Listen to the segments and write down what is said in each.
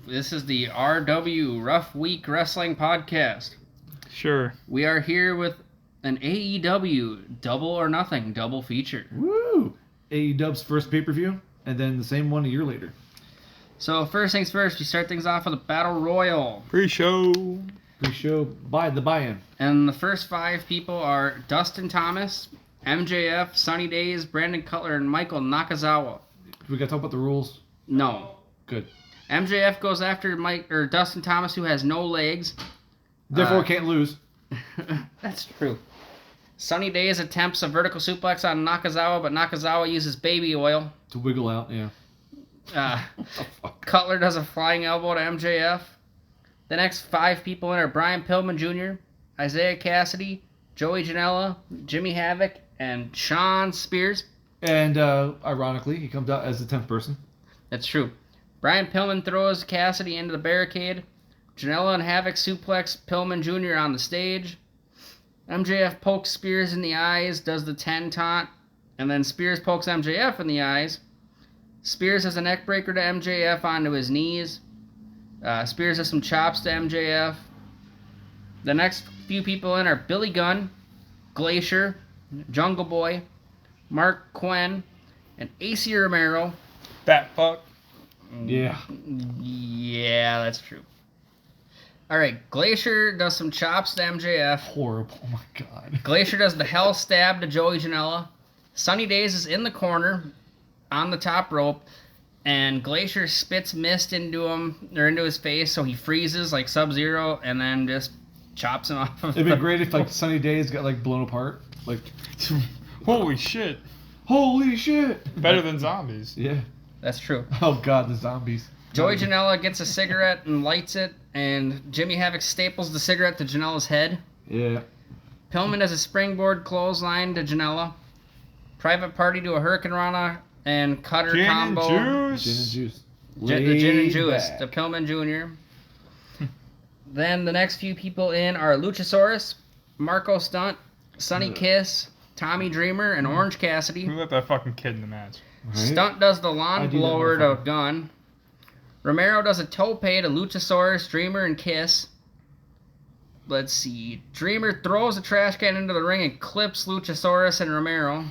This is the RW Rough Week Wrestling Podcast. Sure. We are here with an AEW Double or Nothing double feature. Woo! AEW's first pay-per-view, and then the same one a year later. So first things first, we start things off with a Battle Royal. Pre-show. The buy-in. And the first 5 people are Dustin Thomas, MJF, Sunny Days, Brandon Cutler, and Michael Nakazawa. We gotta talk about the rules. No. Good. MJF goes after Dustin Thomas, who has no legs. Therefore, can't lose. That's true. Sunny Days attempts a vertical suplex on Nakazawa, but Nakazawa uses baby oil. To wiggle out, yeah. Cutler does a flying elbow to MJF. The next 5 people in are Brian Pillman Jr., Isaiah Cassidy, Joey Janela, Jimmy Havoc, and Sean Spears. And ironically, he comes out as the 10th person. That's true. Brian Pillman throws Cassidy into the barricade. Janela and Havoc suplex Pillman Jr. on the stage. MJF pokes Spears in the eyes, does the 10 taunt, and then Spears pokes MJF in the eyes. Spears has a neck breaker to MJF onto his knees. Spears has some chops to MJF. The next few people in are Billy Gunn, Glacier, Jungle Boy, Mark Quinn, and AC Romero. Fat fuck. Yeah. Yeah, that's true. Alright, Glacier does some chops to MJF. Horrible. Oh my god. Glacier does the hell stab to Joey Janela. Sunny Days is in the corner on the top rope, and Glacier spits mist into his face, so he freezes like Sub-Zero, and then just chops him off. It'd be great if Sunny Days got blown apart. Holy shit. Holy shit. Better than zombies. Yeah. That's true. Oh god, the zombies. Joey Janela gets a cigarette and lights it, and Jimmy Havoc staples the cigarette to Janela's head. Yeah. Pillman does a springboard clothesline to Janela. Private Party to a Hurricane Rana and Cutter Gin combo. and juice. Gin and juice. The Gin and Juice Back. to Pillman Jr. Then the next few people in are Luchasaurus, Marco Stunt, Sonny Kiss, Tommy Dreamer, and Orange Cassidy. Who let that fucking kid in the match? Right? Stunt does the lawn I do that blower to motherfucker. Gunn. Romero does a tope to Luchasaurus, Dreamer, and Kiss. Let's see. Dreamer throws a trash can into the ring and clips Luchasaurus and Romero.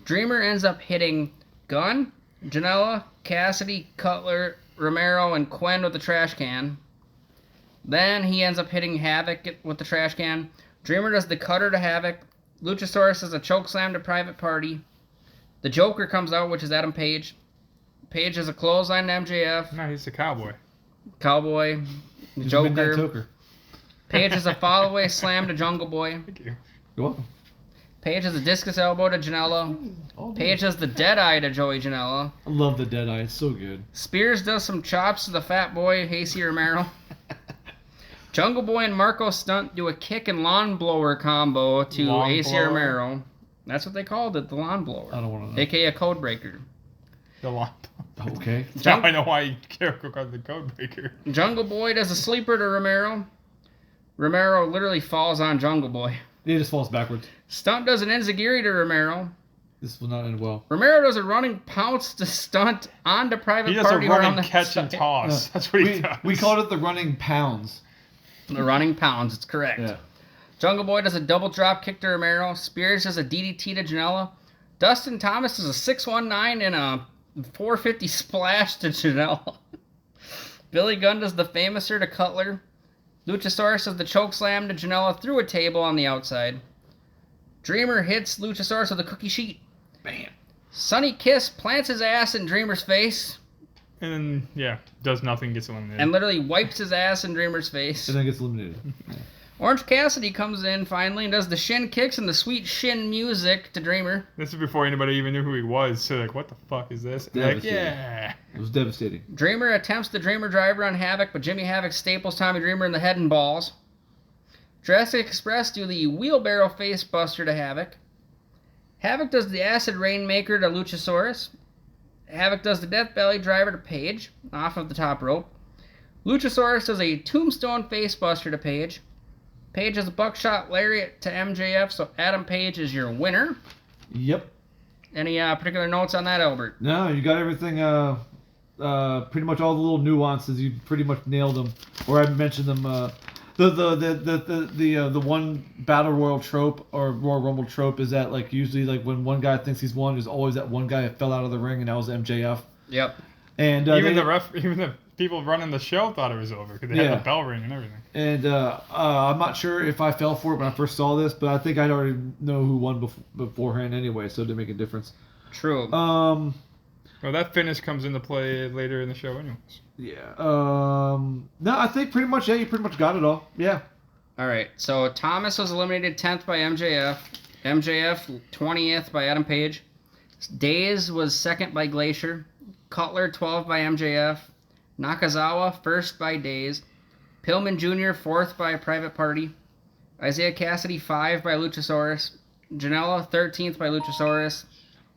Dreamer ends up hitting Gunn, Janela, Cassidy, Cutler, Romero, and Quinn with the trash can. Then he ends up hitting Havoc with the trash can. Dreamer does the cutter to Havoc. Luchasaurus does a chokeslam to Private Party. The Joker comes out, which is Adam Page. Page has a clothesline to MJF. No, he's the cowboy. Cowboy. The It's Midnight Joker. Toker. Page has a follow-away slam to Jungle Boy. Thank you. You're welcome. Page has a discus elbow to Janela. Page has the dead eye to Joey Janela. I love the Deadeye. It's so good. Spears does some chops to the fat boy, AC Romero. Jungle Boy and Marco Stunt do a kick and lawn blower combo to Lawn AC blower? Romero. That's what they called it, the lawn blower. I don't want to know. AKA a code breaker. The line. Okay. Now I know why Jericho called the code breaker. Jungle Boy does a sleeper to Romero. Romero literally falls on Jungle Boy. It just falls backwards. Stunt does an enziguri to Romero. This will not end well. Romero does a running pounce to Stunt onto Private He does a Party around running the catch and side. toss. That's what he does. We called it the running pounds. The running pounds, it's correct. Yeah. Jungle Boy does a double drop kick to Romero. Spears does a DDT to Janela. Dustin Thomas does a 619 and a 450 splash to Janela. Billy Gunn does the famouser to Cutler. Luchasaurus does the chokeslam to Janela through a table on the outside. Dreamer hits Luchasaurus with a cookie sheet. Bam. Sonny Kiss plants his ass in Dreamer's face And then, yeah, does nothing, gets eliminated. and literally wipes his ass in Dreamer's face. And then gets eliminated. Orange Cassidy comes in finally and does the shin kicks and the sweet shin music to Dreamer. This is before anybody even knew who he was. So, like, what the fuck is this? And like, Devastating. yeah. It was devastating. Dreamer attempts the Dreamer driver on Havoc, but Jimmy Havoc staples Tommy Dreamer in the head and balls. Jurassic Express do the wheelbarrow face buster to Havoc. Havoc does the acid rainmaker to Luchasaurus. Havoc does the death belly driver to Page off of the top rope. Luchasaurus does a tombstone face buster to Page. Page has a buckshot lariat to MJF, so Adam Page is your winner. Yep. Any particular notes on that, Albert? No, you got everything pretty much all the little nuances. You pretty much nailed them, or I mentioned them. The one battle royal trope or Royal Rumble trope is that like usually like when one guy thinks he's won, there's always that one guy that fell out of the ring, and that was MJF. Yep. And even the people running the show thought it was over because they had the bell ring and everything. And I'm not sure if I fell for it when I first saw this, but I think I'd already know who won beforehand anyway, so it didn't make a difference. True. Well, that finish comes into play later in the show, anyways. Yeah. No, I think pretty much. Yeah, you pretty much got it all. Yeah. All right. So Thomas was eliminated 10th by MJF. MJF 20th by Adam Page. Days was 2nd by Glacier. Cutler 12th by MJF. Nakazawa 1st by Days. Pillman Jr. 4th by Private Party. Isaiah Cassidy 5 by Luchasaurus. Janela 13th by Luchasaurus.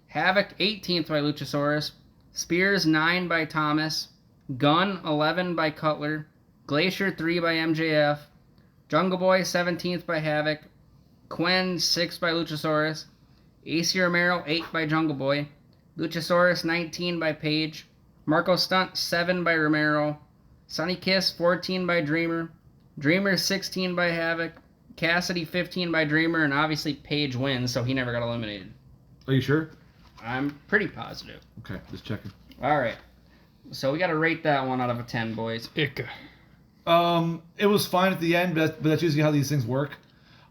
Havoc 18th by Luchasaurus. Spears 9 by Thomas. Gunn 11 by Cutler. Glacier 3 by MJF. Jungle Boy 17th by Havoc. Quinn 6 by Luchasaurus. AC Romero 8 by Jungle Boy. Luchasaurus 19 by Page. Marco Stunt 7 by Romero. Sonny Kiss 14 by Dreamer. Dreamer 16 by Havoc. Cassidy 15 by Dreamer, and obviously Page wins, so he never got eliminated. Are you sure? I'm pretty positive. Okay, just checking. All right. So we got to rate that one out of a 10, boys. Ick. It was fine at the end, but that's usually how these things work.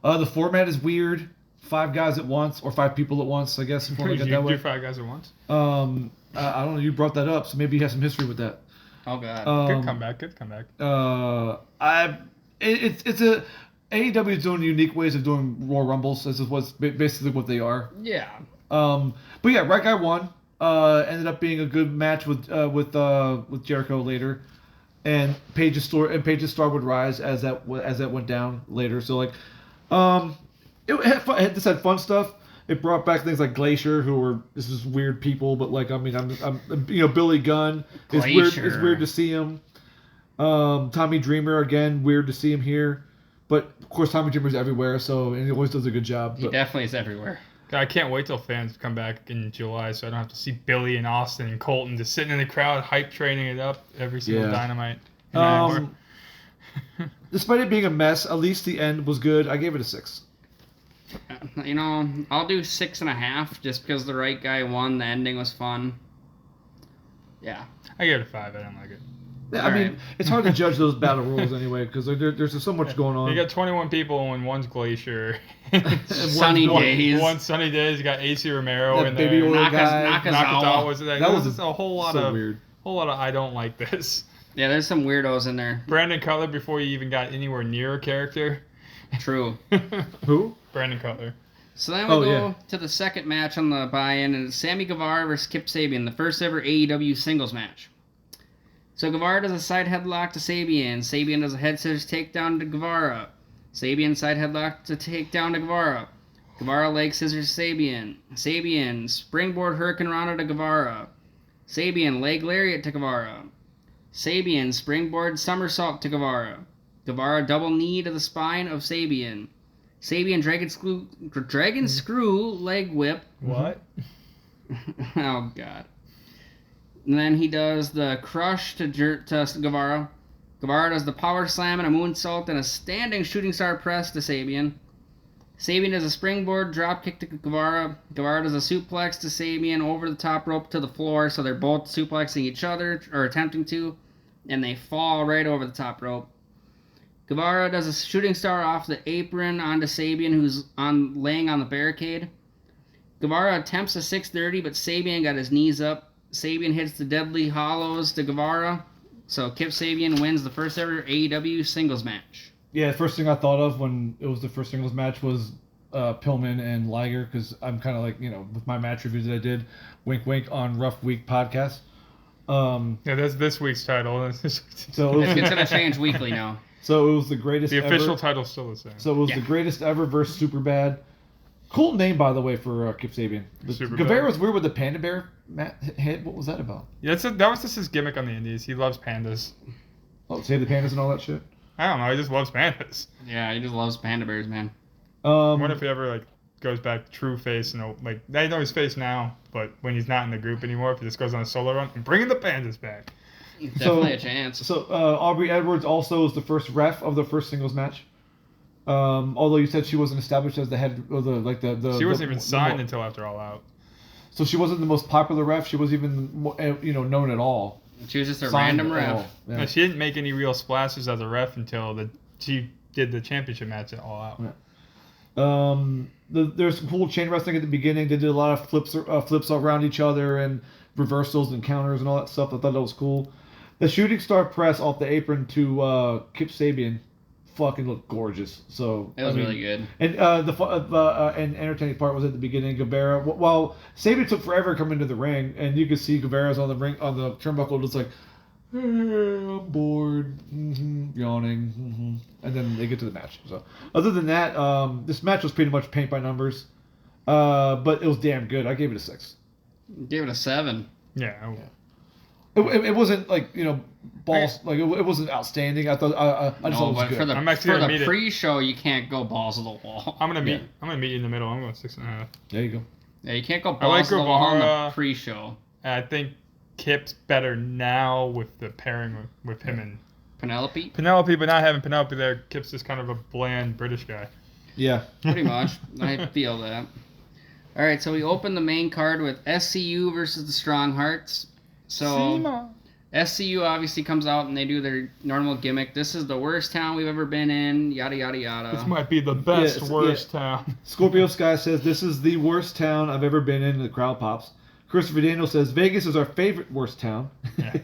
The format is weird. 5 guys at once, or 5 people at once, I guess. If You get that way. do 5 guys at once? I don't know. You brought that up, so maybe you have some history with that. Oh God. Good comeback. Good comeback. It's a AEW is doing unique ways of doing Royal Rumbles. This is what's basically what they are. Yeah. But yeah, Right Guy won. Ended up being a good match with Jericho later, and Page's star would rise as that went down later. So like, it had fun stuff. It brought back things like Glacier, who were this is weird people, but like I mean I'm Billy Gunn. It's weird to see him. Tommy Dreamer again, weird to see him here, but of course Tommy Dreamer's everywhere, and he always does a good job. He definitely is everywhere. I can't wait till fans come back in July, so I don't have to see Billy and Austin and Colton just sitting in the crowd, hype training it up every single Dynamite. Despite it being a mess, at least the end was good. I gave it a 6. I'll do 6.5 just because the Right Guy won. The ending was fun. Yeah. I gave it a 5. I didn't like it. Yeah, I mean, it's hard to judge those battle rules anyway because there's just so much going on. You got 21 people and one's Glacier. Sunny Days. One Sunny Days. You got AC Romero that in baby there. oil guy. Nakazawa. Was that was just a whole lot of weird. Whole lot of I don't like this. Yeah, there's some weirdos in there. Brandon Cutler before you even got anywhere near a character. True. Who? Brandon Cutler. So then we go to the second match on the buy-in, and it's Sammy Guevara versus Kip Sabian, the first ever AEW singles match. So Guevara does a side headlock to Sabian. Sabian does a head scissors takedown to Guevara. Sabian side headlock to takedown to Guevara. Guevara leg scissors Sabian. Sabian springboard Hurricane Rana to Guevara. Sabian leg lariat to Guevara. Sabian springboard somersault to Guevara. Guevara double knee to the spine of Sabian. Sabian dragon screw leg whip. What? Oh God. And then he does the crush to Guevara. Guevara does the power slam and a moonsault and a standing shooting star press to Sabian. Sabian does a springboard drop kick to Guevara. Guevara does a suplex to Sabian over the top rope to the floor, so they're both suplexing each other, or attempting to, and they fall right over the top rope. Guevara does a shooting star off the apron onto Sabian, who's laying on the barricade. Guevara attempts a 630, but Sabian got his knees up. Sabian hits the Deadly Hollows to Guevara, so Kip Sabian wins the first ever AEW singles match. Yeah, the first thing I thought of when it was the first singles match was Pillman and Liger, because I'm kind of like, with my match reviews that I did, wink wink, on Rough Week podcast. Yeah, that's this week's title. So it's going to change weekly now. So it was the greatest The official ever. title's still the same. So it was the greatest ever versus Superbad. Cool name, by the way, for Kip Sabian. Guevara was weird with the panda bear head. What was that about? Yeah, that was just his gimmick on the indies. He loves pandas. Oh, save the pandas and all that shit? I don't know. He just loves pandas. Yeah, he just loves panda bears, man. What if he ever goes back to true face, like they know his face now, but when he's not in the group anymore, if he just goes on a solo run and bringing the Pandas back. Definitely a chance. So Aubry Edwards also was the first ref of the first singles match. Although you said she wasn't established as the head of the She wasn't even signed until after All Out. So she wasn't the most popular ref. She wasn't even known at all. She was just a random ref. Yeah. No, she didn't make any real splashes as a ref until she did the championship match at All Out. Yeah. There's some cool chain wrestling at the beginning. They did a lot of flips around each other and reversals and counters and all that stuff. I thought that was cool. The shooting star press off the apron to Kip Sabian fucking looked gorgeous. So it was really good. And and entertaining part was at the beginning. Guevara, while Sabian took forever coming to the ring, and you could see Guevara's on the turnbuckle, just like, I'm bored, yawning, and then they get to the match. So other than that, this match was pretty much paint by numbers, but it was damn good. I gave it a 6. Gave it a 7. Yeah. It wasn't like balls like it wasn't outstanding. I thought I just thought it was good. For the pre-show, you can't go balls to the wall. I'm gonna meet you in the middle. I'm going 6.5. There you go. Yeah, you can't go balls to the wall in the pre-show. I think Kip's better now with the pairing with him and Penelope, but not having Penelope there. Kip's just kind of a bland British guy. Yeah, pretty much. I feel that. All right, so we open the main card with SCU versus the Strong Hearts. So SCU obviously comes out and they do their normal gimmick. This is the worst town we've ever been in. Yada yada yada. This might be the best worst town. Scorpio Sky says this is the worst town I've ever been in. The crowd pops. Christopher Daniel says Vegas is our favorite worst town. Yeah.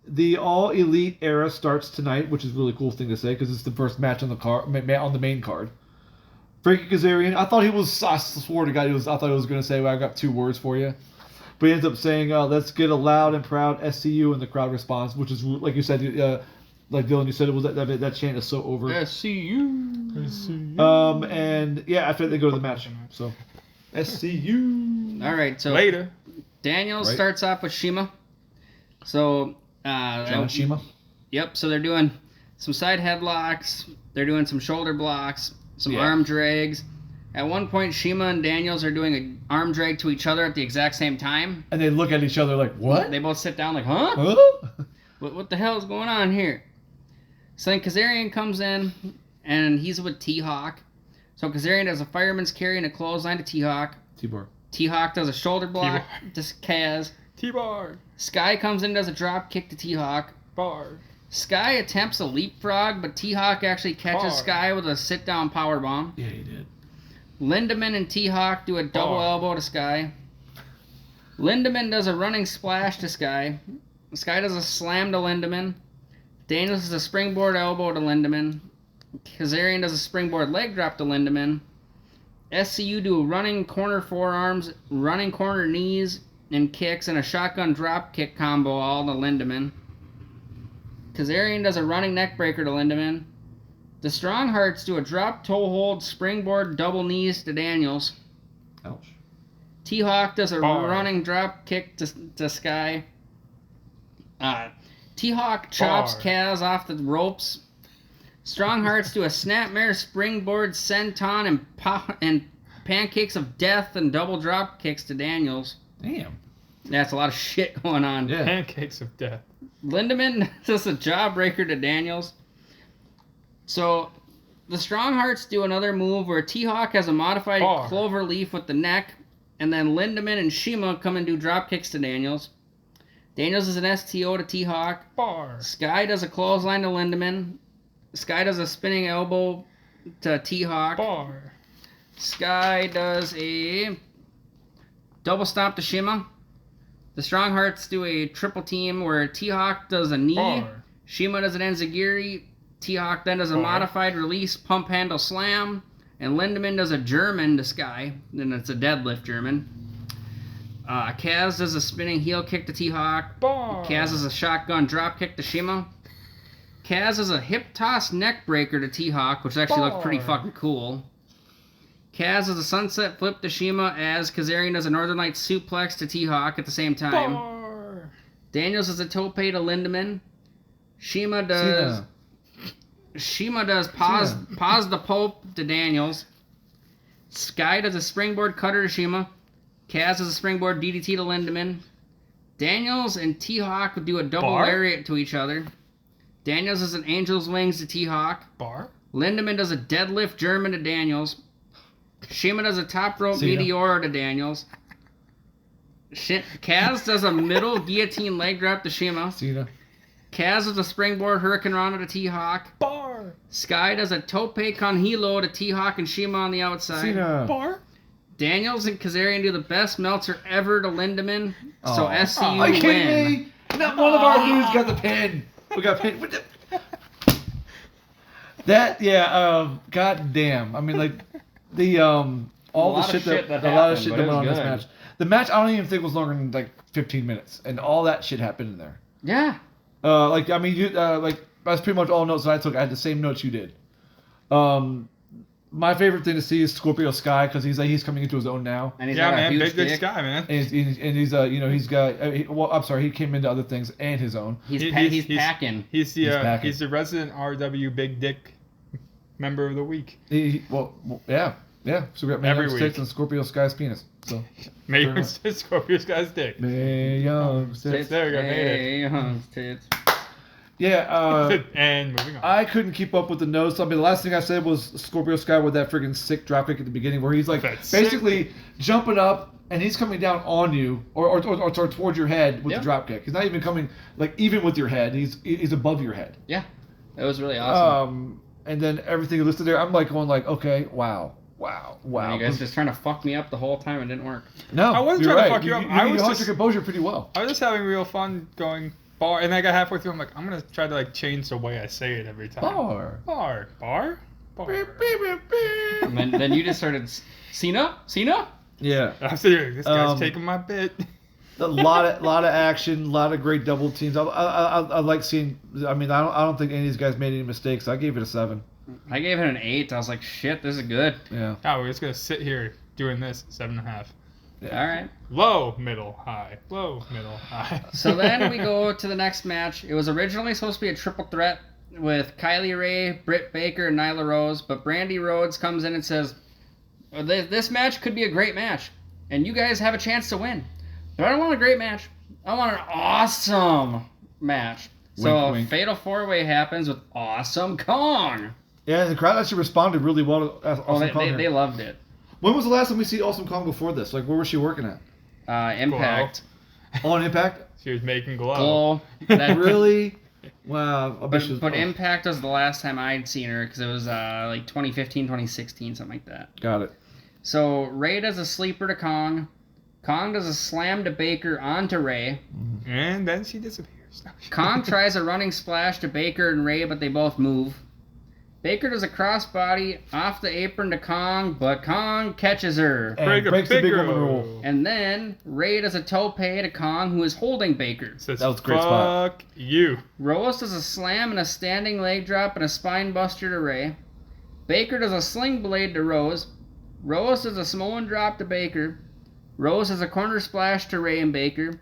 The All Elite era starts tonight, which is a really cool thing to say because it's the first match on the main card. Frankie Kazarian, I swore to God I thought he was going to say, well, I got 2 words for you. But he ends up saying, let's get a loud and proud SCU, and the crowd responds, which is, like you said, like Dylan, you said, it was that chant is so over. SCU. And yeah, after they go to the match. So, SCU. All right, so later. Daniels starts off with Shima. So, John Shima? Yep, so they're doing some side headlocks, they're doing some shoulder blocks, some arm drags. At one point, Shima and Daniels are doing an arm drag to each other at the exact same time. And they look at each other like, what? They both sit down like, huh? What the hell is going on here? So then Kazarian comes in, and he's with T-Hawk. So Kazarian does a fireman's carry and a clothesline to T-Hawk. T-Bar. T-Hawk does a shoulder block to Kaz. T-Bar. Sky comes in and does a drop kick to T-Hawk. Bar. Sky attempts a leapfrog, but T-Hawk actually catches Sky with a sit-down powerbomb. Yeah, he did. Lindemann and T-Hawk do a double elbow to Sky. Lindemann does a running splash to Sky. Sky does a slam to Lindemann. Daniels does a springboard elbow to Lindemann. Kazarian does a springboard leg drop to Lindemann. SCU do running corner forearms, running corner knees, and kicks, and a shotgun drop kick combo all to Lindemann. Kazarian does a running neck breaker to Lindemann. The Strong Hearts do a drop toe hold springboard double knees to Daniels. Ouch. T-Hawk does a running drop kick to Sky. T-Hawk chops Kaz off the ropes. Strong Hearts do a snapmare springboard senton and pancakes of death and double drop kicks to Daniels. Damn. That's a lot of shit going on. Yeah. Pancakes of death. Lindemann does a jawbreaker to Daniels. So, the Strong Hearts do another move where T-Hawk has a modified clover leaf with the neck, and then Lindemann and Shima come and do drop kicks to Daniels. Daniels is an STO to T-Hawk. Sky does a clothesline to Lindemann. Sky does a spinning elbow to T-Hawk. Sky does a double stomp to Shima. The Strong Hearts do a triple team where T-Hawk does a knee. Shima does an enziguri. T-Hawk then does a modified release pump handle slam. And Lindemann does a German to Sky. Then it's a deadlift German. Kaz does a spinning heel kick to T-Hawk. Kaz does a shotgun drop kick to Shima. Kaz does a hip toss neck breaker to T-Hawk, which actually looked pretty fucking cool. Kaz does a sunset flip to Shima as Kazarian does a Northern Lights suplex to T-Hawk at the same time. Daniels does a tope to Lindemann. Shima does pause the Pope to Daniels. Sky does a springboard cutter to Shima. Kaz does a springboard DDT to Lindemann. Daniels and T-Hawk would do a double lariat to each other. Daniels does an Angel's Wings to T-Hawk. Bar. Lindemann does a deadlift German to Daniels. Shima does a top rope Meteora to Daniels. Kaz does a middle guillotine leg drop to Shima. Cena. Kaz does a springboard Hurricane Rana to T-Hawk. Bar. Sky does a tope con hilo to T-Hawk and Shima on the outside. Cena. Bar. Daniels and Kazarian do the best Meltzer ever to Lindemann. So SCU Are you win. kidding me? Not one of our dudes got the pin. We got pinned. That, god damn. I mean, like, the, all the shit that went on in this match. The match, I don't even think was longer than, like, 15 minutes. And all that shit happened in there. Yeah. That's pretty much all notes that I took. I had the same notes you did. My favorite thing to see is Scorpio Sky because he's coming into his own now. And he's got a huge big dick. Sky, man. And he's came into other things and his own. He's packing. He's the resident RW Big Dick member of the week. So we got Mae Young's tits and Scorpio Sky's penis. So Mae Young's tits, Scorpio Sky's dick. Mae Young's tits. There we go. Mae Young's tits. Yeah, and moving on. I couldn't keep up with the notes. I mean, the last thing I said was Scorpio Sky with that friggin' sick dropkick at the beginning where he's like basically jumping up and he's coming down on you or towards your head with the dropkick. He's not even coming like even with your head. He's above your head. Yeah, that was really awesome. And then everything listed there, I'm like going like, okay, wow. And you guys just trying to fuck me up the whole time. It didn't work. No, I wasn't trying to fuck you up. I was held your composure pretty well. I was just having real fun going bar, and I got halfway through. I'm like, I'm gonna try to like change the way I say it every time. Bar. And then you just started Cena. Yeah. I was like, this guy's taking my bit. A lot of action, a lot of great double teams. I like seeing. I mean, I don't think any of these guys made any mistakes. I gave it a 7. I gave it an 8. I was like, shit, this is good. Yeah. Oh, we're just gonna sit here doing this 7.5. Yeah. All right. Low, middle, high. Low, middle, high. So then we go to the next match. It was originally supposed to be a triple threat with Kylie Ray, Brit Baker, and Nyla Rose, but Brandy Rhodes comes in and says, this match could be a great match, and you guys have a chance to win. But I don't want a great match. I want an awesome match. So wink. Fatal 4-Way happens with Awesome Kong. Yeah, the crowd actually responded really well to Awesome Kong. They loved it. When was the last time we see Awesome Kong before this? Like, where was she working at? Impact. On Impact? She was making glow. Really? Wow. But Impact was the last time I'd seen her because it was like 2015, 2016, something like that. Got it. So Ray does a sleeper to Kong. Kong does a slam to Baker onto Ray. And then she disappears. Kong tries a running splash to Baker and Ray, but they both move. Baker does a crossbody off the apron to Kong, but Kong catches her. And breaks the big woman rule. And then Ray does a tope to Kong, who is holding Baker. Says, that was a great spot. Fuck you. Rose does a slam and a standing leg drop and a spine buster to Ray. Baker does a sling blade to Rose. Rose does a Samoan drop to Baker. Rose has a corner splash to Ray and Baker.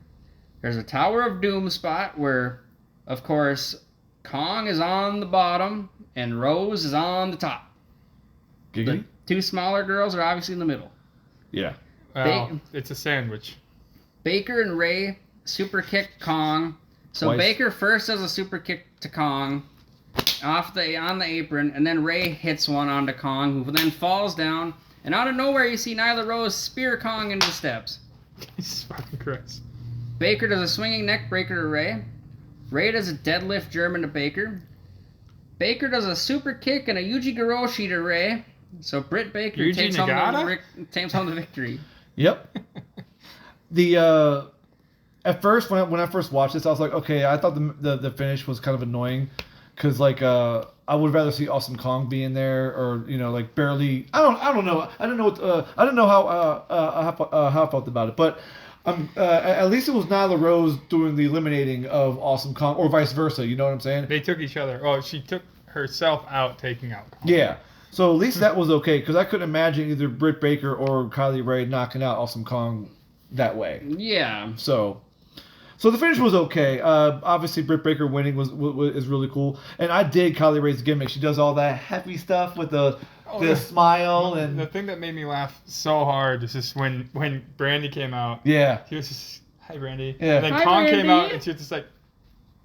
There's a Tower of Doom spot where, of course, Kong is on the bottom and Rose is on the top. Giggity? The two smaller girls are obviously in the middle. Yeah. Well, it's a sandwich. Baker and Ray super kick Kong. So Twice. Baker first does a super kick to Kong on the apron, and then Ray hits one onto Kong, who then falls down. And out of nowhere, you see Nyla Rose spear Kong into the steps. Jesus fucking Christ. Baker does a swinging neck breaker to Ray. Ray does a deadlift German to Baker. Baker does a super kick and a Yuji Goroshi to Ray. So Britt Baker takes home the victory. Yep. At first, when I first watched this, I was like, okay, I thought the finish was kind of annoying, because I would rather see Awesome Kong be in there, or like barely. I don't know. I don't know how I felt about it, but at least it was Nyla Rose doing the eliminating of Awesome Kong, or vice versa. You know what I'm saying? They took each other. Oh, she took herself out, taking out Kong. Yeah. So at least that was okay, because I couldn't imagine either Britt Baker or Kylie Ray knocking out Awesome Kong that way. Yeah. So the finish was okay. Obviously, Britt Baker winning is really cool, and I dig Kylie Ray's gimmick. She does all that happy stuff with the the smile and the thing that made me laugh so hard is just when Brandy came out. Yeah. She was just, hi Brandy. Yeah. And then Hi, Kong Brandy. came out and she was just like,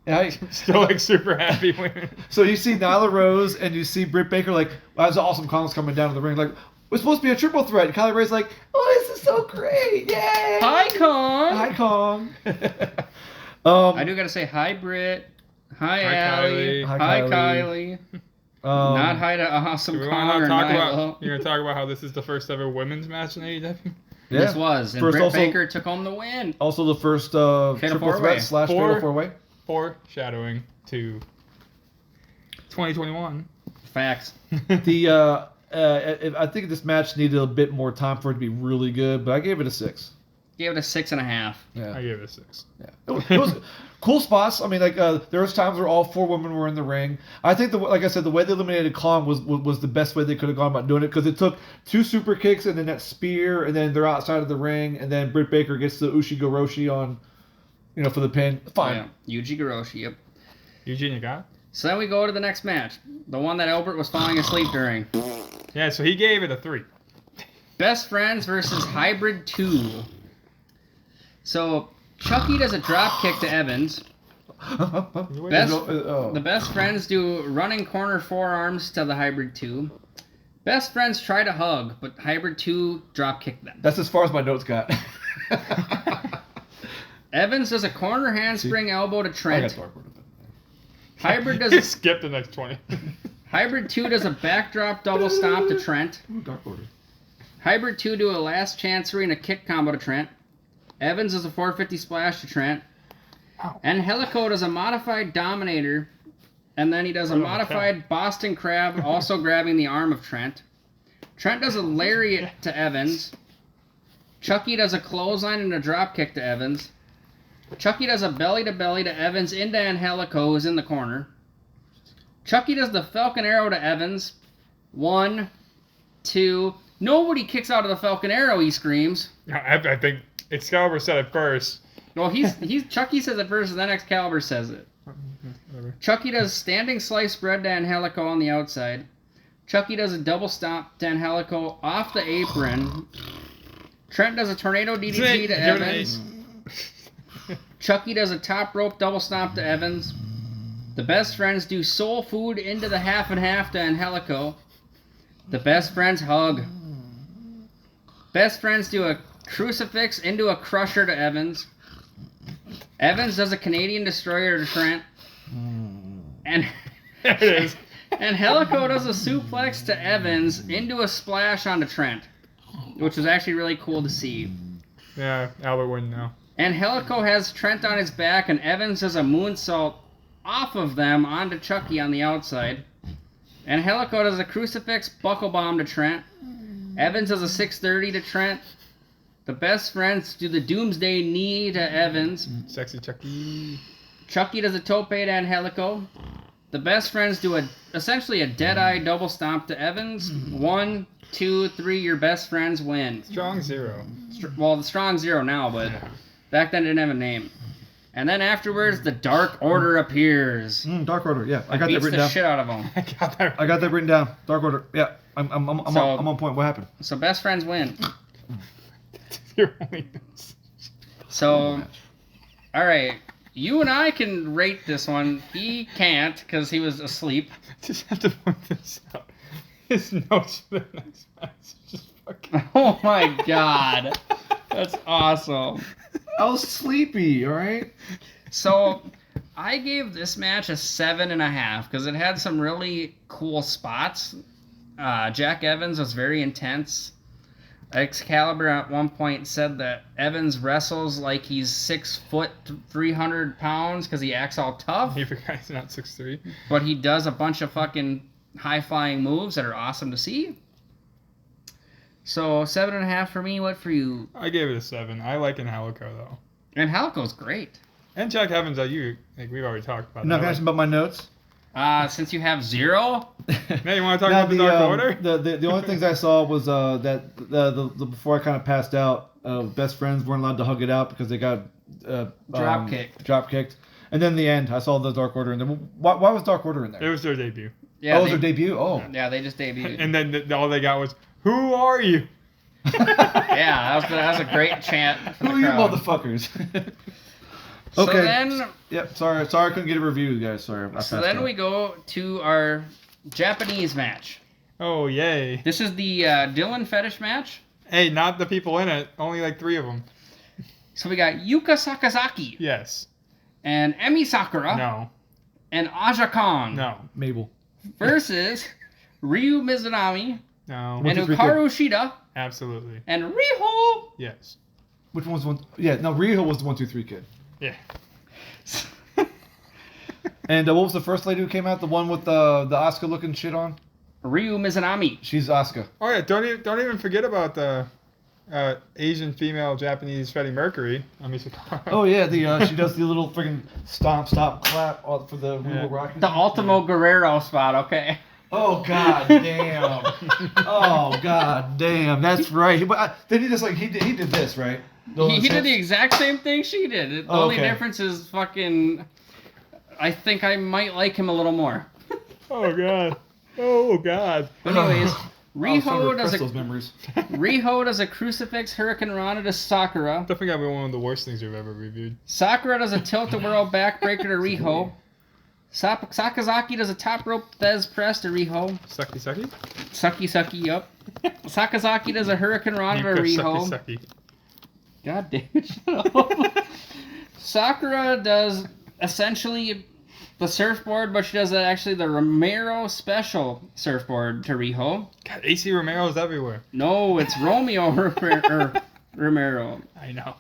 Yeah. still like super happy. So you see Nyla Rose and you see Britt Baker like, wow, that's awesome. Kong's coming down to the ring like, we're supposed to be a triple threat. And Kylie Ray's like, oh, this is so great. Yay. Hi, Kong. Hi, Kong. I do gotta say hi, Britt. Hi, Allie. Kylie. Hi, Kylie. Not hi to Awesome We Kong want or to talk Nyla. about. You're gonna talk about how this is the first ever women's match in AEW. Yeah. This was, and First Britt also- Baker took home the win. Also the first Fatal triple four-way. threat / fatal four-way. Foreshadowing to 2021. Facts. I think this match needed a bit more time for it to be really good, but I gave it a 6. Gave it a 6.5. Yeah. I gave it a 6. Yeah. It was cool spots. I mean, like there was times where all 4 women were in the ring. I think like I said, the way they eliminated Kong was the best way they could have gone about doing it because it took 2 super kicks and then that spear and then they're outside of the ring and then Britt Baker gets the Ushigoroshi on, for the pin. Fine. Yeah. Yuji Goroshi, yep. Eugene Nagai? So then we go to the next match. The one that Albert was falling asleep during. Yeah, so he gave it a 3. Best Friends versus Hybrid 2. So Chucky does a drop kick to Evans. The Best Friends do running corner forearms to the Hybrid 2. Best Friends try to hug, but Hybrid 2 drop kick them. That's as far as my notes got. Evans does a corner handspring elbow to I got Trent. Dark Order. Hybrid does He a, skipped the next 20. Hybrid 2 does a backdrop double stomp to Trent. Ooh, Dark Order. Hybrid 2 do a last chancery and a kick combo to Trent. Evans does a 450 splash to Trent. Ow. And Helico does a modified Dominator. And then he does a Oh, modified Boston Crab, also grabbing the arm of Trent. Trent does a lariat to Evans. Chucky does a clothesline and a drop kick to Evans. Chucky does a belly-to-belly to Evans into Angelico, who's in the corner. Chucky does the Falcon Arrow to Evans. 1, 2... Nobody kicks out of the Falcon Arrow, he screams. I think Excalibur said it first. Well, Chucky says it first, and then Excalibur says it. Whatever. Chucky does standing slice spread to Angelico on the outside. Chucky does a double stomp to Angelico off the apron. Trent does a tornado DDT to Evans. Chucky does a top rope double stomp to Evans. The Best Friends do soul food into the half and half to Angelico. The Best Friends hug. Best Friends do a crucifix into a crusher to Evans. Evans does a Canadian destroyer to Trent. And There it is. and Helico does a suplex to Evans into a splash onto Trent, which was actually really cool to see. Yeah, Albert wouldn't know. And Helico has Trent on his back, and Evans does a moonsault off of them onto Chucky on the outside. And Helico does a crucifix buckle bomb to Trent. Evans does a 630 to Trent. The Best Friends do the Doomsday knee to Evans. Sexy Chucky. Chucky does a tope to Angelico. The Best Friends do essentially a Deadeye double stomp to Evans. 1, 2, 3, your Best Friends win. Strong 0. Well, the Strong Zero now, but back then it didn't have a name. And then afterwards, the Dark Order appears. Dark Order, yeah. I got that Beats written the down. shit out of them. I got that. I got that written down. Dark Order, yeah. I'm on point. What happened? So Best Friends win. Your only notes. So, all right. You and I can rate this one. He can't because he was asleep. Just have to point this out. His notes for the next match is just fucking. Oh my god. That's awesome. I was sleepy, alright? So, I gave this match a 7.5 because it had some really cool spots. Jack Evans was very intense. Excalibur at one point said that Evans wrestles like he's 6 foot 300 pounds because he acts all tough, He forgot he's not 6'3". but he does a bunch of fucking high flying moves that are awesome to see. So 7.5 for me. What for you? I gave it a 7. I like Angelico though. And Helico's great. And Jack Evans, we've already talked about. I'm not that. going to ask about my notes. Since you have 0, Now you want to talk about the Dark Order? The only things I saw was that the before I kind of passed out, Best Friends weren't allowed to hug it out because they got Drop kicked. Drop kicked. And then the end, I saw the Dark Order in there. Why was Dark Order in there? It was their debut. Yeah, Oh, it was their debut? Oh. Yeah, they just debuted. And then all they got was, "Who are you?" Yeah, that was a great chant. Who are you motherfuckers? So okay. then, Yep. Sorry, I couldn't get a review, guys. Sorry. so then we go to our Japanese match. Oh, yay. This is the Dylan fetish match. Hey, not the people in it. Only like 3 of them. So we got Yuka Sakazaki Yes. and Emi Sakura No. and Aja Kong No. Mabel. versus Ryu Mizunami No. and 1, 2, 3, Hikaru Shida Absolutely. and Riho. Yes. Which one was one? Yeah, no, Riho was the 1, 2, 3 kid. Yeah. And what was the first lady who came out? The one with the Asuka looking shit on? Ryu Mizunami. She's Asuka. Oh yeah, don't even forget about the Asian female Japanese Freddie Mercury. Oh yeah, she does the little freaking stomp, clap for the rock. The Ultimo Guerrero spot, okay. Oh god damn! Oh god damn! That's right. Then he just he did this right. He did the exact same thing she did. The only okay. difference is fucking. I think I might like him a little more. Oh god. Oh god. But anyways, Riho Riho does a crucifix Hurricane Rana to Sakura. I think I've been one of the worst things you've ever reviewed. Sakura does a tilt-a-whirl backbreaker to Riho. Sakazaki does a top rope Thez press to Riho. Sucky. Sucky, yup. Sakazaki does a Hurricane Rana to Riho. Sucky. God damn it, shut up. Sakura does essentially the surfboard, but she does actually the Romero special surfboard to Riho. God, AC Romero's everywhere. No, it's Romeo Romero. I know.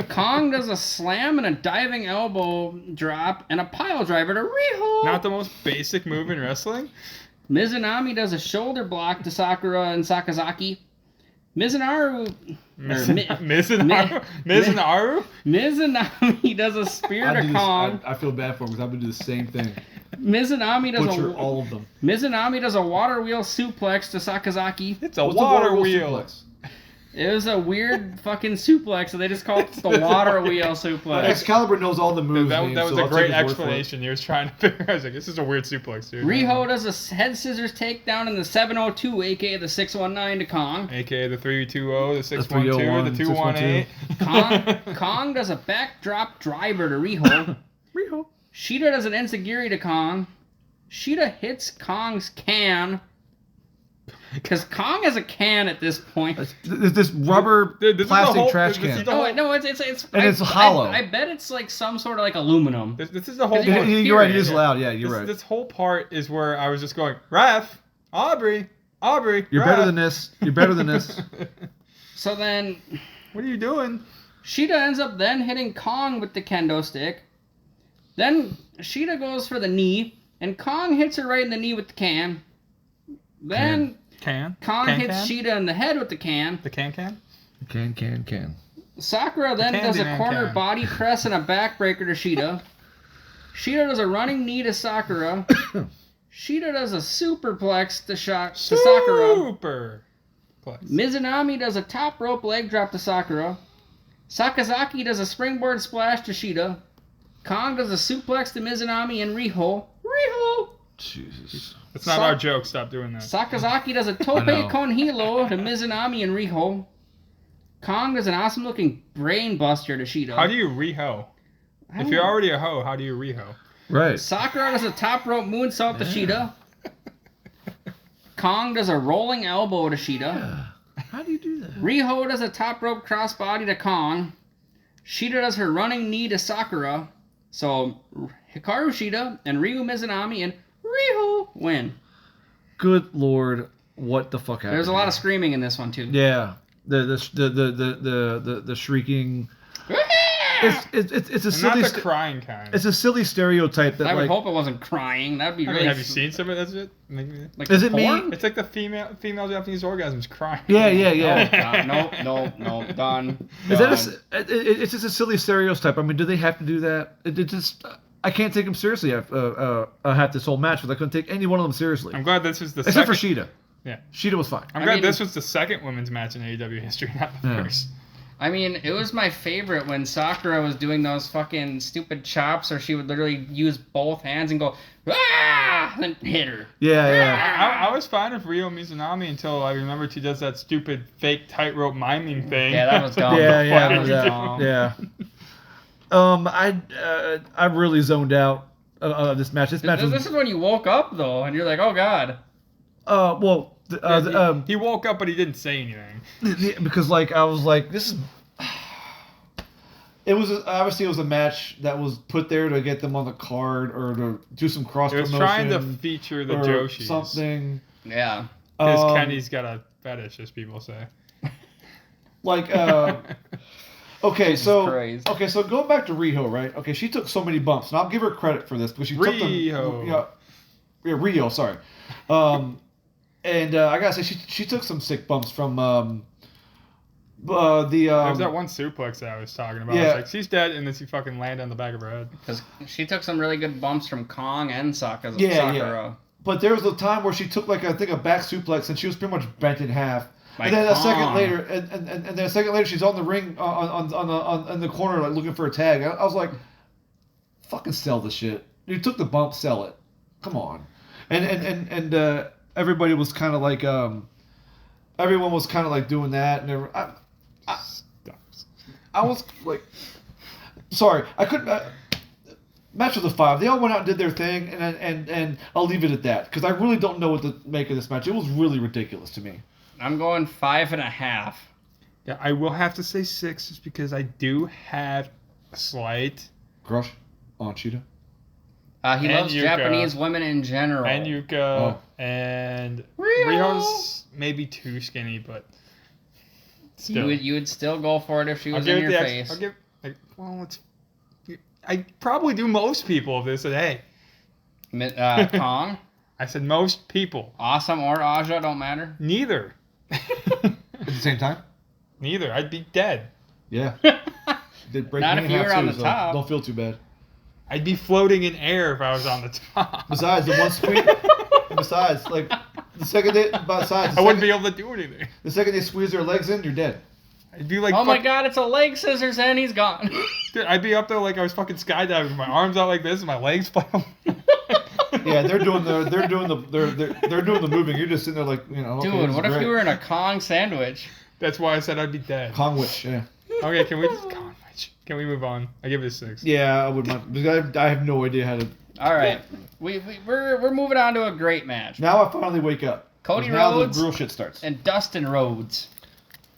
Kong does a slam and a diving elbow drop and a pile driver to Riho. Not the most basic move in wrestling. Mizunami does a shoulder block to Sakura and Sakazaki. Mizunami does a spear to Kong. I feel bad for him because I'm gonna do the same thing. Mizunami does Butcher all of them. Mizunami does a water wheel suplex to Sakazaki. It's a water wheel. Suplex? It was a weird fucking suplex, so they just called it the water wheel suplex. Excalibur knows all the moves. That was a great explanation. He was trying to figure out. I was like, this is a weird suplex, dude. Riho does a head scissors takedown in the 702, aka the 619 to Kong. AKA the 320, the 612, the 218. Kong does a backdrop driver to Riho. Riho. Shida does an enziguri to Kong. Shida hits Kong's can. Because Kong has a can at this point. This rubber plastic trash can. No, it's and it's hollow. I bet it's like some sort of like aluminum. This is the whole. You're right. It is loud. Yeah, you're right. This whole part is where I was just going, Ref, Aubry. You're better than this. You're better than this. So then, what are you doing? Shida ends up then hitting Kong with the kendo stick. Then Shida goes for the knee, and Kong hits her right in the knee with the can. Then. Kong hits Shida in the head with the can. The can? Can. Sakura then does a corner body press and a backbreaker to Shida. Shida does a running knee to Sakura. Shida does a superplex to Sakura. Superplex. Mizunami does a top rope leg drop to Sakura. Sakazaki does a springboard splash to Shida. Kong does a suplex to Mizunami and Riho. Jesus. It's not our joke. Stop doing that. Sakazaki does a tope con hilo to Mizunami and Riho. Kong does an awesome looking brain buster to Shida. How do you Riho? If you're already a hoe, how do you Riho? Right. Sakura does a top rope moonsault to Shida. Kong does a rolling elbow to Shida. Yeah. How do you do that? Riho does a top rope crossbody to Kong. Shida does her running knee to Sakura. So Hikaru Shida and Ryu Mizunami and Riho win. Good lord, what the fuck happened? There's a lot of screaming in this one too. Yeah, the shrieking. It's a silly. Not the crying kind. It's a silly stereotype that I would hope it wasn't crying. That'd be really. Have you seen some of that shit? Like is it porn? me? It's like the female Japanese orgasms crying. Yeah. Oh, God, no, done. Is that it's just a silly stereotype. I mean, do they have to do that? It just. I can't take them seriously. I have this whole match, but I couldn't take any one of them seriously. I'm glad this was the except second. for Shida. Yeah, Shida was fine. I'm glad this was the second women's match in AEW history, not the first. I mean, it was my favorite when Sakura was doing those fucking stupid chops, or she would literally use both hands and go, ah, and then hit her. Yeah. I was fine with Ryo Mizunami until I remembered she does that stupid fake tightrope miming thing. Yeah, that was dumb. Yeah. I really zoned out of this match. This is when you woke up though, and you're like, oh god. He woke up, but he didn't say anything. Because I was like, this is. It was a match that was put there to get them on the card or to do some cross promotion. It was trying to feature the Joshis. Something. Yeah. Because Kenny's got a fetish, as people say. Okay, so going back to Riho, right? Okay, she took so many bumps, and I'll give her credit for this because she took them. Riho, sorry. And I gotta say, she took some sick bumps from there was that one suplex that I was talking about. Yeah. I was like, she's dead, and then she fucking landed on the back of her head. Because she took some really good bumps from Kong and Sakura. Yeah. But there was a time where she took I think a back suplex, and she was pretty much bent in half. And then a second later, and then a second later, she's on the ring on the corner looking for a tag. I was like, fucking sell the shit. You took the bump, sell it. Come on. And everybody was kind of everyone was kind of doing that, and I was like, sorry, I couldn't. Match of the 5, they all went out and did their thing, and I'll leave it at that because I really don't know what to make of this match. It was really ridiculous to me. I'm going 5.5. Yeah, I will have to say 6 just because I do have a slight crush on Cheetah. He loves Yuka. Japanese women in general. And Yuka and Rio's maybe too skinny, but still. You would still go for it if she was in your face. I probably do most people if they said, hey. Kong? I said most people. Awesome or Aja, don't matter? Neither. At the same time? Neither. I'd be dead. Yeah. Not if you were on the top. Don't feel too bad. I'd be floating in air if I was on the top. Besides, the second they... I wouldn't be able to do anything. The second they squeeze their legs in, you're dead. I'd be like, oh my god, it's a leg scissors and he's gone. Dude, I'd be up there like I was fucking skydiving with my arms out like this and my legs flying. Yeah, they're doing the moving. You're just sitting there like, okay, dude, what if you were in a Kong sandwich? That's why I said I'd be dead. Kongwich, yeah. Okay, can we move on? I give it a 6. Yeah, I would not, because I have no idea how to. All right, we're moving on to a great match. Now I finally wake up. Cody Rhodes now the real shit starts. And Dustin Rhodes.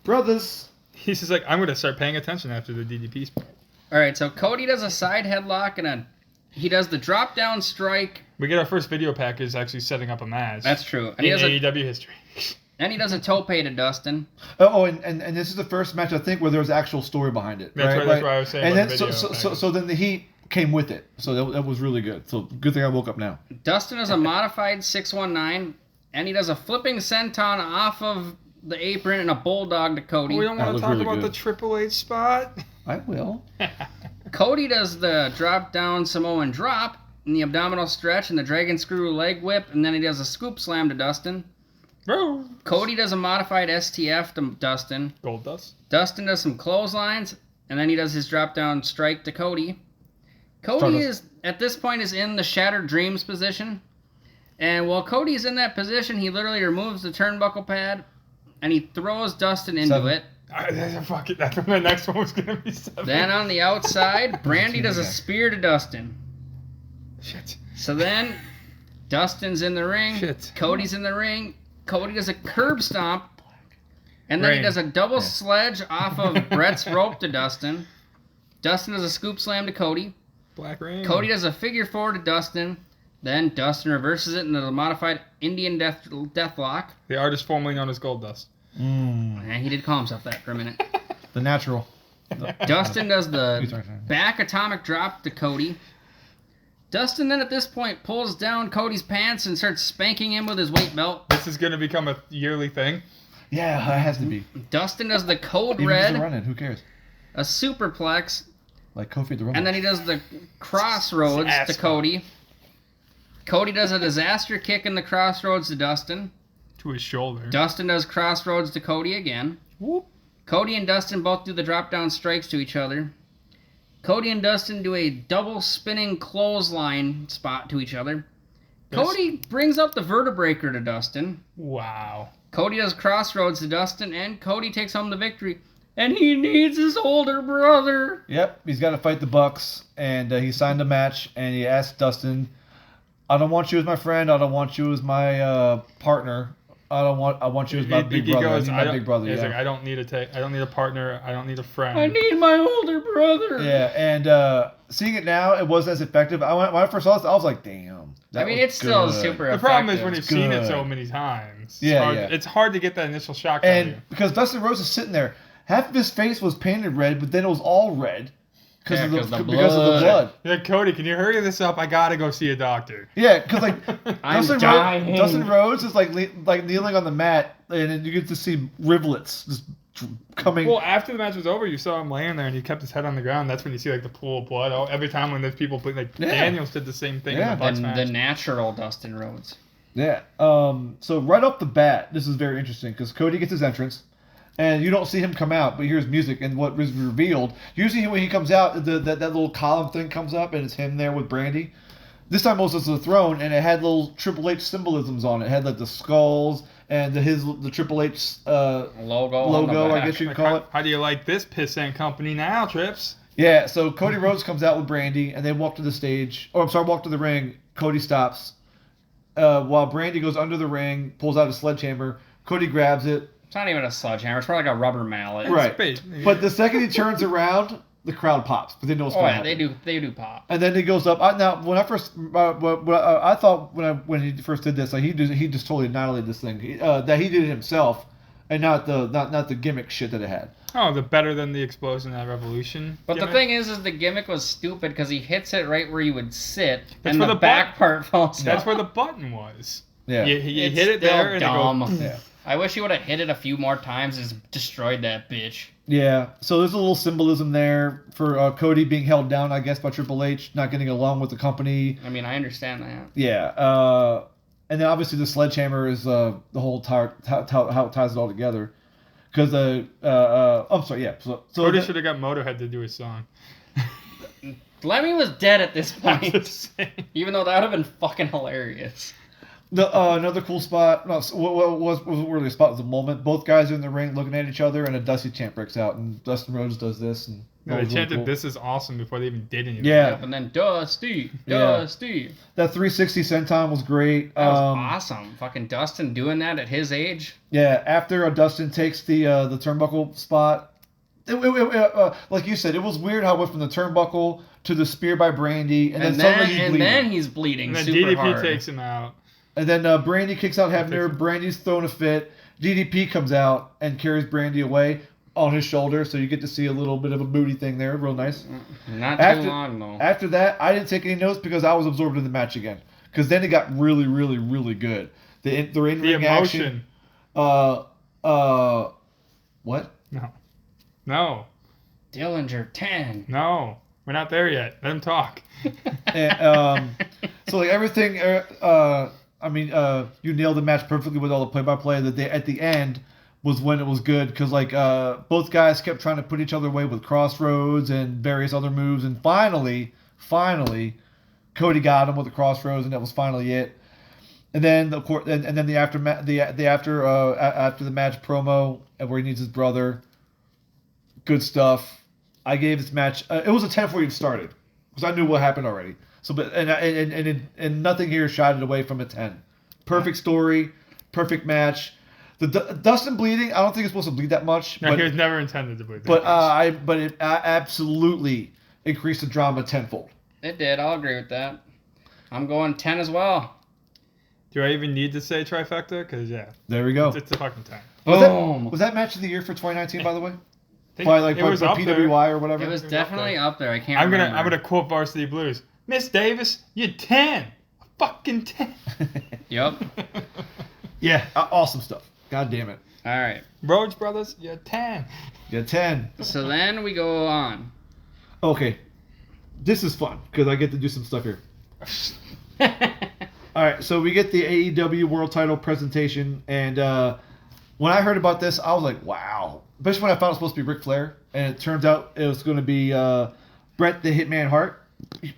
Brothers. He's just like, I'm gonna start paying attention after the DDP spot. All right, so Cody does a side headlock and he does the drop down strike. We get our first video package actually setting up a match. That's true. And in AEW history. And he does a tope to Dustin. Oh, and this is the first match I think where there was actual story behind it. That's right. That's what I was saying. And then so then the heat came with it. So that was really good. So good thing I woke up now. Dustin does a modified 619, and he does a flipping senton off of the apron and a bulldog to Cody. We don't want to talk really about the Triple H spot. I will. Cody does the drop down Samoan drop and the abdominal stretch and the dragon screw leg whip, and then he does a scoop slam to Dustin. Bro. Cody does a modified STF to Dustin. Gold dust. Dustin does some clotheslines, and then he does his drop down strike to Cody. Cody is at this point is in the Shattered Dreams position, and while Cody's in that position, he literally removes the turnbuckle pad and he throws Dustin into it. Fuck it, that's when the next one was gonna be 7. Then on the outside, Brandy does a spear to Dustin. Shit. So then Dustin's in the ring. Shit. Cody's in the ring. Cody does a curb stomp. And then he does a double sledge off of Brett's rope to Dustin. Dustin does a scoop slam to Cody. Black Rain. Cody does a figure 4 to Dustin. Then Dustin reverses it into the modified Indian Deathlock. The artist formerly known as Gold Dust. And he did call himself that for a minute. The natural. Dustin does the back atomic drop to Cody. Dustin then at this point pulls down Cody's pants and starts spanking him with his weight belt. This is going to become a yearly thing. Yeah, it has to be. Dustin does the code Even red. Running, who cares? A superplex. Like Kofi the Rumble. And then he does the crossroads to Cody. Cody does a disaster kick in the crossroads to Dustin. To his shoulder. Dustin does crossroads to Cody again. Whoop. Cody and Dustin both do the drop-down strikes to each other. Cody and Dustin do a double spinning clothesline spot to each other. Cody brings up the vertebraker to Dustin. Wow. Cody does crossroads to Dustin, and Cody takes home the victory. And he needs his older brother. Yep, he's got to fight the Bucks, and he signed a match, and he asked Dustin, I don't want you as my friend, I don't want you as my partner. I want you as my big brother. Goes, my big brother. He's like, I don't need a partner. I don't need a friend. I need my older brother. Yeah, and seeing it now, it wasn't as effective. When I first saw this, I was like, damn. It's still super effective. The problem is when you've seen it so many times. It's hard to get that initial shock out of you. Because Dustin Rhodes is sitting there, half of his face was painted red, but then it was all red. Because of the blood. You're like, Cody, can you hurry this up? I gotta go see a doctor. Yeah, because like Dustin Rhodes is like kneeling on the mat, and then you get to see rivulets just coming. Well, after the match was over, you saw him laying there, and he kept his head on the ground. That's when you see like the pool of blood. Every time when there's people, Daniels did the same thing in the Bucks match. The natural Dustin Rhodes. Yeah. So right off the bat, this is very interesting because Cody gets his entrance. And you don't see him come out, but you hear his music, and what was revealed. Usually when he comes out, that little column thing comes up, and it's him there with Brandy. This time it was the throne, and it had little Triple H symbolisms on it. It had like the skulls and the Triple H logo, I guess you'd call it. How do you like this pissant company now, Trips? Yeah, so Cody Rhodes comes out with Brandy, and they walk to the stage. Walk to the ring. Cody stops. While Brandy goes under the ring, pulls out a sledgehammer. Cody grabs it. It's not even a sledgehammer. It's more like a rubber mallet. Right. But the second he turns around, the crowd pops. But they know what's going to happen. They do pop. And then he goes up. Now, when I first, I thought when he first did this, like he just totally annihilated this thing. That he did it himself, and not the gimmick shit that it had. Oh, the better than the explosion at Revolution. But gimmick? The thing is the gimmick was stupid because he hits it right where you would sit, That's and the back part falls down. That's where the button was. Yeah. You hit it there, and dumb. it goes. Yeah. I wish he would have hit it a few more times and destroyed that bitch. Yeah, so there's a little symbolism there for Cody being held down, I guess, by Triple H, not getting along with the company. I mean, I understand that. Yeah, and then obviously the sledgehammer is the whole how it ties it all together. Because I'm sorry, yeah. So Cody should have got Motorhead to do his song. Lemmy was dead at this point, even though that would have been fucking hilarious. Another cool spot. No, what was really a spot was a moment. Both guys are in the ring looking at each other, and a Dusty chant breaks out, and Dustin Rhodes does this. And they chanted, cool. This is awesome, before they even did anything. Yeah. And then Dusty. That 360 senton was great. That was awesome. Fucking Dustin doing that at his age. Yeah, after Dustin takes the turnbuckle spot, like you said, it was weird how it went from the turnbuckle to the spear by Brandy, and then suddenly he's bleeding. And then he's bleeding and then super DDP hard. takes him out. And then Brandy kicks out Hebner. Brandy's throwing a fit. DDP comes out and carries Brandy away on his shoulder, so you get to see a little bit of a booty thing there. Real nice. Not too long, though. After that, I didn't take any notes because I was absorbed in the match again. Because then it got really, really, really good. The in-ring action. What? No. Dillinger 10. No. We're not there yet. Let him talk. And, so like everything, you nailed the match perfectly with all the play-by-play. At the end was when it was good because like both guys kept trying to put each other away with crossroads and various other moves, and finally, Cody got him with the crossroads, and that was finally it. And then of course, and then the after the match promo where he needs his brother. Good stuff. I gave this match. It was a 10 before you started because I knew what happened already. So, but and nothing here shied it away from a 10. Perfect story, perfect match. The Dustin bleeding, I don't think it's supposed to bleed that much. No, he was never intended to bleed. But it absolutely increased the drama tenfold. It did. I'll agree with that. I'm going 10 as well. Do I even need to say trifecta? Because there we go. It's a fucking 10. Was that match of the year for 2019? By the way. Probably like was PWI or whatever. It was definitely up there. I can't. I'm gonna quote Varsity Blues. Miss Davis, you're 10. Fucking 10. Yep. Yeah, awesome stuff. God damn it. All right. Rhodes Brothers, you're 10. You're 10. So then we go on. Okay. This is fun because I get to do some stuff here. All right, so we get the AEW World Title presentation, and when I heard about this, I was like, wow. especially when I found it was supposed to be Ric Flair, and it turns out it was going to be Bret the Hitman Hart.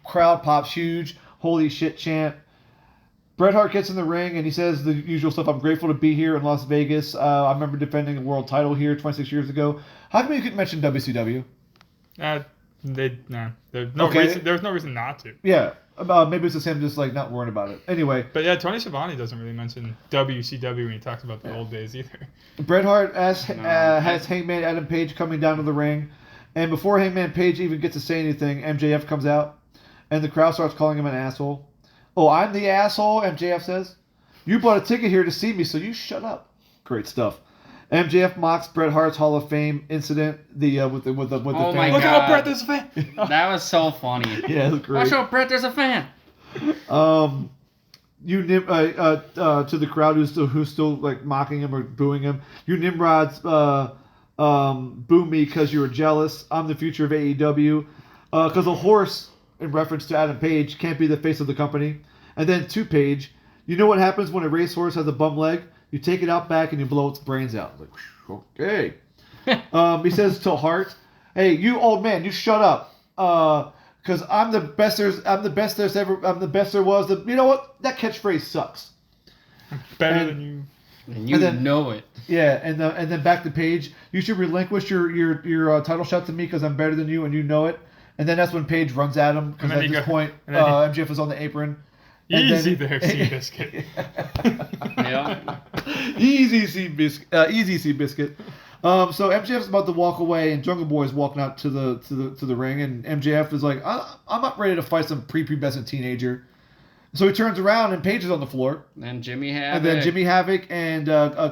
Crowd pops huge. Holy shit chant. Bret Hart gets in the ring and he says the usual stuff. I'm grateful to be here in Las Vegas. I remember defending a world title here 26 years ago. How come you couldn't mention WCW? There's no reason not to. Yeah. Maybe it's just him just like not worrying about it. Anyway. But yeah, Tony Schiavone doesn't really mention WCW when he talks about the old days either. Bret Hart has Hangman Adam Page coming down to the ring. And before Hangman Page even gets to say anything, MJF comes out. And the crowd starts calling him an asshole. Oh, I'm the asshole, MJF says. You bought a ticket here to see me, so you shut up. Great stuff. MJF mocks Bret Hart's Hall of Fame incident. With the fan. Look out, Bret, there's a fan. That was so funny. Yeah, it was great. Watch out, Bret, there's a fan. To the crowd who's still like mocking him or booing him. You Nimrods boo me because you were jealous. I'm the future of AEW. Because a horse, in reference to Adam Page, can't be the face of the company. And then to Page, you know what happens when a racehorse has a bum leg? You take it out back and you blow its brains out. Like, okay. He says to Hart, "Hey, you old man, you shut up. Because I'm the best there was. You know what? That catchphrase sucks. Better than you. And you know it. Yeah, and then back to Page. You should relinquish your title shot to me because I'm better than you and you know it. And then that's when Page runs at him because at this point MJF is on the apron. Easy there, Seabiscuit. Yeah. Easy Seabiscuit. So MJF's about to walk away, and Jungle Boy is walking out to the ring, and MJF is like, I'm not ready to fight some prepubescent teenager. So he turns around, and Page is on the floor. And Jimmy Havoc. And then Jimmy Havoc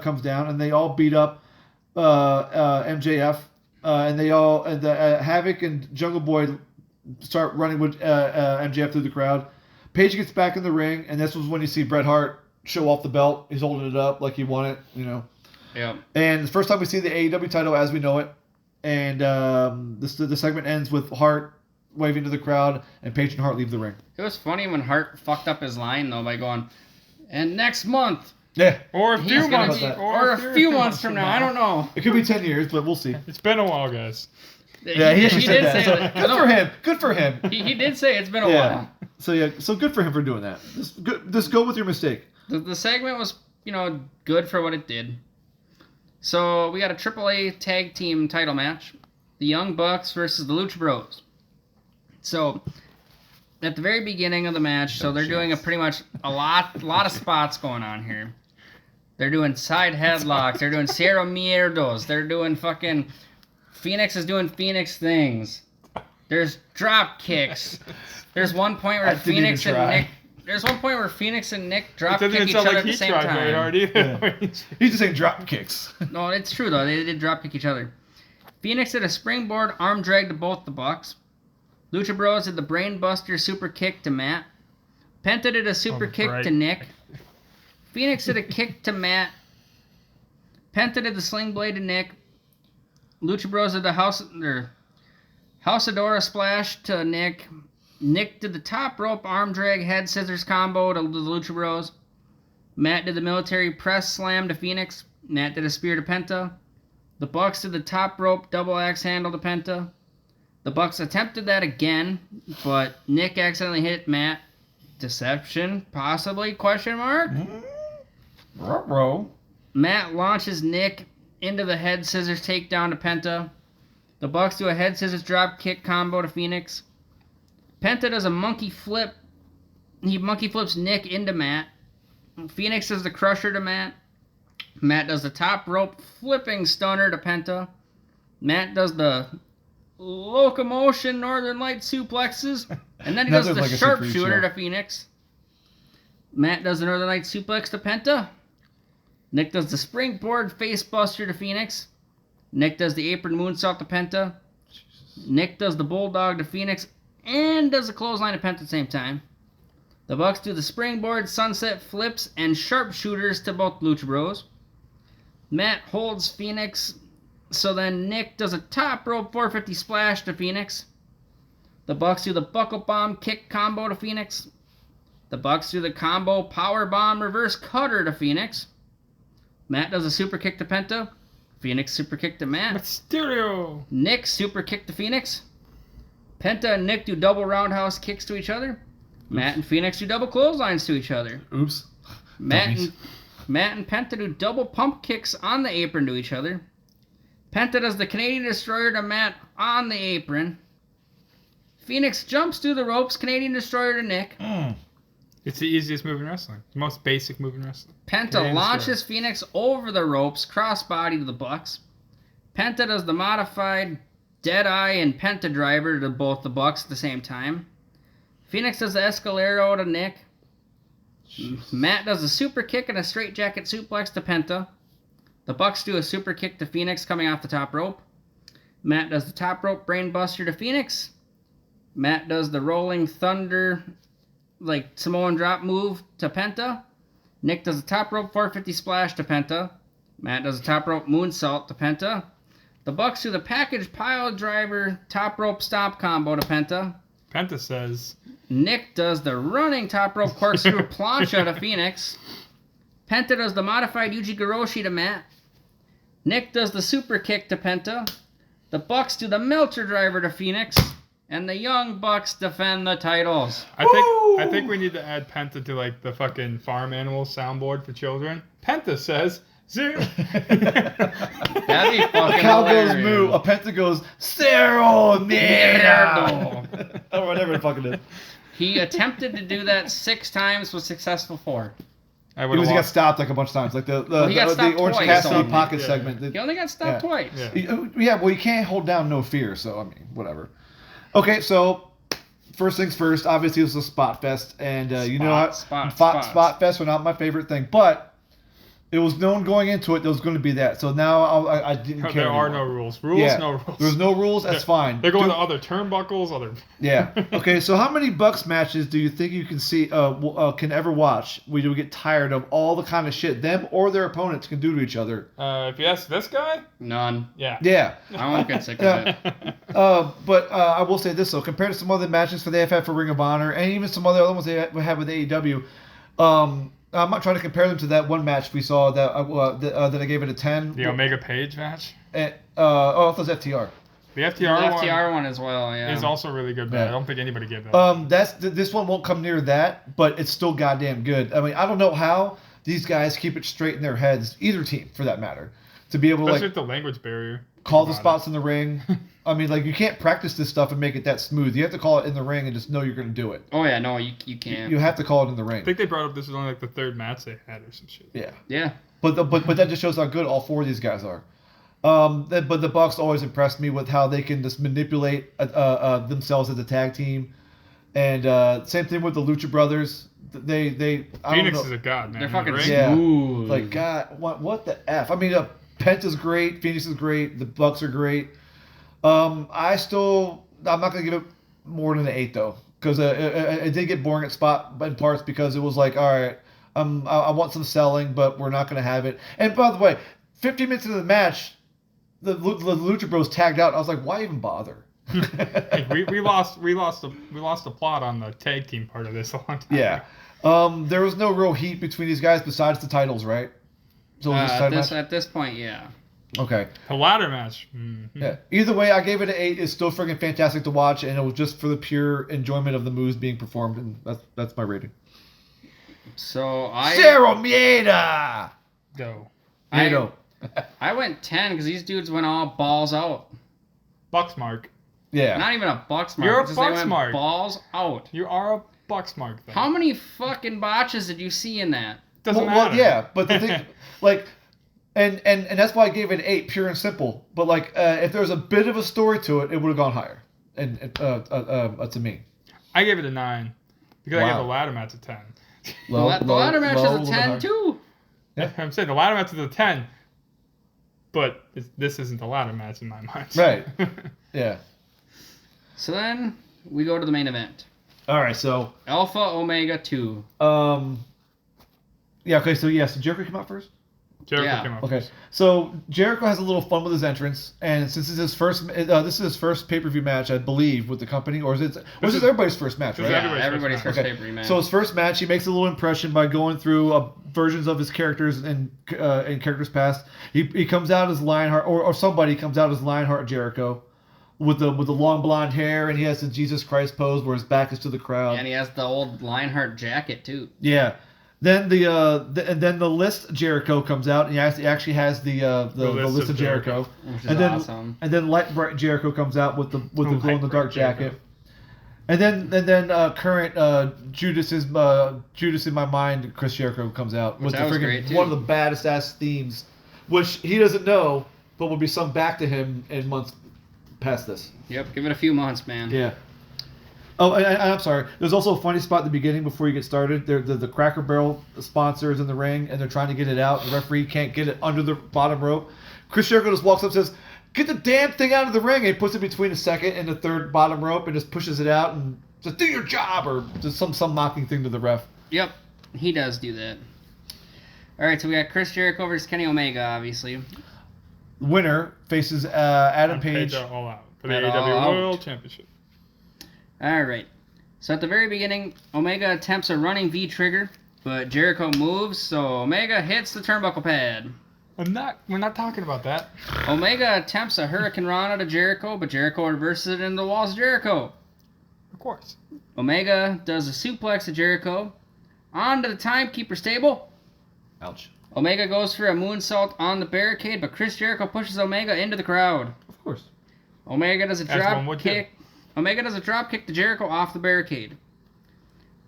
comes down, and they all beat up MJF. Havoc and Jungle Boy start running with MJF through the crowd. Page gets back in the ring, and this was when you see Bret Hart show off the belt. He's holding it up like he won it, you know. Yeah. And the first time we see the AEW title as we know it, and the segment ends with Hart waving to the crowd, and Page and Hart leave the ring. It was funny when Hart fucked up his line though by going, "And next month." Yeah. Or a few months. Or a few months from now. I don't know. It could be 10 years, but we'll see. It's been a while, guys. Yeah, he actually said that. So, good for him. He did say it's been a while. So good for him for doing that. Just go with your mistake. The segment was, good for what it did. So we got a AAA tag team title match. The Young Bucks versus the Lucha Bros. So at the very beginning of the match, so they're doing a lot of spots going on here. They're doing side headlocks. They're doing Cero Mierdos. They're doing fucking... Phoenix is doing Phoenix things. There's drop kicks. There's one point where Phoenix and Nick drop kick each other at the same time. Very hard either. Yeah. He's just saying drop kicks. No, it's true though. They did drop kick each other. Phoenix did a springboard arm drag to both the Bucks. Lucha Bros did the brainbuster super kick to Matt. Penta did a super kick to Nick. Phoenix did a kick to Matt. Penta did the sling blade to Nick. Lucha Bros did the Houseadora splash to Nick. Nick did the top rope arm drag head scissors combo to the Lucha Bros. Matt did the military press slam to Phoenix. Matt did a spear to Penta. The Bucks did the top rope double axe handle to Penta. The Bucks attempted that again, but Nick accidentally hit Matt. Deception, possibly, question mark? Matt launches Nick into the head scissors takedown to Penta. The Bucks do a head scissors drop kick combo to Phoenix. Penta does a monkey flip. He monkey flips Nick into Matt. Phoenix does the crusher to Matt. Matt does the top rope flipping stunner to Penta. Matt does the locomotion Northern Light suplexes. And then he does the sharpshooter to Phoenix. Matt does the Northern Light suplex to Penta. Nick does the springboard facebuster to Phoenix. Nick does the apron moonsault to Penta. Nick does the bulldog to Phoenix and does the clothesline to Penta at the same time. The Bucks do the springboard, sunset flips, and sharpshooters to both Lucha Bros. Matt holds Phoenix, so then Nick does a top rope 450 splash to Phoenix. The Bucks do the buckle bomb kick combo to Phoenix. The Bucks do the combo power bomb reverse cutter to Phoenix. Matt does a super kick to Penta. Phoenix super kick to Matt. Mysterio. Nick super kick to Phoenix. Penta and Nick do double roundhouse kicks to each other. Oops. Matt and Phoenix do double clotheslines to each other. Oops. Matt and Penta do double pump kicks on the apron to each other. Penta does the Canadian Destroyer to Matt on the apron. Phoenix jumps through the ropes, Canadian Destroyer to Nick. It's the easiest move in wrestling. The most basic move in wrestling. Penta launches Phoenix over the ropes, crossbody to the Bucks. Penta does the modified Deadeye and Penta driver to both the Bucks at the same time. Phoenix does the Escalero to Nick. Jesus. Matt does a super kick and a straight jacket suplex to Penta. The Bucks do a super kick to Phoenix coming off the top rope. Matt does the top rope brain buster to Phoenix. Matt does the rolling thunder, like Samoan drop move to Penta. Nick does a top rope 450 splash to Penta. Matt does a top rope moonsault to Penta. The Bucks do the package pile driver top rope stomp combo to Penta. Penta says. Nick does the running top rope corkscrew plancha to Phoenix. Penta does the modified Ujigaroshi to Matt. Nick does the super kick to Penta. The Bucks do the Meltzer driver to Phoenix. And the Young Bucks defend the titles. I think we need to add Penta to like the fucking farm animal soundboard for children. Penta says, Zero. That'd be fucking cow hilarious. goes moo. A Penta goes, Cero mierda. Or whatever the fuck it is. He attempted to do that 6 times, was successful 4. Because he got stopped like a bunch of times. Like the Orange twice, Cassidy so pocket segment. He only got stopped twice. Yeah, well, you can't hold down no fear, so, I mean, whatever. Okay, so first things first. Obviously, it was a spot fest, and spot fest were not my favorite thing, but it was known going into it there was going to be that. So now I didn't care. There are anymore. no rules. No rules. There's no rules. That's fine. They're going to other turnbuckles. Yeah. Okay. So how many Bucks matches do you think you can see? Can ever watch? We get tired of all the kind of shit them or their opponents can do to each other. If you ask this guy, none. Yeah. Yeah. I won't get sick of it. But I will say this though, compared to some other matches they've had for Ring of Honor and even some other ones they have with AEW, I'm not trying to compare them to that one match we saw that I gave it a 10. The Omega Page match. I thought it was FTR. The FTR one as well, yeah. is also really good, but I don't think anybody gave that. This one won't come near that, but it's still goddamn good. I mean, I don't know how these guys keep it straight in their heads, either team for that matter, to be able to especially with the language barrier. Call the spots in the ring. I mean, like, you can't practice this stuff and make it that smooth. You have to call it in the ring and just know you're going to do it. Oh, yeah, no, you can't. You have to call it in the ring. I think they brought up this was only like the 3rd match they had or some shit. Yeah. Yeah. But that just shows how good all 4 of these guys are. But the Bucks always impressed me with how they can just manipulate themselves as a tag team. And same thing with the Lucha Brothers. Phoenix is a god, man. They're fucking smooth. Like, God, what the F? I mean, Penta's great. Phoenix is great. The Bucks are great. I'm not going to give it more than an 8 though, because it did get boring in parts because it was like, all right, I want some selling, but we're not going to have it. And by the way, 15 minutes into the match, the Lucha Bros tagged out. I was like, why even bother? Hey, we lost the plot on the tag team part of this a long time. Yeah. There was no real heat between these guys besides the titles, right? So at this point, yeah. Okay. The ladder match. Mm-hmm. Yeah. Either way, I gave it an 8. It's still freaking fantastic to watch, and it was just for the pure enjoyment of the moves being performed, and that's my rating. So Cero mierda! Go. I went 10 because these dudes went all balls out. Bucks mark. Yeah. Not even a Bucks mark. You're a Bucks mark. Balls out. You are a Bucks mark, though. How many fucking botches did you see in that? Doesn't matter. Well, yeah, but the thing, like, and that's why I gave it an 8, pure and simple. But like, if there was a bit of a story to it, it would have gone higher. And to me, I gave it a 9 because I gave the ladder match a 10. The ladder match is a 10 too. Yeah, I'm saying the ladder match is a 10, but this isn't the ladder match in my mind. Right. Yeah. So then we go to the main event. All right. So Alpha Omega 2. Yeah. Okay. So Jericho came out first. Jericho came up. Okay, so Jericho has a little fun with his entrance, and since this is his first pay-per-view match, I believe, with the company, or is everybody's first match, right? Yeah, everybody's first pay-per-view match. So his first match, he makes a little impression by going through versions of his characters and characters past. He comes out as Lionheart, or somebody comes out as Lionheart Jericho, with the long blonde hair, and he has the Jesus Christ pose where his back is to the crowd. And he has the old Lionheart jacket too. Yeah. Then the list Jericho comes out, and he actually has the list of Jericho, which is awesome. And then Light Bright Jericho comes out with the glow in the dark jacket, and then current Judas in my mind, Chris Jericho comes out with one of the baddest ass themes, which he doesn't know, but will be sung back to him in months past this. Yep, give it a few months, man. Yeah. Oh, I'm sorry. There's also a funny spot at the beginning before you get started. The Cracker Barrel sponsor is in the ring, and they're trying to get it out. The referee can't get it under the bottom rope. Chris Jericho just walks up and says, "Get the damn thing out of the ring!" And he puts it between the second and the third bottom rope and just pushes it out and says, "Do your job," or just some mocking thing to the ref. Yep, he does do that. All right, so we got Chris Jericho versus Kenny Omega, obviously. Winner faces Adam Page. All out for the AEW World Championship. All right. So at the very beginning, Omega attempts a running V-trigger, but Jericho moves, so Omega hits the turnbuckle pad. We're not talking about that. Omega attempts a Hurricane Rana to Jericho, but Jericho reverses it into the walls of Jericho. Of course. Omega does a suplex to Jericho. On to the timekeeper table. Ouch. Omega goes for a moonsault on the barricade, but Chris Jericho pushes Omega into the crowd. Of course. Omega does a drop kick. Omega does a drop kick to Jericho off the barricade.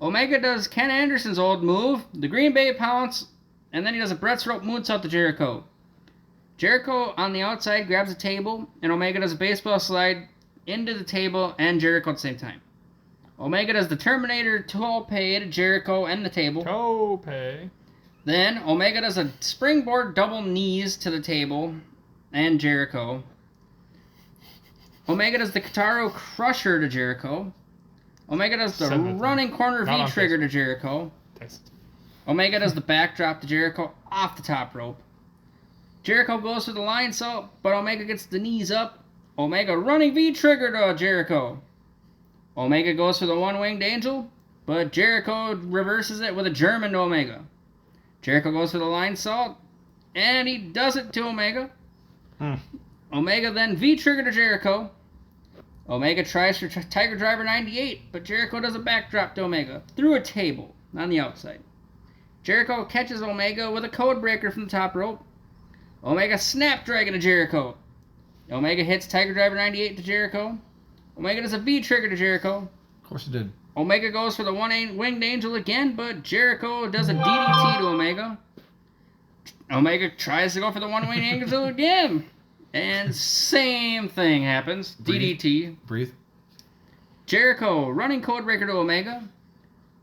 Omega does Ken Anderson's old move, the Green Bay Pounce, and then he does a Brett's Rope moonsault to Jericho. Jericho on the outside grabs a table, and Omega does a baseball slide into the table and Jericho at the same time. Omega does the Terminator tope to Jericho and the table. Tope. Then Omega does a springboard double knees to the table and Jericho. Omega does the Kitaro Crusher to Jericho. Omega does the running corner V-trigger to Jericho. Omega does the backdrop to Jericho off the top rope. Jericho goes for the lion salt, but Omega gets the knees up. Omega running V-trigger to Jericho. Omega goes for the one-winged angel, but Jericho reverses it with a German to Omega. Jericho goes for the lion salt, and he does it to Omega. Omega then V-trigger to Jericho. Omega tries for Tiger Driver 98, but Jericho does a backdrop to Omega through a table on the outside. Jericho catches Omega with a code breaker from the top rope. Omega Snapdragon to Jericho. Omega hits Tiger Driver 98 to Jericho. Omega does a V-trigger to Jericho. Of course he did. Omega goes for the one-winged angel again, but Jericho does a DDT to Omega. Omega tries to go for the one-winged angel again. And same thing happens. DDT. Breathe. Jericho running codebreaker to Omega.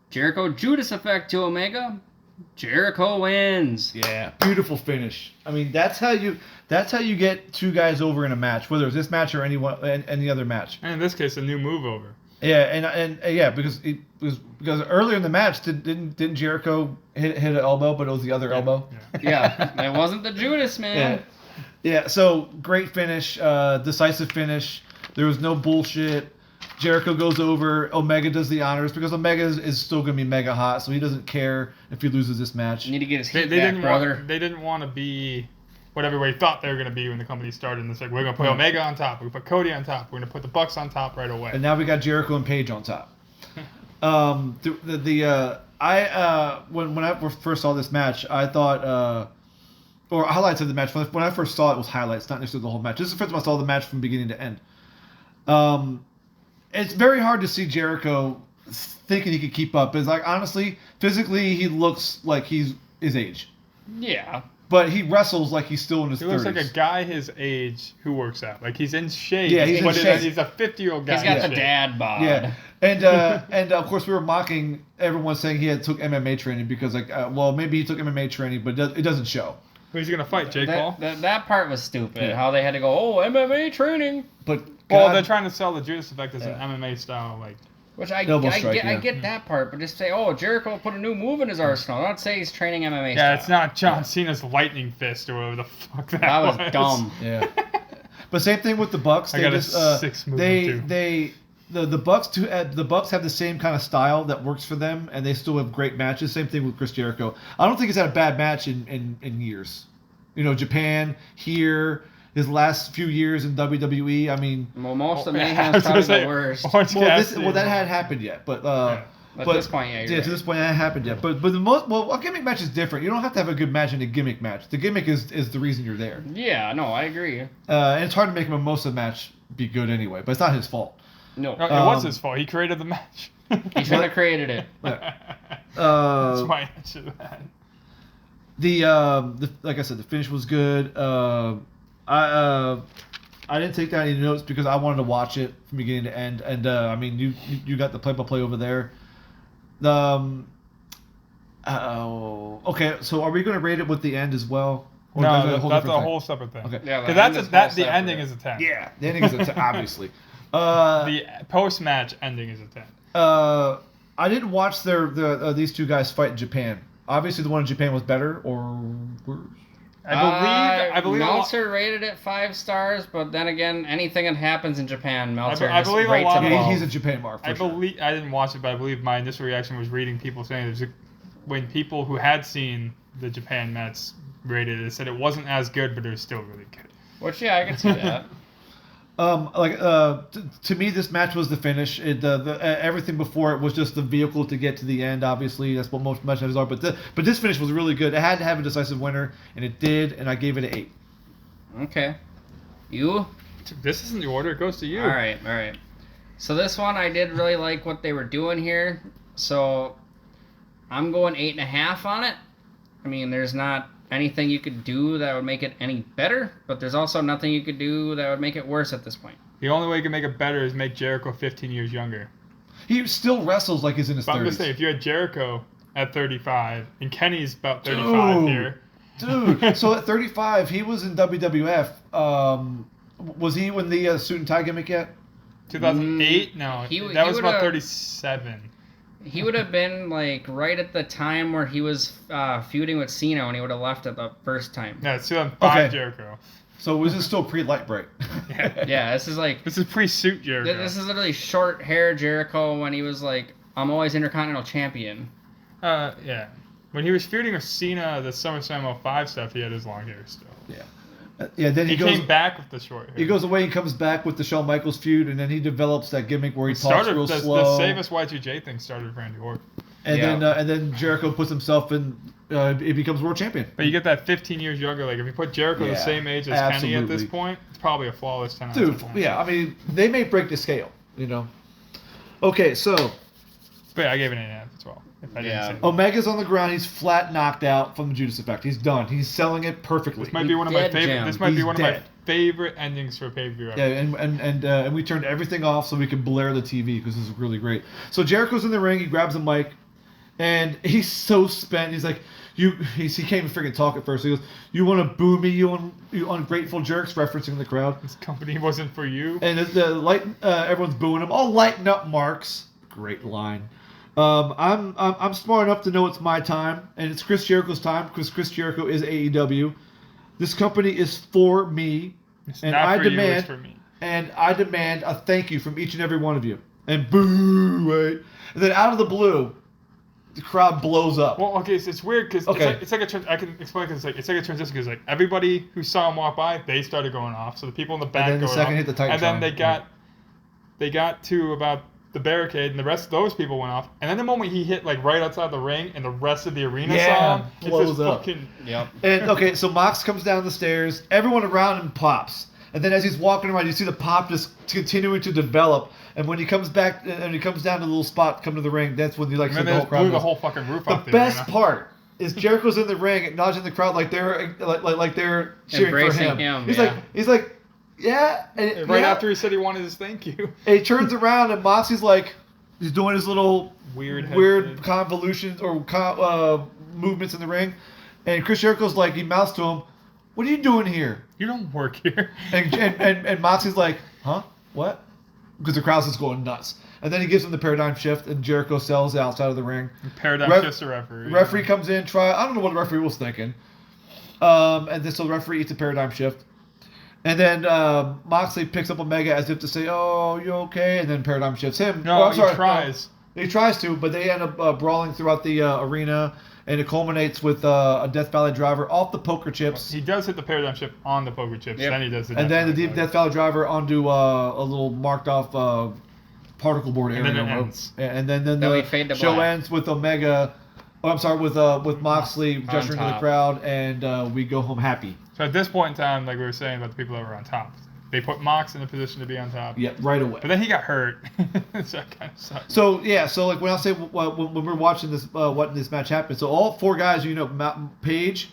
Jericho Judas effect to Omega. Jericho wins. Yeah, beautiful finish. I mean, that's how you get two guys over in a match, whether it's this match or any other match. And in this case, a new move over. Yeah, and yeah, because earlier in the match didn't Jericho hit an elbow, but it was the other elbow. Yeah, it wasn't the Judas, man. Yeah. So great finish, decisive finish. There was no bullshit. Jericho goes over. Omega does the honors because Omega is still going to be mega hot, so he doesn't care if he loses this match. You need to get his heat back, brother. They didn't want to be what everybody thought they were going to be when the company started. And it's like, we're going to put Omega on top. We're going to put Cody on top. We're going to put the Bucks on top right away. And now we got Jericho and Page on top. When I first saw this match, I thought, or highlights of the match. When I first saw it, was highlights, not necessarily the whole match. This is the first time I saw the match from beginning to end. It's very hard to see Jericho thinking he could keep up. It's like, honestly, physically, he looks like he's his age. Yeah. But he wrestles like he's still in his 30s. He looks like a guy his age who works out. Like, he's in shape. Yeah, he's in shape. He's a 50-year-old guy. He's got the dad bod. Yeah. And of course, we were mocking everyone saying he took MMA training because, like, well, maybe he took MMA training, but it doesn't show. Who's he going to fight, Jake Paul? That part was stupid. Yeah. How they had to go, MMA training. But well, they're trying to sell the Judas effect as an MMA style, like. Which I get that part, but just say, oh, Jericho put a new move in his arsenal. Don't say he's training MMA Yeah, style. it's not John Cena's lightning fist or whatever the fuck that was. That was dumb. Yeah. But same thing with the Bucks. I got a 6 move too. The Bucks have the same kind of style that works for them, and they still have great matches. Same thing with Chris Jericho. I don't think he's had a bad match in years. You know, Japan, here, his last few years in WWE. I mean, well, most of Mayhem's probably the worst. That hadn't happened yet, but At this point, yeah, to this point, that hasn't happened yet. But the a gimmick match is different. You don't have to have a good match in a gimmick match. The gimmick is the reason you're there. Yeah, no, I agree. And it's hard to make a mimosa match be good anyway, but it's not his fault. No, it was his fault. He created the match. He shouldn't have created it. That's my answer to that. The like I said, the finish was good. I didn't take down any notes because I wanted to watch it from beginning to end. And I mean, you got the play-by-play over there. Okay, so are we going to rate it with the end as well? Or no, that's a whole separate thing. Okay, yeah, the ending is a 10. Yeah, the ending is a 10, obviously. The post-match ending is a 10. I didn't watch these two guys fight in Japan. Obviously, the one in Japan was better or worse. I believe Meltzer rated it 5 stars, but then again, anything that happens in Japan, Meltzer I believe rates a lot it above. He's a Japan mark. I didn't watch it, but I believe my initial reaction was reading people saying when people who had seen the Japan match rated it, said it wasn't as good, but it was still really good. Which I can see that. To me, this match was the finish. Everything before it was just the vehicle to get to the end. Obviously, that's what most matches are. But this finish was really good. It had to have a decisive winner, and it did. And I gave it an 8. Okay, you? This isn't the order; it goes to you. All right. So this one, I did really like what they were doing here. So I'm going 8.5 on it. I mean, there's not anything you could do that would make it any better, but there's also nothing you could do that would make it worse at this point. The only way you can make it better is make Jericho 15 years younger. He still wrestles like he's in his 30s. I'm going to say, if you had Jericho at 35, and Kenny's about 35 here. Dude, so at 35, he was in WWF. Was he in the suit and tie gimmick yet? 2008? No, that was about 37. He would have been like right at the time where he was feuding with Cena when he would have left it the first time. Yeah, it's 2005 Jericho. So was this still pre-light break? Yeah, this is pre-suit Jericho. This is literally short hair Jericho when he was like, I'm always Intercontinental Champion. Yeah. When he was feuding with Cena, the SummerSlam 05 stuff, he had his long hair still. Yeah. Then he came back with the short hair. He goes away and comes back with the Shawn Michaels feud, and then he develops that gimmick where he talks real slow. The Save Us Y2J thing started with Randy Orton. And then Jericho puts himself in. He becomes world champion. But you get that 15 years younger. Like if you put Jericho the same age as Kenny at this point, it's probably a flawless 10 out of 10. Dude, yeah, I mean they may break the scale, you know. Okay, so. But yeah, I gave it an 8 as well. Omega's on the ground. He's flat knocked out from the Judas Effect. He's done. He's selling it perfectly. This might be one of my favorite. This might be one of my favorite endings for a pay-per-view ever. Yeah, and we turned everything off so we could blare the TV because this is really great. So Jericho's in the ring. He grabs a mic, and he's so spent. He's like, he can't even freaking talk at first. He goes, "You want to boo me, you ungrateful jerks," referencing the crowd. This company wasn't for you. And everyone's booing him. I'll lighten up, Marks. Great line. I'm smart enough to know it's my time, and it's Chris Jericho's time because Chris Jericho is AEW. This company is for me, and I demand a thank you from each and every one of you. And boo, right? And then out of the blue, the crowd blows up. Well, okay, so it's weird because it's like I can explain because it's like a transition because like everybody who saw him walk by, they started going off. So the people in the back and then the second hit the Titantron. And then they got to about the barricade, and the rest of those people went off. And then the moment he hit like right outside the ring, and the rest of the arena saw him, blows up. And okay, so Mox comes down the stairs. Everyone around him pops, and then as he's walking around, you see the pop just continuing to develop. And when he comes back and he comes down to the little spot, come to the ring, that's when you like see the whole crowd. Blew the whole fucking roof off the best part is Jericho's in the ring, acknowledging the crowd like they're cheering for him. He's like. Yeah. And after he said he wanted his thank you. And he turns around and Moxie's like, he's doing his little weird convolutions or movements in the ring. And Chris Jericho's like, he mouths to him, "What are you doing here? You don't work here." And Moxie's like, "Huh? What?" Because the crowd's just going nuts. And then he gives him the paradigm shift, and Jericho sells outside of the ring. Paradigm shifts the referee. Referee comes in, I don't know what the referee was thinking. And then so the referee eats a paradigm shift. And then Moxley picks up Omega as if to say, "Oh, you okay?" And then paradigm shifts him. No, he tries. No, he tries to, but they end up brawling throughout the arena, and it culminates with a Death Valley driver off the poker chips. He does hit the paradigm shift on the poker chips, then he does the Death Valley driver onto a little marked off particle board area. And then it ends. And then the show ends with Omega. Oh, I'm sorry, with Moxley gesturing to the crowd, and we go home happy. So at this point in time, like we were saying about the people that were on top, they put Mox in a position to be on top. Yeah, right away. But then he got hurt, so that kind of sucked. So yeah, so like when I say when we're watching this, what this match happened. So all 4 guys, Paige,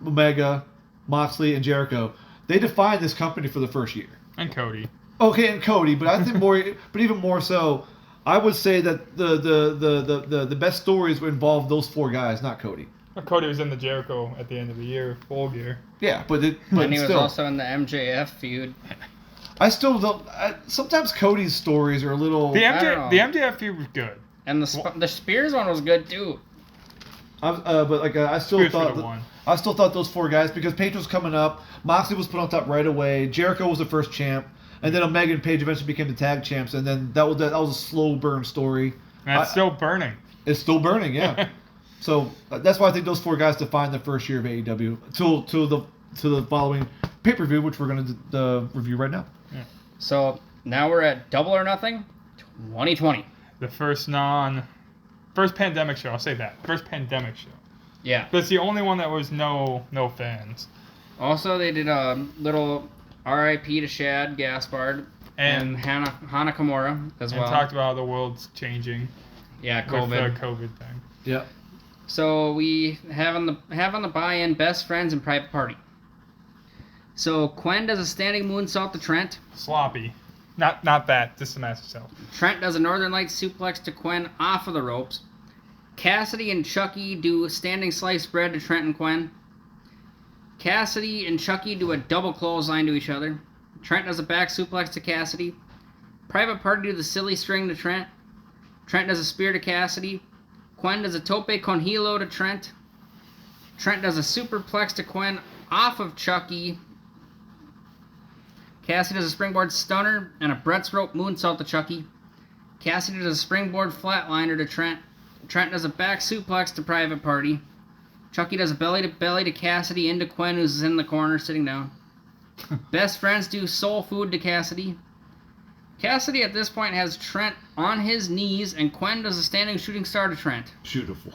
Omega, Moxley, and Jericho, they defined this company for the first year. And Cody. Okay, and Cody, but I think but even more so, I would say that the best stories would involve those 4 guys, not Cody. Well, Cody was in the Jericho at the end of the year, full gear. Yeah, but and he was also in the MJF feud. I still don't. Sometimes Cody's stories are a little. The MJF feud was good, and the Spears one was good too. I still thought those 4 guys, because Paige was coming up, Moxley was put on top right away, Jericho was the first champ, and then Omega and Paige eventually became the tag champs, and then that was a slow burn story. And it's still burning. It's still burning, yeah. So that's why I think those 4 guys define the first year of AEW to the following pay-per-view, which we're going to review right now. Yeah. So now we're at Double or Nothing 2020. The first pandemic show. I'll say that. First pandemic show. Yeah. But it's the only one that was no fans. Also, they did a little R.I.P. to Shad Gaspard and Hana Kimura as well. And talked about how the world's changing. Yeah, COVID. With the COVID thing. Yeah. So we have on the buy-in Best Friends and Private Party. So Quen does a standing moonsault to Trent. Sloppy. Not that. Just the match itself. Trent does a Northern Lights suplex to Quen off of the ropes. Cassidy and Chucky do a standing sliced bread to Trent and Quen. Cassidy and Chucky do a double clothesline to each other. Trent does a back suplex to Cassidy. Private Party do the silly string to Trent. Trent does a spear to Cassidy. Quen does a tope con hilo to Trent. Trent does a superplex to Quen off of Chucky. Cassidy does a springboard stunner and a Brett's rope moonsault to Chucky. Cassidy does a springboard flatliner to Trent. Trent does a back suplex to Private Party. Chucky does a belly-to-belly to Cassidy into Quen, who's in the corner sitting down. Best Friends do soul food to Cassidy. Cassidy at this point has Trent on his knees, and Quen does a standing shooting star to Trent. Beautiful.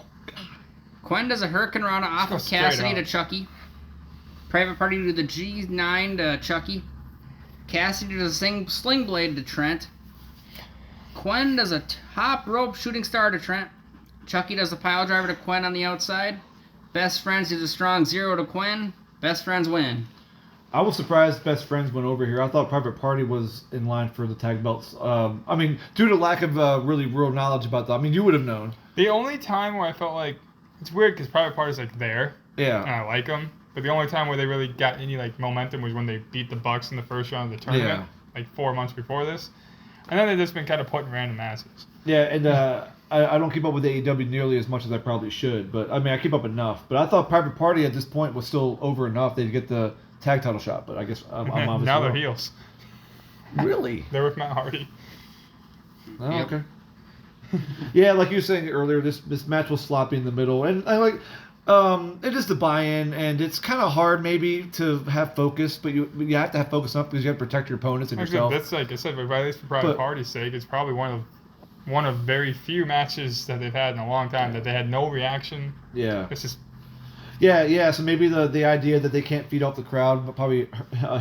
Quen does a Hurricane Rana off of Cassidy to Chucky. Private Party do the G9 to Chucky. Cassidy does a sling blade to Trent. Quen does a top rope shooting star to Trent. Chucky does a pile driver to Quen on the outside. Best Friends do the strong 0 to Quen. Best Friends win. I was surprised Best Friends went over here. I thought Private Party was in line for the tag belts. Due to lack of really real knowledge about that. I mean, you would have known. The only time where I felt like it's weird because Private Party's like there. Yeah. And I like them. But the only time where they really got any like momentum was when they beat the Bucks in the first round of the tournament, like 4 months before this. And then they've just been kind of put in random matches. Yeah, and I don't keep up with AEW nearly as much as I probably should. But I mean, I keep up enough. But I thought Private Party at this point was still over enough. They'd get the tag title shot. But I guess I'm obviously now they're heels. Really? They're with Matt Hardy. Oh, okay. Yeah, like you were saying earlier, this match was sloppy in the middle, and I like. It is the buy-in, and it's kind of hard maybe to have focus, but you have to have focus enough because you have to protect your opponents and yourself. That's like I said, but at least for Private Party's sake, it's probably one of very few matches that they've had in a long time that they had no reaction. Yeah. It's just. Yeah. So maybe the idea that they can't feed off the crowd probably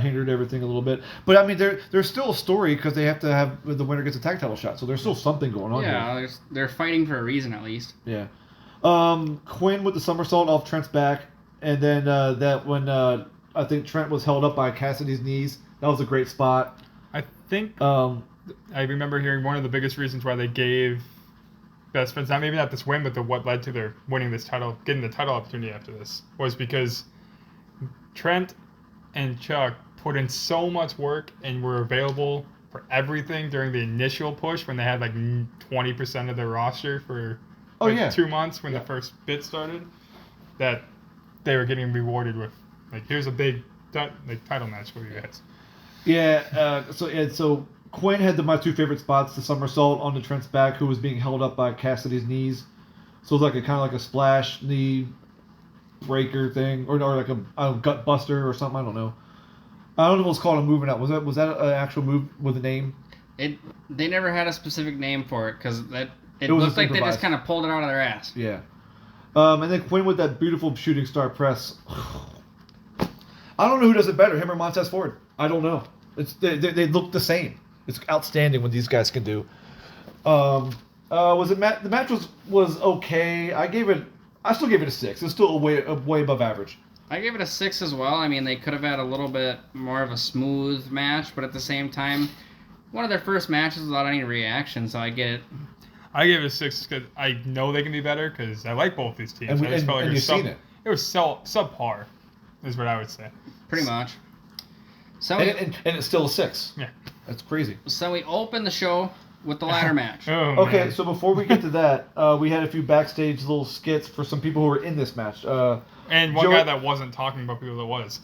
hindered everything a little bit. But I mean, there's still a story because they have to have the winner gets a tag title shot, so there's still something going on. Yeah, they're fighting for a reason at least. Yeah. Quen with the somersault off Trent's back, and then that when I think Trent was held up by Cassidy's knees, that was a great spot. I think I remember hearing one of the biggest reasons why they gave Best Friends, maybe not this win, but what led to their winning this title, getting the title opportunity after this, was because Trent and Chuck put in so much work and were available for everything during the initial push when they had like 20% of their roster for 2 months when the first bit started, that they were getting rewarded with like, here's a big title match for you guys. Yeah. So Quinn had my 2 favorite spots: the somersault onto Trent's back, who was being held up by Cassidy's knees. So it was like kind of like a splash knee breaker thing, or like a gut buster or something. I don't know. I don't know if it was called a move or not. Was that an actual move with a name? They never had a specific name for it because it looked like they just kind of pulled it out of their ass. Yeah. And then Quinn with that beautiful shooting star press. I don't know who does it better, him or Montez Ford. I don't know. They look the same. It's outstanding what these guys can do. The match was okay. I still gave it a 6. It's still way above average. I gave it a 6 as well. I mean, they could have had a little bit more of a smooth match, but at the same time, one of their first matches without any reaction, so I get it. I gave it a 6 because I know they can be better because I like both these teams. And you've seen it. It was subpar, is what I would say. Pretty much. So and it's still a 6. Yeah. That's crazy. So we open the show with the ladder match. Okay, so before we get to that, we had a few backstage little skits for some people who were in this match. And one guy that wasn't talking about people that was.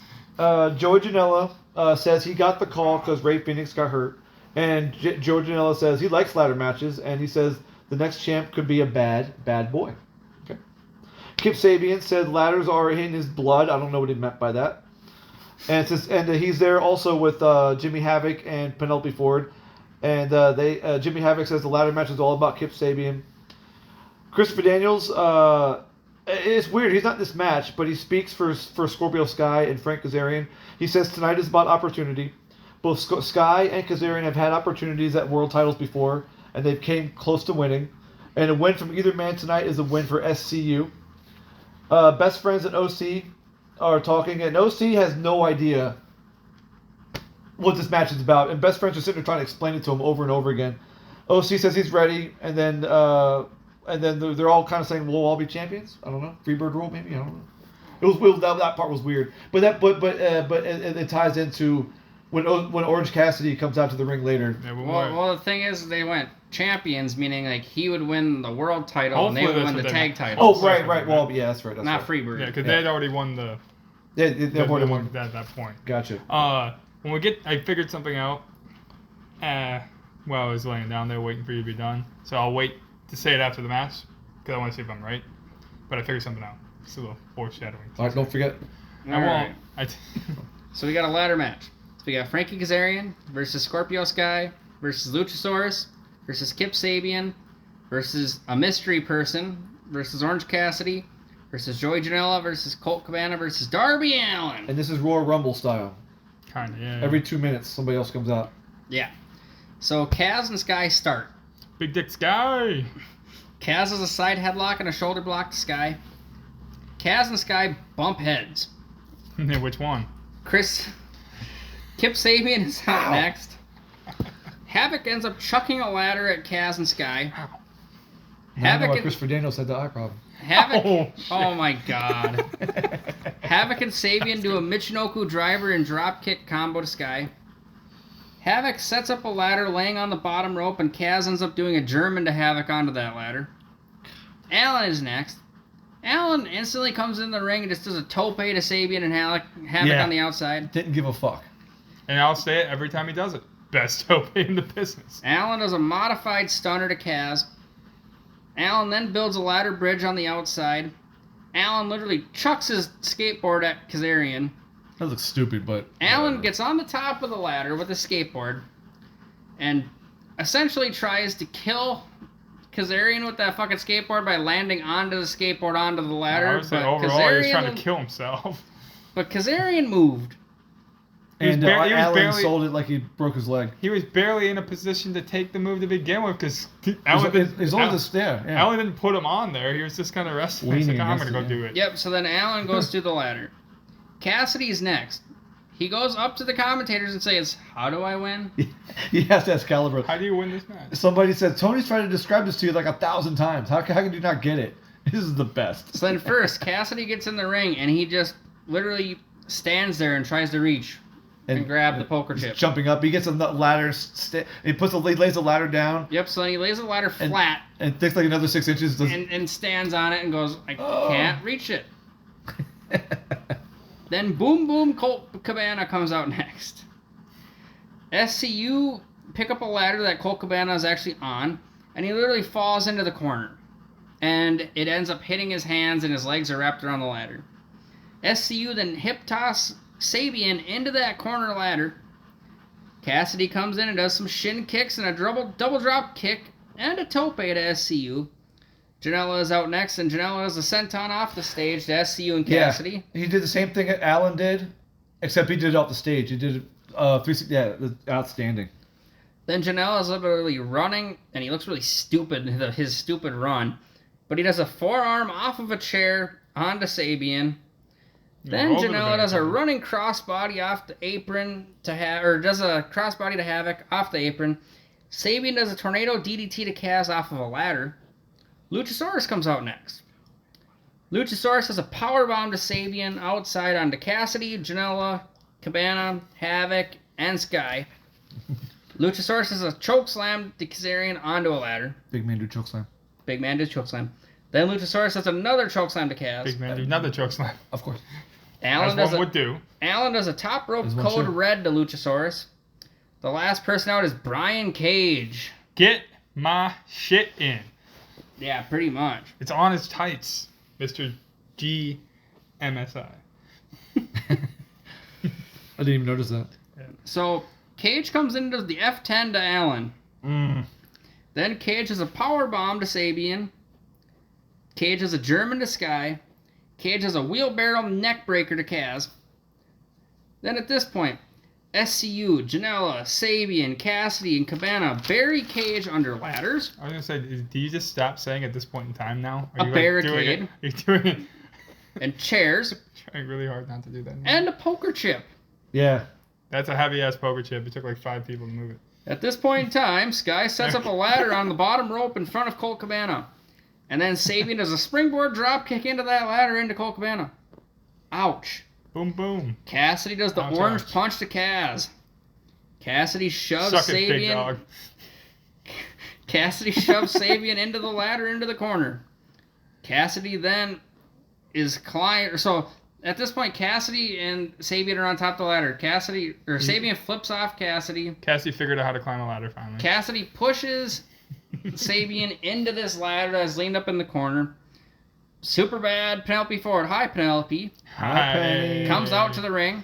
Joey Janela says he got the call because Rey Fenix got hurt. And Joey Janela says he likes ladder matches, and he says the next champ could be a bad boy. Okay. Kip Sabian said ladders are in his blood. I don't know what he meant by that. And he's there also with Jimmy Havoc and Penelope Ford. And Jimmy Havoc says the ladder match is all about Kip Sabian. Christopher Daniels, it's weird. He's not in this match, but he speaks for Scorpio Sky and Frank Kazarian. He says tonight is about opportunity. Both Sky and Kazarian have had opportunities at world titles before, and they've came close to winning. And a win from either man tonight is a win for SCU. Best Friends and OC are talking, and OC has no idea what this match is about. And Best Friends are sitting there trying to explain it to him over and over again. OC says he's ready, and then they're all kind of saying we'll all be champions. I don't know, Freebird rule maybe. I don't know. That part was weird, but it ties into when Orange Cassidy comes out to the ring later. Yeah, well, the thing is, they went champions, meaning like he would win the world title and they would win the tag title. Oh, right. Well, yeah, that's right. That's not right. Freebird. Yeah, because they had already won the. They've already won at that point. Gotcha. When I figured something out. Well, I was laying down there waiting for you to be done, so I'll wait to say it after the match because I want to see if I'm right. But I figured something out. It's a little foreshadowing. All right, don't forget. I won't. So we got a ladder match. So we got Frankie Kazarian versus Scorpio Sky versus Luchasaurus versus Kip Sabian versus a mystery person versus Orange Cassidy versus Joey Janela versus Colt Cabana versus Darby Allen. And this is Royal Rumble style. Kind of, yeah. Every 2 minutes, somebody else comes out. Yeah. So Kaz and Sky start. Big Dick Sky. Kaz has a side headlock and a shoulder block to Sky. Kaz and Sky bump heads. Which one? Kip Sabian is out next. Havoc ends up chucking a ladder at Kaz and Sky. Havoc and Christopher Daniels had the eye problem. Havoc. Oh my God. Havoc and Sabian do a Michinoku driver and dropkick combo to Sky. Havoc sets up a ladder laying on the bottom rope, and Kaz ends up doing a German to Havoc onto that ladder. Allen is next. Allen instantly comes in the ring and just does a tope to Sabian and Havoc on the outside. Didn't give a fuck. And I'll say it every time he does it. Best tope in the business. Allen does a modified stunner to Kaz. Allen then builds a ladder bridge on the outside. Allen literally chucks his skateboard at Kazarian. That looks stupid, but... Allen gets on the top of the ladder with a skateboard and essentially tries to kill Kazarian with that fucking skateboard by landing onto the skateboard onto the ladder. I would say overall he was trying to kill himself. But Kazarian moved. And Allen sold it like he broke his leg. He was barely in a position to take the move to begin with because Allen didn't put him on there. He was just kind of wrestling. He's like, I'm going to go do it. Yep, so then Allen goes to the ladder. Cassidy's next. He goes up to the commentators and says, how do I win? He has to ask Caliber. How do you win this match? Somebody said, Tony's trying to describe this to you like 1,000 times. How can you not get it? This is the best. So then first, Cassidy gets in the ring and he just literally stands there and tries to reach and grab the poker chip. Jumping up, he gets on the ladder. He lays the ladder down. Yep. So then he lays the ladder flat and takes like another 6 inches. And stands on it and goes, I can't reach it. Then Boom Boom Colt Cabana comes out next. SCU pick up a ladder that Colt Cabana is actually on, and he literally falls into the corner. And it ends up hitting his hands, and his legs are wrapped around the ladder. SCU then hip toss Sabian into that corner ladder. Cassidy comes in and does some shin kicks and a double drop kick and a tope to SCU. Janela is out next, and Janela is a senton off the stage to SCU and Cassidy. Yeah, he did the same thing that Allen did, except he did it off the stage. He did outstanding. Then Janela is literally running, and he looks really stupid, his stupid run. But he does a forearm off of a chair onto Sabian. Then Janela does a running crossbody off the apron does a crossbody to Havoc off the apron. Sabian does a tornado DDT to Kaz off of a ladder. Luchasaurus comes out next. Luchasaurus has a powerbomb to Sabian outside onto Cassidy, Janela, Cabana, Havoc, and Sky. Luchasaurus has a chokeslam to Kazarian onto a ladder. Big man do chokeslam. Then Luchasaurus has another chokeslam to Kaz. Big man do another chokeslam. Of course. Allen would do. Allen does a top rope code red to Luchasaurus. The last person out is Brian Cage. Get my shit in. Yeah, pretty much. It's on his tights, Mr. GMSI. I didn't even notice that. Yeah. So, Cage comes in and does the F10 to Allen. Then Cage has a power bomb to Sabian. Cage has a German to Sky. Cage has a wheelbarrow neck breaker to Kaz. Then at this point, SCU, Janela, Sabian, Cassidy, and Cabana bury Cage under ladders. I was going to say, do you just stop saying at this point in time now? Are you barricade. You're doing it. And chairs. Trying really hard not to do that. And a poker chip. Yeah. That's a heavy-ass poker chip. It took like 5 people to move it. At this point in time, Sky sets up a ladder on the bottom rope in front of Colt Cabana. And then Sabian does a springboard drop kick into that ladder into Colt Cabana. Ouch. Boom, boom. Cassidy does the orange punch to Kaz. Cassidy shoves Sabian. Big dog. Cassidy shoves Sabian into the ladder into the corner. Cassidy then is climbing. So at this point, Cassidy and Sabian are on top of the ladder. Sabian flips off Cassidy. Cassidy figured out how to climb a ladder finally. Cassidy pushes Sabian into this ladder that's leaned up in the corner. Super bad Penelope forward. Hi, Penelope. Hi, Penny. Comes out to the ring.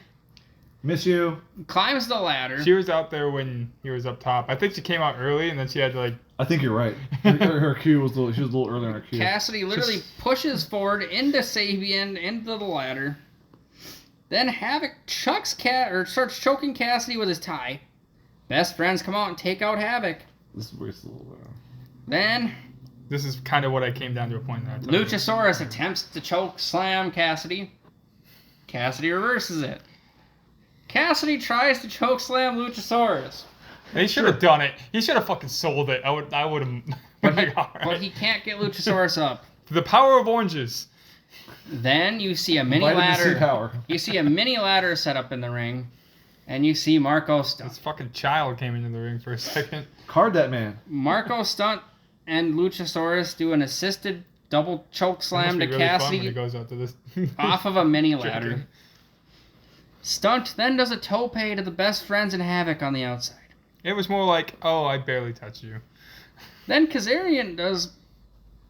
Miss you. Climbs the ladder. She was out there when he was up top. I think she came out early, and then she had to I think you're right. Her cue was she was a little early on her cue. Cassidy literally pushes forward into Sabian into the ladder. Then Havoc starts choking Cassidy with his tie. Best friends come out and take out Havoc. This is where it's a little. Then. This is kind of what I came down to a point that Luchasaurus attempts to choke slam Cassidy. Cassidy reverses it. Cassidy tries to choke slam Luchasaurus. He should have done it. He should have fucking sold it. I would have. But he can't get Luchasaurus up. The power of oranges. Then you see a mini ladder. You see a mini ladder set up in the ring, and you see Marco Stunt. This fucking child came into the ring for a second. Card that man. Marco Stunt and Luchasaurus do an assisted double choke slam to Cassidy when he goes out to this off of a mini ladder. Stunt then does a tope to the best friends and Havoc on the outside. It was more like, oh, I barely touched you. Then Kazarian does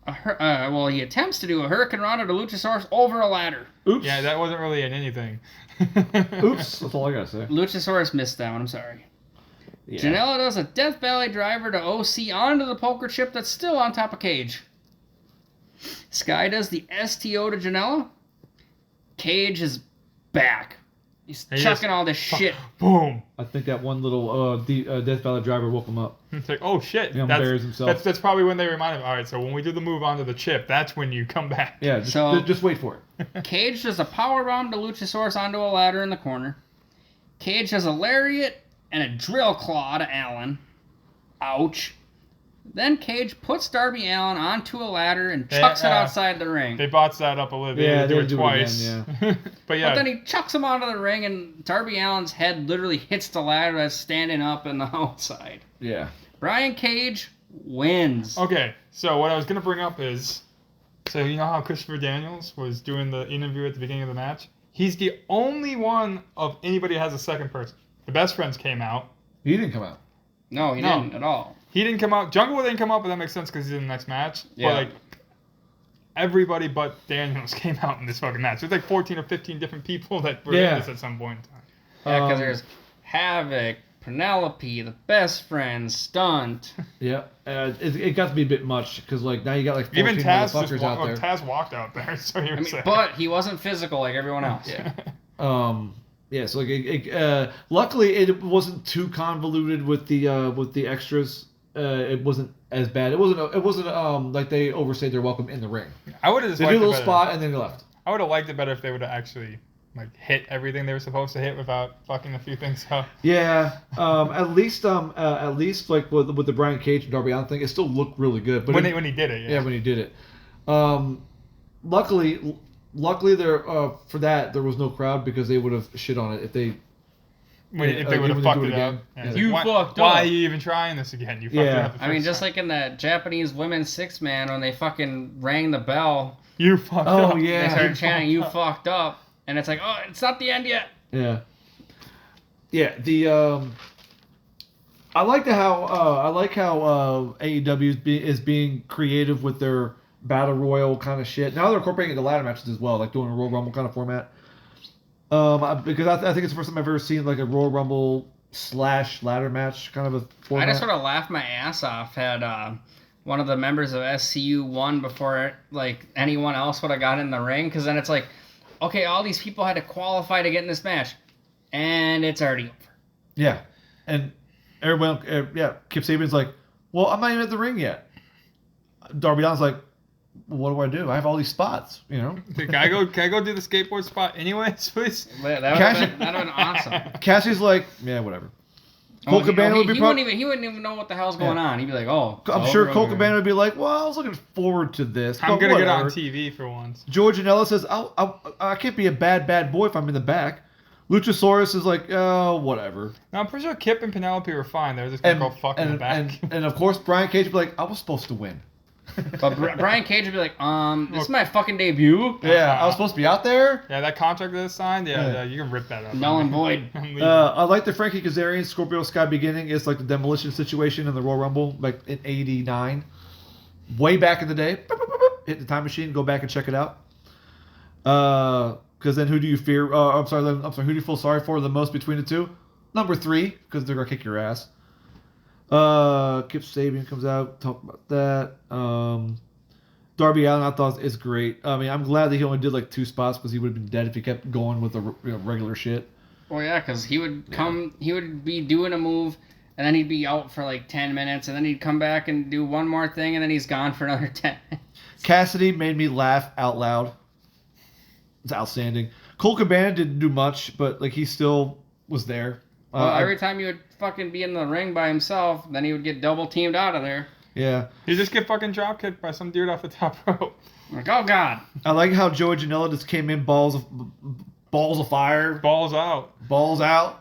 he attempts to do a Hurricane Rana to Luchasaurus over a ladder. Oops. Yeah, that wasn't really in anything. Oops, that's all I gotta say. Luchasaurus missed that one, I'm sorry. Yeah. Janela does a Death Valley driver to OC onto the poker chip that's still on top of Cage. Sky does the STO to Janela. Cage is back. He's chucking all this shit. Boom. I think that one little Death Valley driver woke him up. It's like, oh shit. He buries himself. That's probably when they remind him, all right, so when we do the move onto the chip, that's when you come back. Yeah, just wait for it. Cage does a powerbomb to Luchasaurus onto a ladder in the corner. Cage does a lariat and a drill claw to Allen. Ouch. Then Cage puts Darby Allen onto a ladder and chucks it outside the ring. They botched that up a little bit. Yeah, they do it twice. Again, But then he chucks him onto the ring, and Darby Allen's head literally hits the ladder that's standing up in the outside. Yeah. Brian Cage wins. Okay, so what I was going to bring up is, so you know how Christopher Daniels was doing the interview at the beginning of the match? He's the only one of anybody that has a second person. The Best Friends came out. He didn't come out. No, he didn't at all. He didn't come out. Jungle didn't come out, but that makes sense because he's in the next match. Yeah. But, like, everybody but Daniels came out in this fucking match. There's like 14 or 15 different people that were in this at some point in time. Yeah, because there's Havoc, Penelope, the Best Friends, Stunt. Yeah. It got to be a bit much because, like, now you got, like, 14 even Taz motherfuckers out there. Taz walked out there, so you were saying. But he wasn't physical like everyone else. Yeah. Yeah, so like, luckily it wasn't too convoluted with the extras. It wasn't as bad. It wasn't like they overstayed their welcome in the ring. I would have just they did a little spot and then they left. I would have liked it better if they would have actually like hit everything they were supposed to hit without fucking a few things up. Yeah, at least like with the Brian Cage and Darby Allen thing, it still looked really good. But when he did it, yeah, when he did it. Luckily, there for that there was no crowd because they would have shit on it if they would have fucked it up. Yeah. You fucked up. Why are you even trying this again? You fucked it up. I mean, just like in that Japanese women's six-man when they fucking rang the bell. You fucked up. Oh yeah. They started chanting, "You fucked up," and it's like, oh, it's not the end yet. Yeah. Yeah. The I like how AEW is being creative with their battle royal kind of shit. Now they're incorporating it into ladder matches as well, like doing a Royal Rumble kind of format. Because I think it's the first time I've ever seen like a Royal Rumble / ladder match kind of a format. I just sort of laughed my ass off had one of the members of SCU won before like anyone else would have got in the ring, because then it's like, okay, all these people had to qualify to get in this match, and it's already over. Yeah, and everyone, Kip Sabian's like, well, I'm not even at the ring yet. Darby Allin's like, what do? I have all these spots, you know. Can I go do the skateboard spot anyways, please? That would have been awesome. Cassie's like, yeah, whatever. Cole Cabana would be he wouldn't even know what the hell's going on. He'd be like, oh. I'm sure Cole Cabana would be like, well, I was looking forward to this. I'm gonna get on TV for once. George Janela says, I can't be a bad boy if I'm in the back. Luchasaurus is like, oh, whatever. No, I'm pretty sure Kip and Penelope were fine. They were just gonna go fuck in the back. And of course, Brian Cage would be like, I was supposed to win. But Brian Cage would be like, this is my fucking debut. Yeah, I was supposed to be out there. Yeah, that contract that is signed, yeah, you can rip that up. Null and void. I like the Frankie Kazarian Scorpio Sky beginning. It's like the demolition situation in the Royal Rumble, like in '89, way back in the day. Hit the time machine, go back and check it out. Because then who do you fear? I'm sorry. Who do you feel sorry for the most between the two? Number 3, because they're gonna kick your ass. Kip Sabian comes out, talk about that. Darby Allen, I thought is great. I mean, I'm glad that he only did like 2 spots because he would have been dead if he kept going with the regular shit. Well, yeah, because he would he would be doing a move, and then he'd be out for like 10 minutes, and then he'd come back and do one more thing, and then he's gone for another 10 minutes. Cassidy made me laugh out loud. It's outstanding. Cole Cabana didn't do much, but like he still was there. Every time he would fucking be in the ring by himself, then he would get double teamed out of there. Yeah. He just get fucking drop kicked by some dude off the top rope. Like, oh god. I like how Joey Janela just came in balls of fire. Balls out.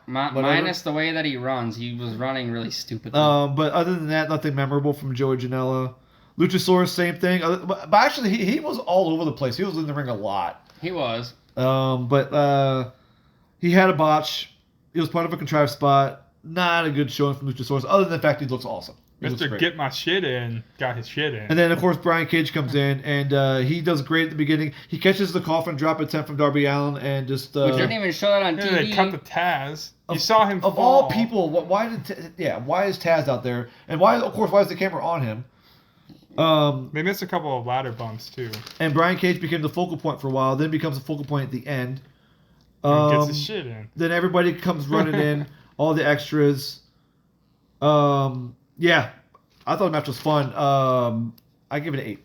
Minus the way that he runs. He was running really stupidly. But other than that, nothing memorable from Joey Janela. Luchasaurus, same thing. But actually, he was all over the place. He was in the ring a lot. He was. But he had a botch. He was part of a contrived spot. Not a good showing from Luchasaurus, other than the fact he looks awesome. Mr. Get My Shit In got his shit in. And then, of course, Brian Cage comes in, and he does great at the beginning. He catches the coffin drop attempt from Darby Allen, and just... we didn't even show that on TV. They cut the Taz. You saw him fall. Of all people, why is Taz out there? And why is the camera on him? They missed a couple of ladder bumps, too. And Brian Cage became the focal point for a while, then becomes the focal point at the end. Gets his shit in. Then everybody comes running in, all the extras. Yeah, I thought the match was fun. I give it an 8.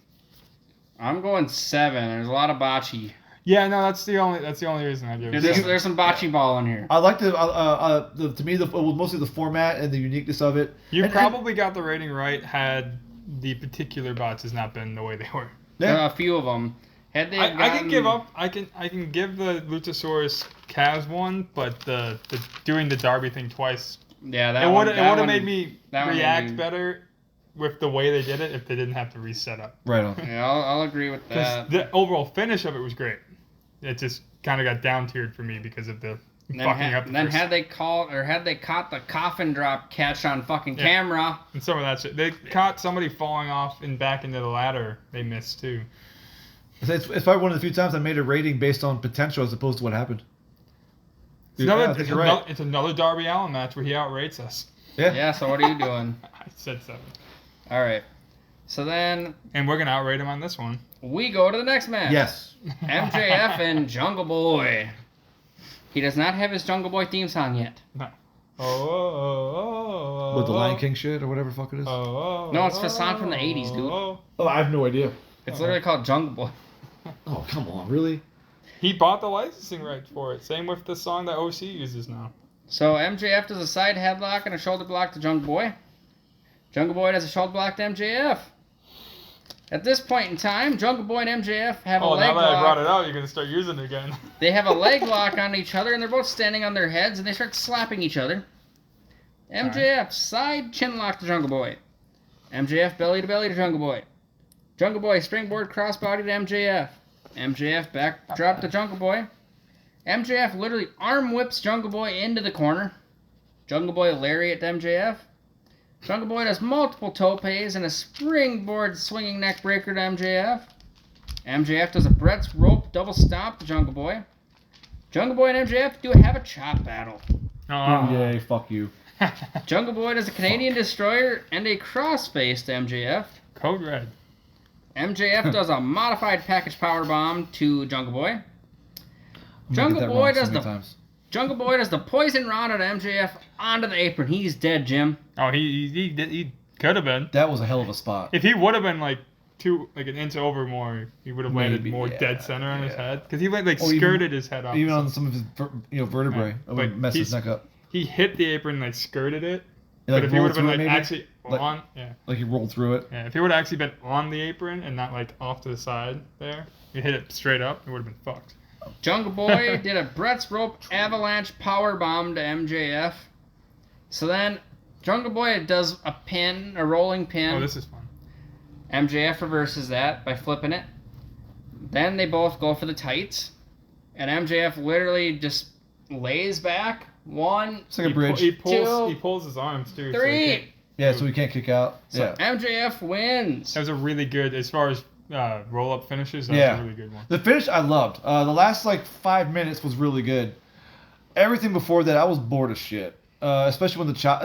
I'm going 7. There's a lot of bocce. Yeah, no, that's the only reason I give it. There's some bocce ball in here. I like to me it was mostly the format and the uniqueness of it. You probably got the rating right had the particular bots has not been the way they were. Yeah. A few of them. Had they I can give up. I can give the Luchasaurus Cavs one, but the doing the Darby thing twice. Yeah, it would have made me react better with the way they did it if they didn't have to reset up. Right on. Yeah, I'll agree with that. The overall finish of it was great. It just kind of got down tiered for me because of the fucking up. Then had they caught the coffin drop catch on fucking camera. And some of that shit. They caught somebody falling off and back into the ladder. They missed too. It's probably one of the few times I made a rating based on potential as opposed to what happened. Dude, it's another Darby Allen match where he outrates us. Yeah. Yeah, so what are you doing? I said 7. All right. So then... And we're going to outrate him on this one. We go to the next match. Yes. MJF and Jungle Boy. He does not have his Jungle Boy theme song yet. No. With the Lion King shit or whatever the fuck it is? No, it's a song from the 80s, dude. Oh, I have no idea. It's literally called Jungle Boy. Oh, come on. Really? He bought the licensing rights for it. Same with the song that OC uses now. So MJF does a side headlock and a shoulder block to Jungle Boy. Jungle Boy does a shoulder block to MJF. At this point in time, Jungle Boy and MJF have a leg lock. Oh, now that I brought it out, you're going to start using it again. They have a leg lock on each other, and they're both standing on their heads, and they start slapping each other. MJF side chin lock to Jungle Boy. MJF belly to belly to Jungle Boy. Jungle Boy springboard crossbody to MJF. MJF backdrop to Jungle Boy. MJF literally arm whips Jungle Boy into the corner. Jungle Boy lariat to MJF. Jungle Boy does multiple topes and a springboard swinging neck breaker to MJF. MJF does a Brett's rope double stomp to Jungle Boy. Jungle Boy and MJF do have a chop battle. Oh, yay, fuck you. Jungle Boy does a Canadian Destroyer and a crossface to MJF. Code Red. MJF does a modified package powerbomb to Jungle Boy. Jungle Boy does the poison rod at MJF onto the apron. He's dead, Jim. Oh, he could have been. That was a hell of a spot. If he would have been like an inch over more, he would have landed more dead center on his head because he skirted his head off. Even on some of his vertebrae, it would mess his neck up. He hit the apron and skirted it. But if he would have been actually on, like he rolled through it. Yeah, if he would have actually been on the apron and not like off to the side there, he hit it straight up, it would have been fucked. Jungle Boy did a Brett's rope avalanche power bomb to MJF. So then Jungle Boy does a rolling pin. Oh, this is fun. MJF reverses that by flipping it. Then they both go for the tights, and MJF literally just lays back. 1, it's like a bridge. He pulls his arms too. 3. So he can't kick out. So MJF wins. That was a really good, as far as roll-up finishes, that was a really good one. The finish I loved. The last 5 minutes was really good. Everything before that, I was bored as shit. Especially when the chop.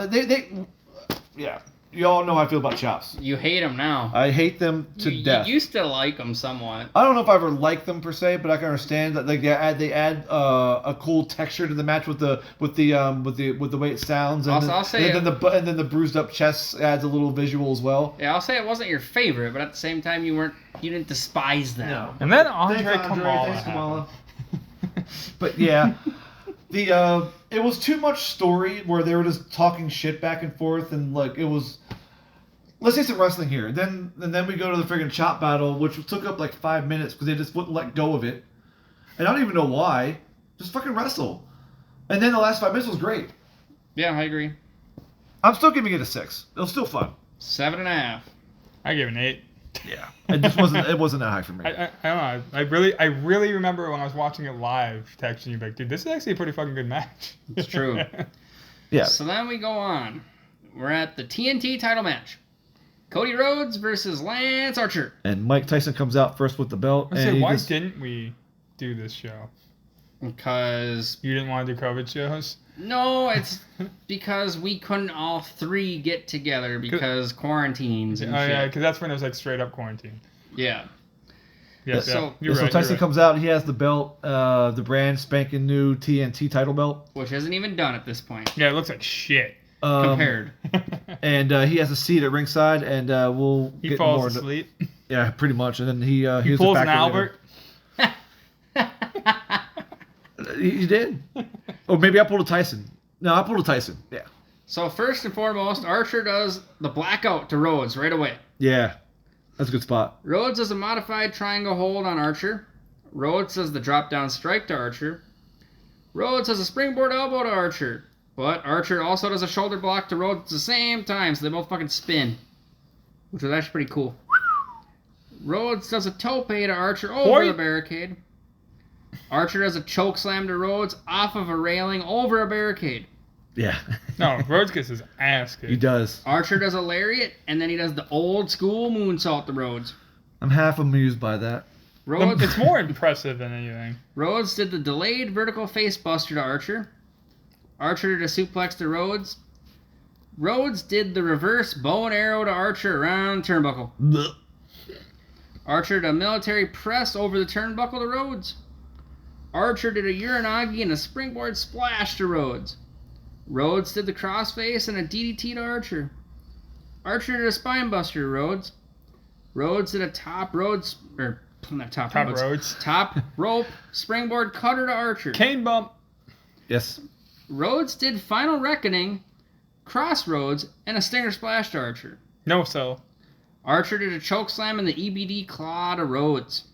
You all know how I feel about chops. You hate them now. I hate them to death. You used to like them somewhat. I don't know if I ever liked them per se, but I can understand that they add a cool texture to the match with the way it sounds, and then the bruised up chest adds a little visual as well. Yeah, I'll say it wasn't your favorite, but at the same time you didn't despise them. No. And then Andre Kamala. But yeah. It was too much story where they were just talking shit back and forth, and it was. Let's say some wrestling here. Then we go to the friggin' chop battle, which took up 5 minutes because they just wouldn't let go of it, and I don't even know why. Just fucking wrestle, and then the last 5 minutes was great. Yeah, I agree. I'm still giving it a 6. It was still fun. 7.5. I gave it an 8. Yeah, it wasn't that high for me. I don't know. I really remember when I was watching it live, texting you dude, this is actually a pretty fucking good match. It's true. Yeah. So then we go on. We're at the TNT title match. Cody Rhodes versus Lance Archer. And Mike Tyson comes out first with the belt. Why didn't we do this show? Because you didn't want to do COVID shows? No, it's because we couldn't all 3 get together because quarantines and shit. Yeah, because that's when it was straight up quarantine. Yeah. Yeah, so Tyson comes out, he has the belt, the brand spanking new TNT title belt. Which isn't even done at this point. Yeah, it looks like shit. Compared. And he has a seat at ringside, and we'll he get falls more asleep. Yeah, pretty much. And then he pulls an Albert. He did. Or maybe I pulled a Tyson. No, I pulled a Tyson. Yeah. So first and foremost, Archer does the blackout to Rhodes right away. Yeah, that's a good spot. Rhodes does a modified triangle hold on Archer. Rhodes does the drop down strike to Archer. Rhodes does a springboard elbow to Archer. But Archer also does a shoulder block to Rhodes at the same time, so they both fucking spin. Which was actually pretty cool. Rhodes does a tope to Archer over the barricade. Archer does a choke slam to Rhodes off of a railing over a barricade. Yeah. No, Rhodes gets his ass kicked. He does. Archer does a lariat, and then he does the old school moonsault to Rhodes. I'm half amused by that. Rhodes, It's more impressive than anything. Rhodes did the delayed vertical face buster to Archer. Archer did a suplex to Rhodes. Rhodes did the reverse bow and arrow to Archer around turnbuckle. Blech. Archer did a military press over the turnbuckle to Rhodes. Archer did a uranagi and a springboard splash to Rhodes. Rhodes did the crossface and a DDT to Archer. Archer did a spine buster to Rhodes. Rhodes did a top rope springboard cutter to Archer. Cane bump. Yes. Rhodes did final reckoning, crossroads, and a stinger splash to Archer. No sell. Archer did a choke slam and the EBD claw to Rhodes.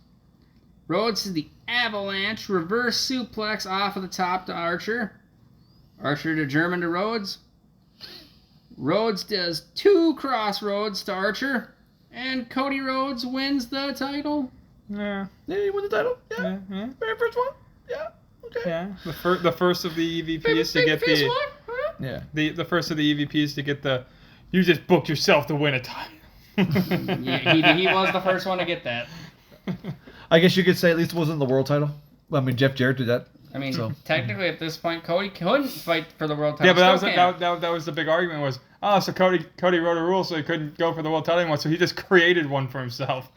Rhodes did the avalanche reverse suplex off of the top to Archer. Archer did a German to Rhodes. Rhodes does 2 crossroads to Archer. And Cody Rhodes wins the title. Yeah. Yeah, he won the title. Yeah. Yeah. Very first one. Yeah. Okay. Yeah. The first of the EVPs to get the... Yeah. The first of the EVPs to get the... You just booked yourself to win a title. Yeah, he was the first one to get that. I guess you could say at least it wasn't the world title. Well, I mean, Jeff Jarrett did that. I mean, so. Technically at this point, Cody couldn't fight for the world title. Yeah, but that was the big argument was, so Cody wrote a rule so he couldn't go for the world title anymore, so he just created one for himself.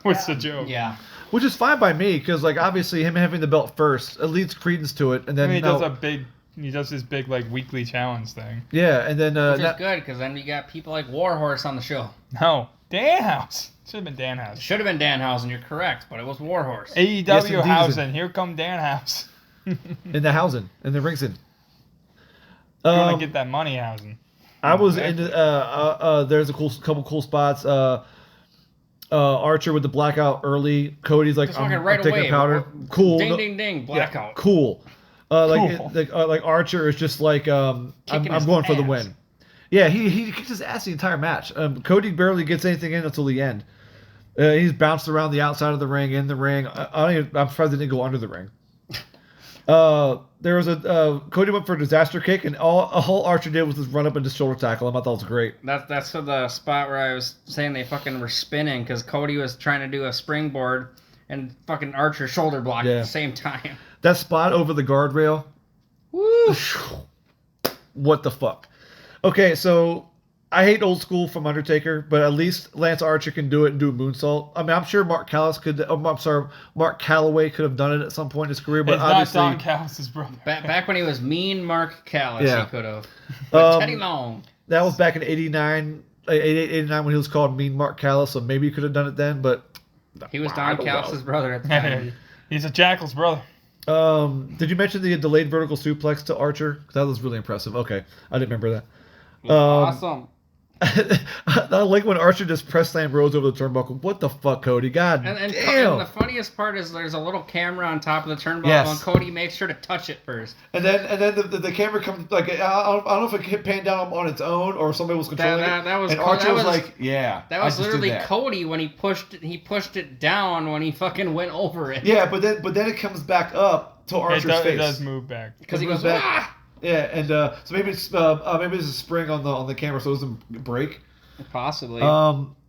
What's the joke? Yeah. Which is fine by me, because like obviously him having the belt first, it leads credence to it, and then he does his big like weekly challenge thing. Yeah, and then which is good, because then you got people like Warhorse on the show. No, Danhausen. Should have been Danhausen. Should have been Danhausen, you're correct, but it was Warhorse. AEW Hausen. Here come Danhausen. in the Hausen, in the Ringson. You want to get that money, Hausen. I was into. There's a couple cool spots. Archer with the blackout early. Cody's like, I'm taking away. Powder. Cool. Ding, ding, ding. Blackout. Yeah, cool. Cool. Like Archer is just like, I'm going for the win. Yeah, he kicks his ass the entire match. Cody barely gets anything in until the end. He's bounced around the outside of the ring, in the ring. I'm surprised he didn't go under the ring. There was Cody went for a disaster kick, and all Archer did was just run up and just shoulder tackle him. I thought it was great. That's for the spot where I was saying they fucking were spinning because Cody was trying to do a springboard and fucking Archer shoulder block at the same time. That spot over the guardrail. Woo! What the fuck? Okay, so I hate old school from Undertaker, but at least Lance Archer can do it and do a moonsault. I mean, I'm sure Mark Calloway could have done it at some point in his career, but it's obviously not Don Callis' brother. Back when he was mean Mark Callis, he could have. Teddy Long. That was back in 89 when he was called Mean Mark Callis, so maybe he could have done it then, but he was Don Callis' brother at the time. He's a Jackal's brother. Did you mention the delayed vertical suplex to Archer? That was really impressive. Okay, I didn't remember that. Awesome. I like when Archer just press slammed Rhodes over the turnbuckle. What the fuck, Cody? God damn. And the funniest part is there's a little camera on top of the turnbuckle, and Cody makes sure to touch it first. And then the camera comes like I don't know if it panned down on its own or somebody was controlling it. And Archer was like, yeah. That was literally Cody when he pushed it down when he fucking went over it. Yeah, but then it comes back up to Archer's face. It does move back because he goes back. Yeah, and so maybe it's a spring on the camera, so it doesn't break. Possibly.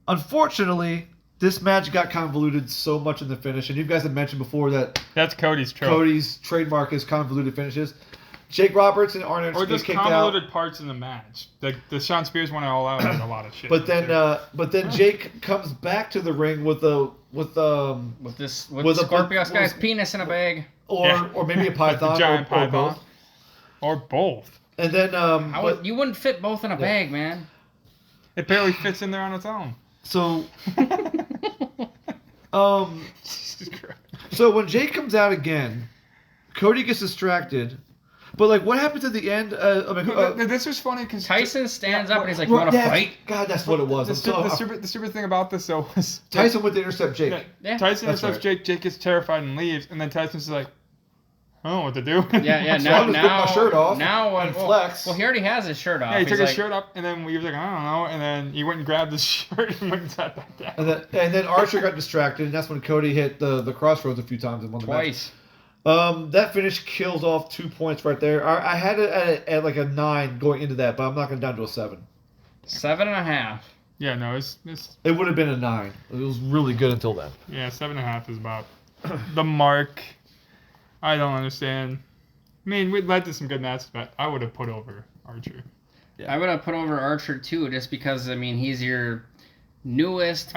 Unfortunately, this match got convoluted so much in the finish, and you guys have mentioned before that's Cody's trope. Cody's trademark is convoluted finishes. Jake Roberts and Arn Anderson get kicked out. Or just convoluted parts in the match. The Shawn Spears went all out with a lot of shit. But then Jake comes back to the ring with Scorpio Sky's penis in a bag, or maybe a python, giant python. Both. Or both. And then you wouldn't fit both in a bag, man. It barely fits in there on its own. So Jesus Christ. So when Jake comes out again, Cody gets distracted, But like, what happens at the end? This was funny because Tyson stands up and he's like, "You want to fight?" God, that's what it was. The stupid thing about this though was Tyson went to intercept Jake. Yeah. Tyson intercepts Jake. Jake gets terrified and leaves, and then Tyson's like, "I don't know what to do." Yeah. So I just took my shirt off. Now and flex. Well, he already has his shirt off. Yeah, he took his shirt up, and then he was like, "I don't know," and then he went and grabbed his shirt and went and sat back down. And then Archer got distracted, and that's when Cody hit the crossroads a few times and won the match. Twice. That finish kills off 2 points right there. I had it at like a 9 going into that, but I'm knocking it down to a 7. 7.5. Yeah, no, it would have been a 9. It was really good until then. Yeah, 7.5 is about the mark. I don't understand. I mean, we led to some good matches, but I would have put over Archer. Yeah. I would have put over Archer too, just because he's your newest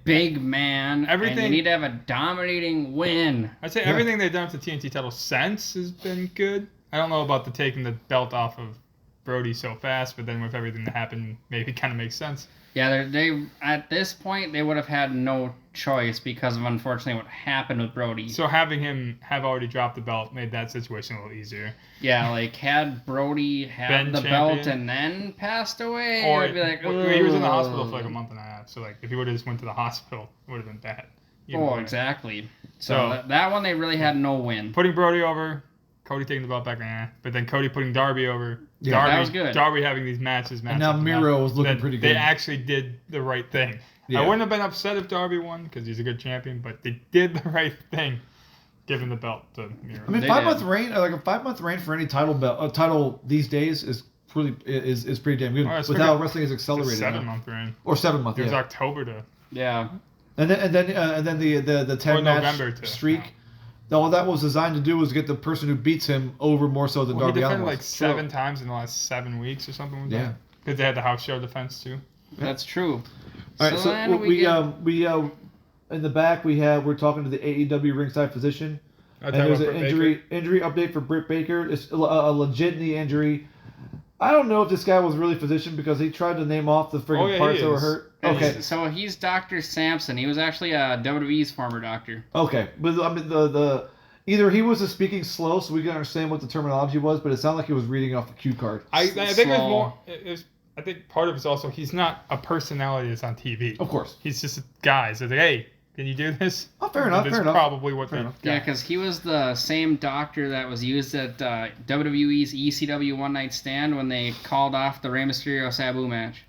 big man. Everything, and you need to have a dominating win. I'd say everything they've done with the TNT title since has been good. I don't know about the taking the belt off of Brody so fast, but then with everything that happened, maybe kind of makes sense. Yeah, they at this point they would have had no choice because of unfortunately what happened with Brody. So having him have already dropped the belt made that situation a little easier. Yeah, like had Brody had the belt and then passed away, or I'd be like, he was in the hospital for like a month and a half. So like if he would have just went to the hospital, it would have been bad. Exactly. So that one they really had no win. Putting Brody over, Cody taking the belt back, but then Cody putting Darby over. Yeah, Darby, that was good. Darby having these matches. And now Miro was looking pretty good. They actually did the right thing. Yeah. I wouldn't have been upset if Darby won because he's a good champion, but they did the right thing, giving the belt to Miro. I mean, 5-month reign, like a 5-month reign for any title these days is pretty damn good. With how wrestling is accelerated. It's a 7-month reign. Or 7 month. It was October to. Yeah. And then the 10 match streak. Yeah. All that was designed to do was get the person who beats him over more so than Darby Allen. He defended like 7 times in the last 7 weeks or something. Yeah. Because they had the house show defense too. That's true. All right, so we in the back we're talking to the AEW ringside physician, and there's an injury update for Brit Baker. It's a legit knee injury. I don't know if this guy was really physician because he tried to name off the friggin' parts that were hurt. Okay, so he's Dr. Sampson. He was actually WWE's former doctor. Okay, but I mean the either he was just speaking slow so we can understand what the terminology was, but it sounded like he was reading off the cue card. I think it was more. I think part of it's also he's not a personality that's on TV. Of course, he's just a guy. So like, hey, can you do this? Oh, fair enough. That's probably what. Yeah, because he was the same doctor that was used at WWE's ECW One Night Stand when they called off the Rey Mysterio Sabu match.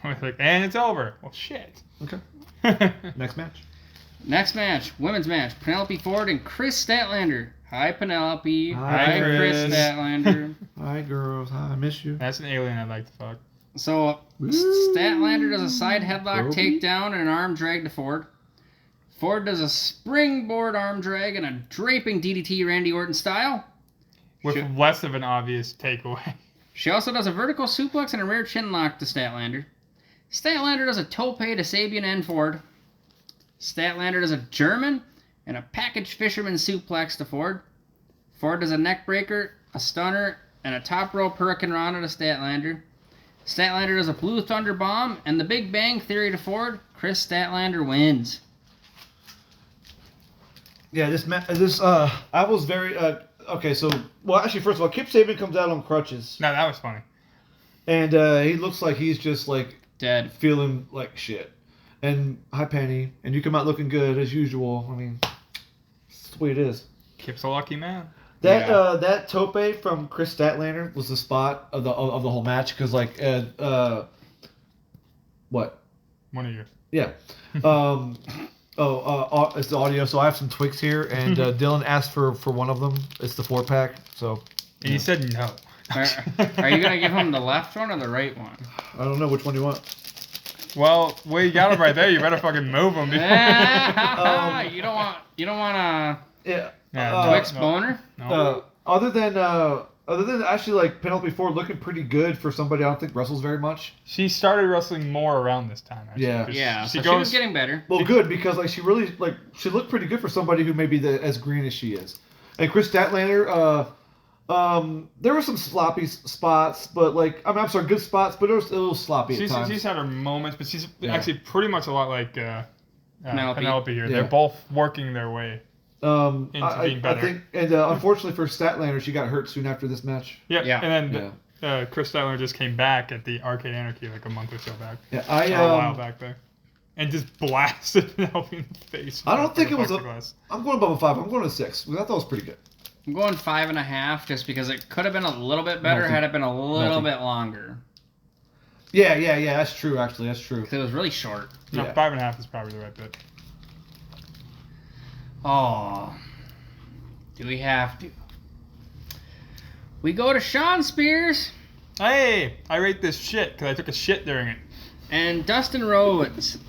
Like, and it's over. Well, shit. Okay. Next match. Next match, women's match. Penelope Ford and Chris Statlander. Hi, Penelope. Hi, Chris Statlander. Hi, girls. Hi, I miss you. That's an alien I'd like to fuck. So, Statlander does a side headlock takedown and an arm drag to Ford. Ford does a springboard arm drag and a draping DDT Randy Orton style. With less of an obvious takeaway. She also does a vertical suplex and a rear chin lock to Statlander. Statlander does a tope to Sabian and Ford. Statlander does a German and a package fisherman suplex to Ford. Ford does a neck breaker, a stunner, and a top rope hurricane rana to Statlander. Statlander does a blue thunder bomb and the Big Bang Theory to Ford. Chris Statlander wins. Yeah, I was very okay. So, well, actually, first of all, Kip Sabian comes out on crutches. No, that was funny. And he looks like he's just like dead, feeling like shit. And hi, Penny, and you come out looking good as usual. I mean, that's the way it is. Kip's a lucky man. That tope from Chris Statlander was the spot of the whole match because like what? One of you. Yeah. It's the audio. So I have some Twix here, and Dylan asked for one of them. It's the 4-pack. So. And he said no. Are you gonna give him the left one or the right one? I don't know which one you want. Well, you got him right there. You better fucking move him. You don't want Twix boner. No. Other than actually like Penelope Ford looking pretty good for somebody I don't think wrestles very much. She started wrestling more around this time. Actually, yeah. She was getting better. Well, good because like she looked pretty good for somebody who may be as green as she is. And Chris Statlander, there were some sloppy spots, but like I'm sorry, good spots, but it was a little sloppy at times. She's had her moments, but she's actually pretty much a lot like Penelope here. Yeah. They're both working their way. I think, and unfortunately for Statlander, she got hurt soon after this match. Yeah. And then Chris Statlander just came back at the Arcade Anarchy like a month or so back. Yeah, a while back there. And just blasted Penelope in the face. I don't think it was I'm going above a 5. I'm going to 6. I thought that was pretty good. I'm going 5.5 just because it could have been a little bit better had it been a little bit longer. Yeah. That's true, actually. That's true. Because it was really short. No, 5.5 is probably the right bit. Oh. Do we have to? We go to Shawn Spears. Hey, I rate this shit because I took a shit during it. And Dustin Rhodes.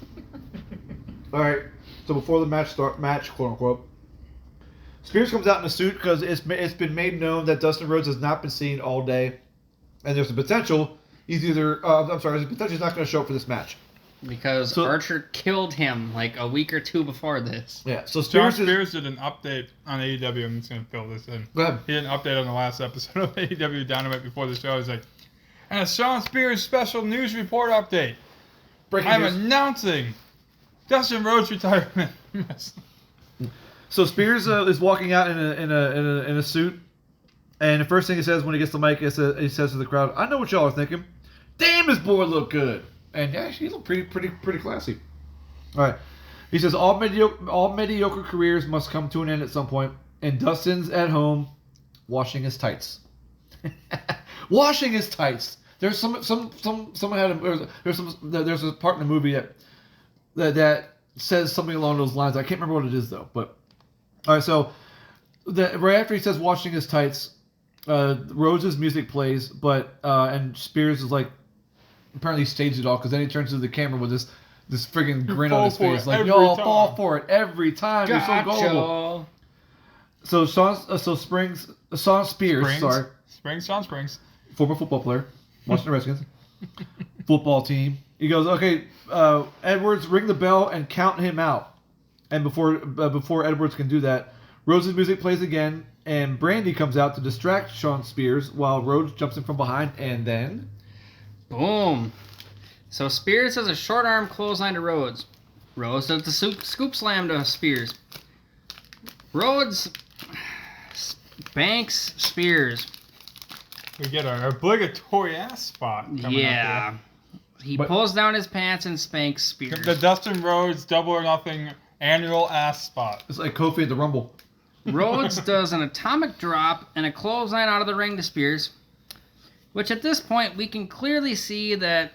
All right. So before the match quote unquote, Spears comes out in a suit because it's been made known that Dustin Rhodes has not been seen all day, and there's a potential he's he's not going to show up for this match because Archer killed him like a week or two before this. Yeah. So Spears did an update on AEW. I'm just going to fill this in. Go ahead. He did an update on the last episode of AEW Dynamite before the show. He's like, and a Shawn Spears special news report update. I'm announcing Dustin Rhodes' retirement. So Spears is walking out in a suit, and the first thing he says when he gets the mic is he says to the crowd, "I know what y'all are thinking. Damn, his boy look good." And yeah, he looked pretty classy. All right, he says all mediocre careers must come to an end at some point, and Dustin's at home washing his tights. Washing his tights. There's someone had there's a part in the movie that says something along those lines. I can't remember what it is though. But all right, so right after he says washing his tights, Rhodes' music plays, but and Spears is like apparently staged it all because then he turns to the camera with this friggin' grin on his face, like y'all fall for it every time. You're so gullible. So Shawn Spears, former football player. Washington Redskins football team. He goes, okay, Edwards, ring the bell and count him out. And before Edwards can do that, Rhodes' music plays again, and Brandy comes out to distract Shawn Spears while Rhodes jumps in from behind, and then boom. So Spears does a short arm clothesline to Rhodes. Rhodes does the scoop slam to Spears. Rhodes banks Spears. We get our obligatory ass spot coming up here. He pulls down his pants and spanks Spears. The Dustin Rhodes Double or Nothing annual ass spot. It's like Kofi at the Rumble. Rhodes does an atomic drop and a clothesline out of the ring to Spears, which at this point we can clearly see that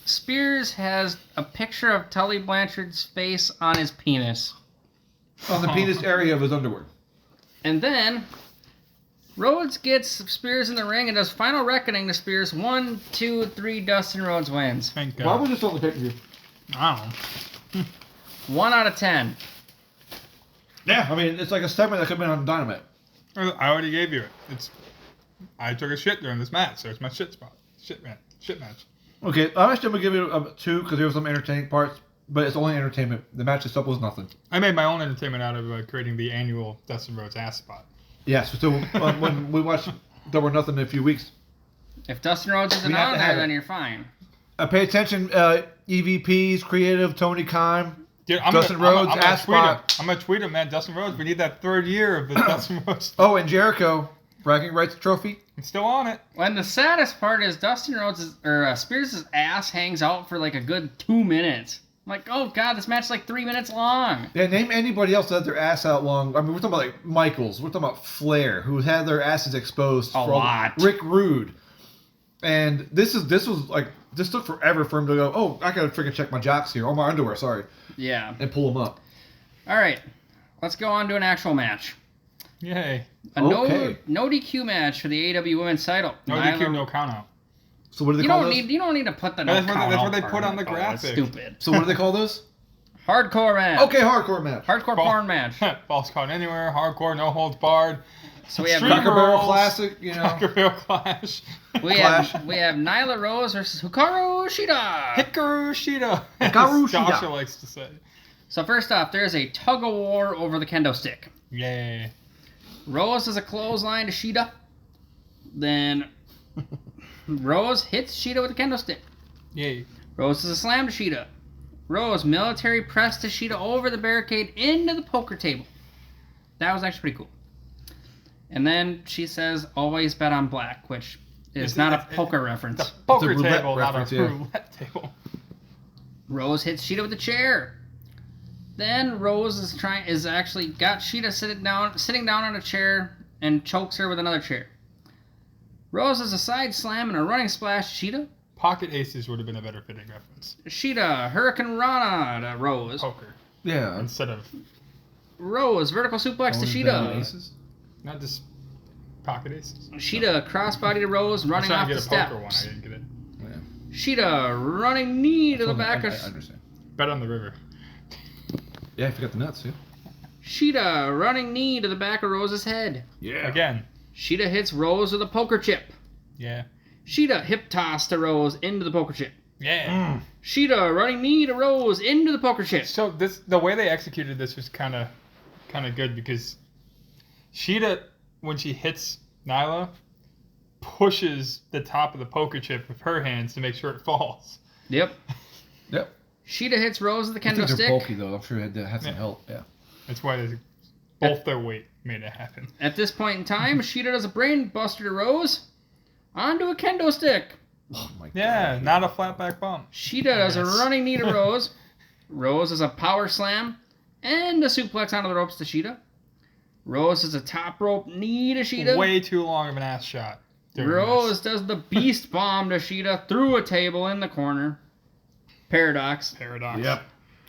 Spears has a picture of Tully Blanchard's face on his penis. On the penis area of his underwear. And then Rhodes gets Spears in the ring and does final reckoning to Spears. 1, 2, 3, Dustin Rhodes wins. Thank God. Why was this on the pay-per-view? I don't know. 1 out of 10. Yeah, I mean, it's like a segment that could have been on Dynamite. I already gave you it. I took a shit during this match, so it's my shit spot. Shit match. Okay, I'm actually going to give it a 2 because there were some entertaining parts, but it's only entertainment. The match itself was nothing. I made my own entertainment out of creating the annual Dustin Rhodes ass spot. Yes, so when we watch Double or Nothing in a few weeks. If Dustin Rhodes isn't on there, then you're fine. Pay attention, EVPs, creative, Tony Khan, Dustin Rhodes, ass spot. I'm going to tweet him, man. Dustin Rhodes, we need that third year of the Dustin Rhodes. Oh, and Jericho, bragging rights trophy. It's still on it. And the saddest part is Dustin Rhodes' Spears' ass hangs out for like a good 2 minutes. I'm like, oh god, this match is like 3 minutes long. Yeah, name anybody else that had their ass out long. I mean, we're talking about like Michaels. We're talking about Flair, who had their asses exposed. A lot. Rick Rude. And this took forever for him to go, oh, I gotta freaking check my jocks here. Oh, my underwear, sorry. Yeah. And pull them up. All right, let's go on to an actual match. Yay. No DQ match for the AEW Women's title. No DQ, no count out. So what do they call those? You don't need to put the that's what they put on the graphic. Stupid. So what do they call those? Hardcore match. Okay, hardcore match. Hardcore porn match. False count anywhere. Hardcore, no holds barred. So we have Cracker Barrel Classic, you know. Cracker Barrel Clash. We have Nyla Rose versus Hikaru Shida. Hikaru Shida. Hikaru Shida. Joshua likes to say. So first off, there's a tug of war over the kendo stick. Yay. Rose is a clothesline to Shida. Then Rose hits Shida with a kendo stick. Yay. Rose is a slam to Shida. Rose military press to Shida over the barricade into the poker table. That was actually pretty cool. And then she says, always bet on black, which is not a poker reference. It's a poker It's a table, not reference, a roulette table. Rose hits Sheeta with the chair. Then Rose is actually got Sheeta sitting down on a chair and chokes her with another chair. Rose has a side slam and a running splash. Sheeta. Pocket aces would have been a better fitting reference. Sheeta, Hurricane Rana to Rose. Poker. Yeah. Instead of Rose, vertical suplex to Sheeta. Aces? not just pocket aces. Sheeta, crossbody to Rose, running off the I was trying to get a poker one. I steps. didn't get it. Yeah. Sheeta, running knee to the back of... I understand. Bet on the river. Yeah, I forgot the nuts, too. Sheeta, running knee to the back of Rose's head. Yeah. Again. Sheeta hits Rose with a poker chip. Yeah. Sheeta, hip toss to Rose into the poker chip. Yeah. Sheeta, running knee to Rose into the poker chip. So the way they executed this was kind of good because Sheeta, when she hits Nyla, pushes the top of the poker chip with her hands to make sure it falls. Yep. Yep. Sheeta hits Rose with the I kendo think they're stick. bulky, though. I'm sure it had some help. Yeah. That's why both their weight made it happen. At this point in time, Sheeta does a brain buster to Rose onto a kendo stick. Oh, my God. Yeah, not a flat back bump. Sheeta does a running knee to Rose. Rose does a power slam and a suplex onto the ropes to Sheeta. Rose does a top rope knee to Sheeta. Way too long of an ass shot. Rose does the beast bomb to Sheeta through a table in the corner. Paradox. Yep.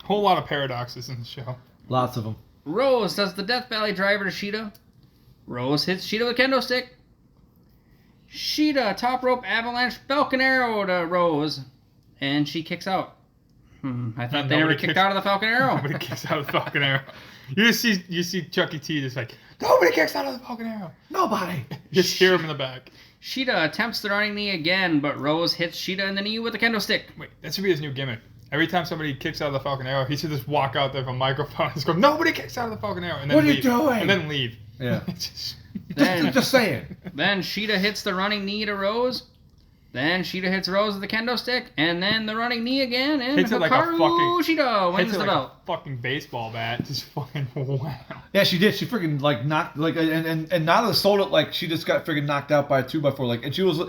Whole lot of paradoxes in the show. Lots of them. Rose does the Death Valley driver to Sheeta. Rose hits Sheeta with a kendo stick. Sheeta, top rope avalanche Falcon Arrow to Rose. And she kicks out. I thought they never kicked out of the Falcon Arrow. Nobody kicks out of the Falcon Arrow. You see Chuck E. T. just like, nobody kicks out of the Falcon Arrow. Nobody. Just hear him in the back. Sheeta attempts the running knee again, but Rose hits Sheeta in the knee with a kendo stick. Wait, that should be his new gimmick. Every time somebody kicks out of the Falcon Arrow, he should just walk out there with a microphone and just go, nobody kicks out of the Falcon Arrow. And then What are you leave. doing? And then leave. Yeah. Then, just saying. Then Sheeta hits the running knee to Rose. Then Sheeta hits Rose with the kendo stick. And then the running knee again. And Hits it like a Hikaru fucking... Shida wins hits it the like belt. a fucking baseball bat. Just fucking wow. Yeah, she did. She freaking knocked and Nala sold it like she just got freaking knocked out by a 2x4 and she was.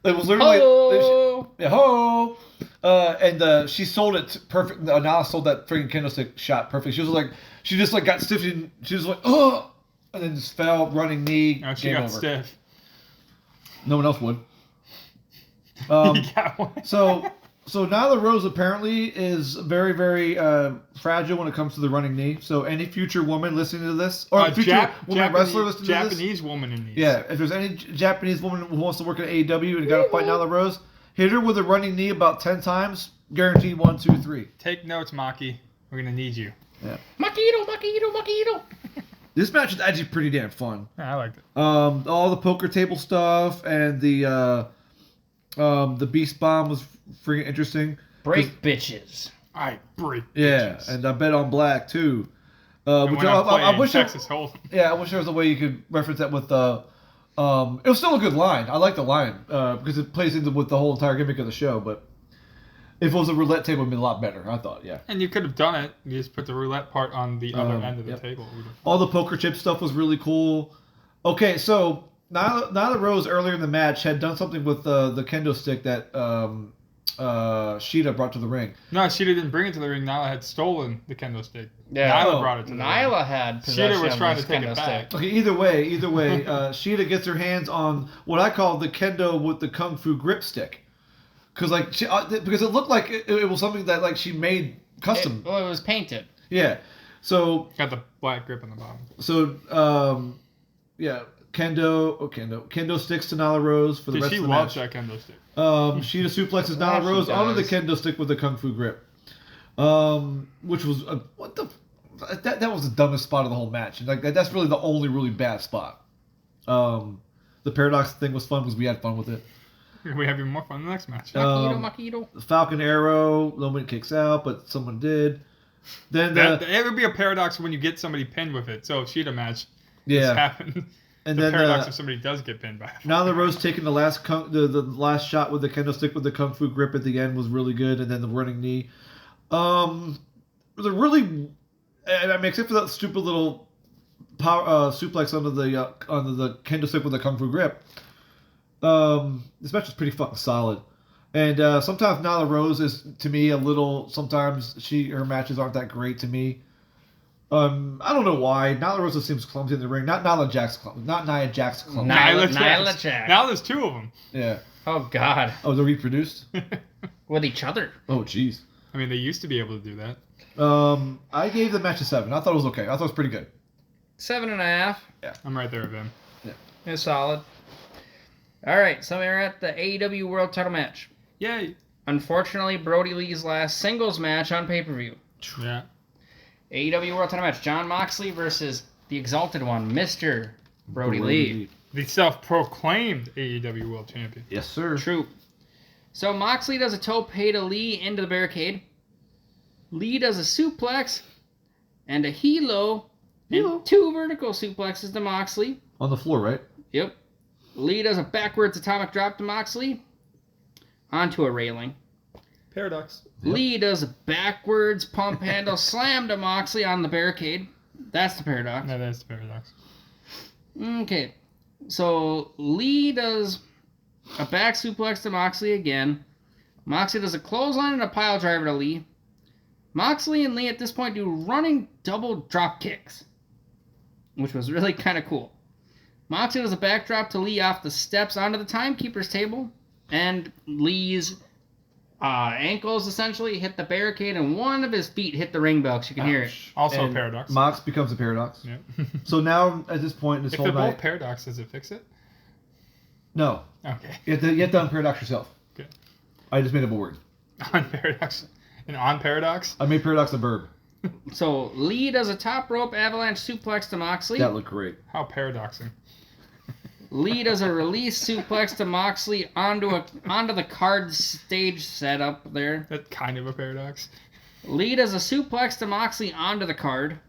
It was literally Ho! and she sold it perfect. Nala sold that freaking kendo stick shot perfect. She was like, she just like got stiff and she was like, oh, and then just fell, running knee. No, she game got over. stiff. No one else would. He got one. So Nyla Rose apparently is very, very fragile when it comes to the running knee. So any future woman listening to this, or future woman wrestler listening to this, Japanese woman in these. yeah, if there's any Japanese woman who wants to work at AEW and got to fight Nyla Rose, hit her with a running knee about 10 times, guaranteed 1, 2, 3. Take notes, Maki. We're gonna need you. Yeah. Makito. This match is actually pretty damn fun. Yeah, I liked it. All the poker table stuff and the Beast Bomb was freaking interesting. Break bitches. I break. Yeah, bitches. and I bet on black too. And Which when I'm I wish Texas Hold'em. I wish there was a way you could reference that with it was still a good line. I like the line because it plays into with the whole entire gimmick of the show. But if it was a roulette table, it'd be a lot better. I thought, yeah. And you could have done it. You just put the roulette part on the other end of the table. All the poker chip stuff was really cool. Okay, so Nyla Rose earlier in the match had done something with the kendo stick that Sheeta brought to the ring. No, Sheeta didn't bring it to the ring. Nyla had stolen the kendo stick. Yeah. Nyla brought it to the ring. Nyla had possession Sheeta was trying to of take this it kendo back. stick. Okay, either way, Sheeta gets her hands on what I call the kendo with the kung fu grip stick. Because it looked like it was something that like she made custom. It was painted. Yeah. So Got the black grip on the bottom. So kendo sticks to Nyla Rose for the rest of the match. She loves that kendo stick. Sheeta suplexes Yeah, Nyla she Rose onto the does. kendo stick with the kung fu grip. Which was that was the dumbest spot of the whole match. And like that's really the only really bad spot. The paradox thing was fun because we had fun with it. We have even more fun in the next match. Makito. The Falcon Arrow, nobody kicks out, but someone did. Then It would be a paradox when you get somebody pinned with it. So Sheeta match. This happened. And the then paradox if somebody does get pinned by it. Nyla Rose taking the last the last shot with the kendo stick with the kung fu grip at the end was really good, and then the running knee. Except for that stupid little power suplex under the kendo stick with the kung fu grip. This match is pretty fucking solid. And sometimes Nyla Rose is, to me, a little. Sometimes her matches aren't that great to me. I don't know why. Nyla Rose seems clumsy in the ring. Not Nyla Jax clumsy. Not Nia Jax clumsy. Nyla Jax. Now there's two of them. Yeah. Oh God. Oh, they're reproduced? With each other. Oh, jeez. I mean, they used to be able to do that. I gave the match a 7. I thought it was okay. I thought it was pretty good. 7.5. Yeah. I'm right there with him. Yeah. It's solid. All right, so we're at the AEW World Title match. Yay. Unfortunately, Brody Lee's last singles match on pay-per-view. Yeah. AEW World Title match. Jon Moxley versus the Exalted One, Mr. Brody Lee. The self-proclaimed AEW World Champion. Yes, sir. True. So Moxley does a tope to Lee into the barricade. Lee does a suplex and a helo and 2 vertical suplexes to Moxley. On the floor, right? Yep. Lee does a backwards atomic drop to Moxley onto a railing. Paradox. Yep. Lee does a backwards pump handle slam to Moxley on the barricade. That's the paradox. No, that's the paradox. Okay. So Lee does a back suplex to Moxley again. Moxley does a clothesline and a pile driver to Lee. Moxley and Lee at this point do running double drop kicks, which was really kind of cool. Moxley does a backdrop to Lee off the steps onto the timekeeper's table, and Lee's ankles essentially hit the barricade, and one of his feet hit the ring bell, 'cause you can hear it. Also And a paradox. Mox becomes a paradox. Yeah. So now, at this point in this If whole they're night... both paradox, does it fix it? No. Okay. You have to unparadox yourself. Good. I just made up a word. On paradox. And on paradox? I made paradox a verb. So Lee does a top rope avalanche suplex to Moxley. That looked great. How paradoxing. Lee does a release suplex to Moxley onto the card stage setup there. That's kind of a paradox. Lee does a suplex to Moxley onto the card.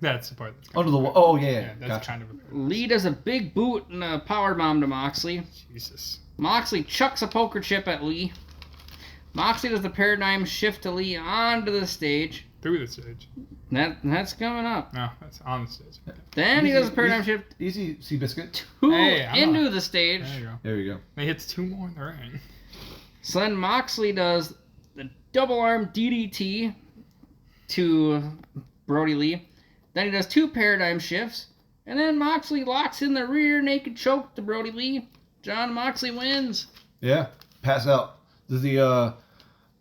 That's the part that's kind Under the of a wall. paradox. Oh, yeah. That's Gotcha. kind of a paradox. Lee does a big boot and a power bomb to Moxley. Jesus. Moxley chucks a poker chip at Lee. Moxley does the paradigm shift to Lee onto the stage. Through the stage. That's coming up. No, that's on the stage. Okay. Then he does a paradigm shift Easy Seabiscuit. into the stage. There you go. There you go. And he hits 2 more in the ring. So then Moxley does the double arm DDT to Brody Lee. Then he does 2 paradigm shifts. And then Moxley locks in the rear naked choke to Brody Lee. Jon Moxley wins. Yeah. Pass out. This is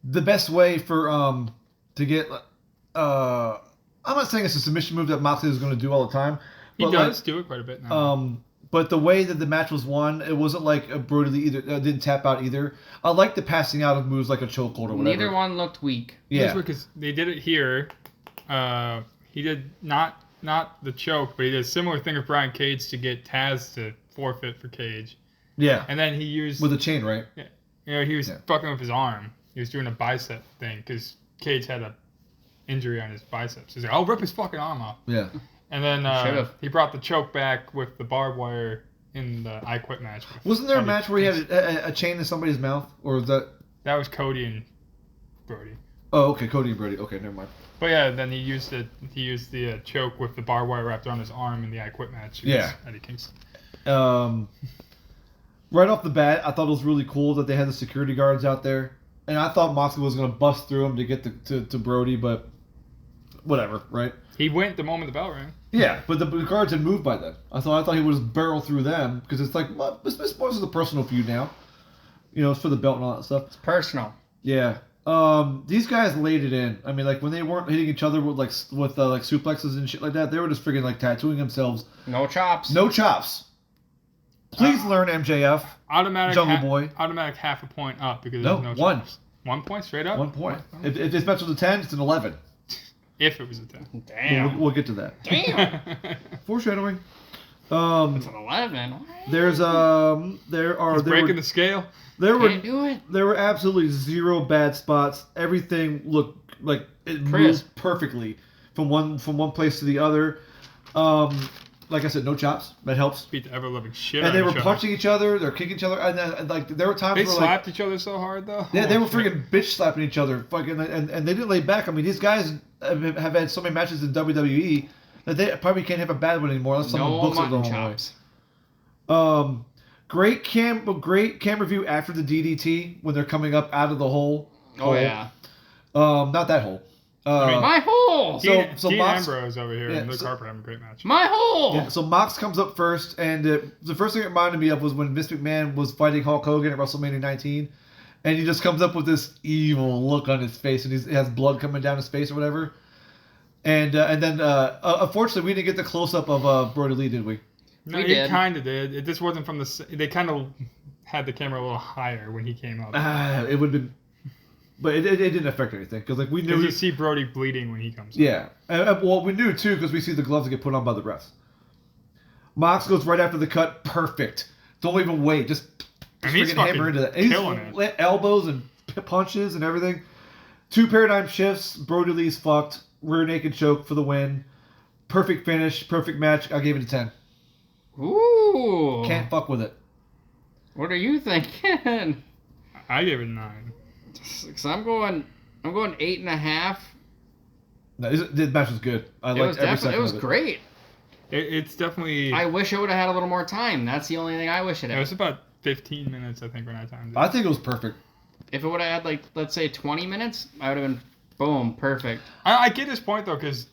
the best way for to get I'm not saying it's a submission move that Moxley is going to do all the time. He But does do it quite a bit now. But the way that the match was won, it wasn't like Brody Lee either didn't tap out either. I like the passing out of moves like a chokehold or whatever. Neither one looked weak. Yeah. Because they did it here. He did not the choke, but he did a similar thing with Brian Cage to get Taz to forfeit for Cage. Yeah. And then he used... With a chain, right? Yeah. You know, he was fucking with his arm. He was doing a bicep thing because Cage had a injury on his biceps. He's like, I'll rip his fucking arm off. Yeah. And then he brought the choke back with the barbed wire in the I Quit match. Wasn't there a match where he had a chain in somebody's mouth? Or was that... That was Cody and Brody. Oh, okay.Ody and Brody. Okay, never mind. But yeah, then he used the choke with the barbed wire wrapped around his arm in the I Quit match against Eddie Kingston. Right off the bat, I thought it was really cool that they had the security guards out there. And I thought Moxley was going to bust through them to get to Brody, but whatever, right? He went the moment the bell rang. Yeah, but the guards had moved by then. I thought he would just barrel through them because it's like, well, this is a personal feud now. You know, it's for the belt and all that stuff. It's personal. Yeah. These guys laid it in. I mean, like when they weren't hitting each other with suplexes and shit like that, they were just freaking like tattooing themselves. No chops. No chops. Please learn MJF. Jungle Boy. Automatic half a point up because No, there's no one. chops. 1 point straight up? 1 point. If this match was a 10, it's an 11. If it was a 10. Damn. We'll get to that. Damn. Foreshadowing. It's an 11. Breaking the scale. Can't do it. There were absolutely 0 bad spots. Everything looked like it moved perfectly from one place to the other. Like I said, no chops. That helps. Beat the ever-loving shit And out they of were each other. punching each other. They're kicking each other. And like there were times They where slapped each other so hard though. yeah, they were Holy shit. freaking bitch slapping each other. Fucking and they didn't lay back. I mean, these guys have had so many matches in WWE They probably can't have a bad one anymore unless someone books it the wrong way. Great camera view after the DDT when they're coming up out of the hole. Oh yeah. Not that hole. My hole. So Dean Ambrose over here and Luke Harper having a great match. My hole. Yeah, so Mox comes up first, and the first thing it reminded me of was when Vince McMahon was fighting Hulk Hogan at WrestleMania 19, and he just comes up with this evil look on his face, and he has blood coming down his face or whatever. And then unfortunately we didn't get the close up of Brody Lee, did we? No, it kind of did. It just wasn't from the. They kind of had the camera a little higher when he came up. It would have been. But it didn't affect anything because we knew you see Brody bleeding when he comes. Yeah, well we knew too because we see the gloves that get put on by the refs. Mox goes right after the cut, perfect. Don't even wait, just freaking hammer into that. He's elbows and punches and everything. 2 paradigm shifts. Brody Lee's fucked. Rear naked choke for the win. Perfect finish, perfect match. I gave it a 10. Ooh. Can't fuck with it. What are you thinking? I gave it a 9. Cause I'm going 8.5. No, the match was good. I liked every second of it. It was great. It's definitely. I wish it would have had a little more time. That's the only thing I wish it had. It was about 15 minutes, I think, when I timed it. I think it was perfect. If it would have had, let's say 20 minutes, I would have been, boom, perfect. I get his point, though, because,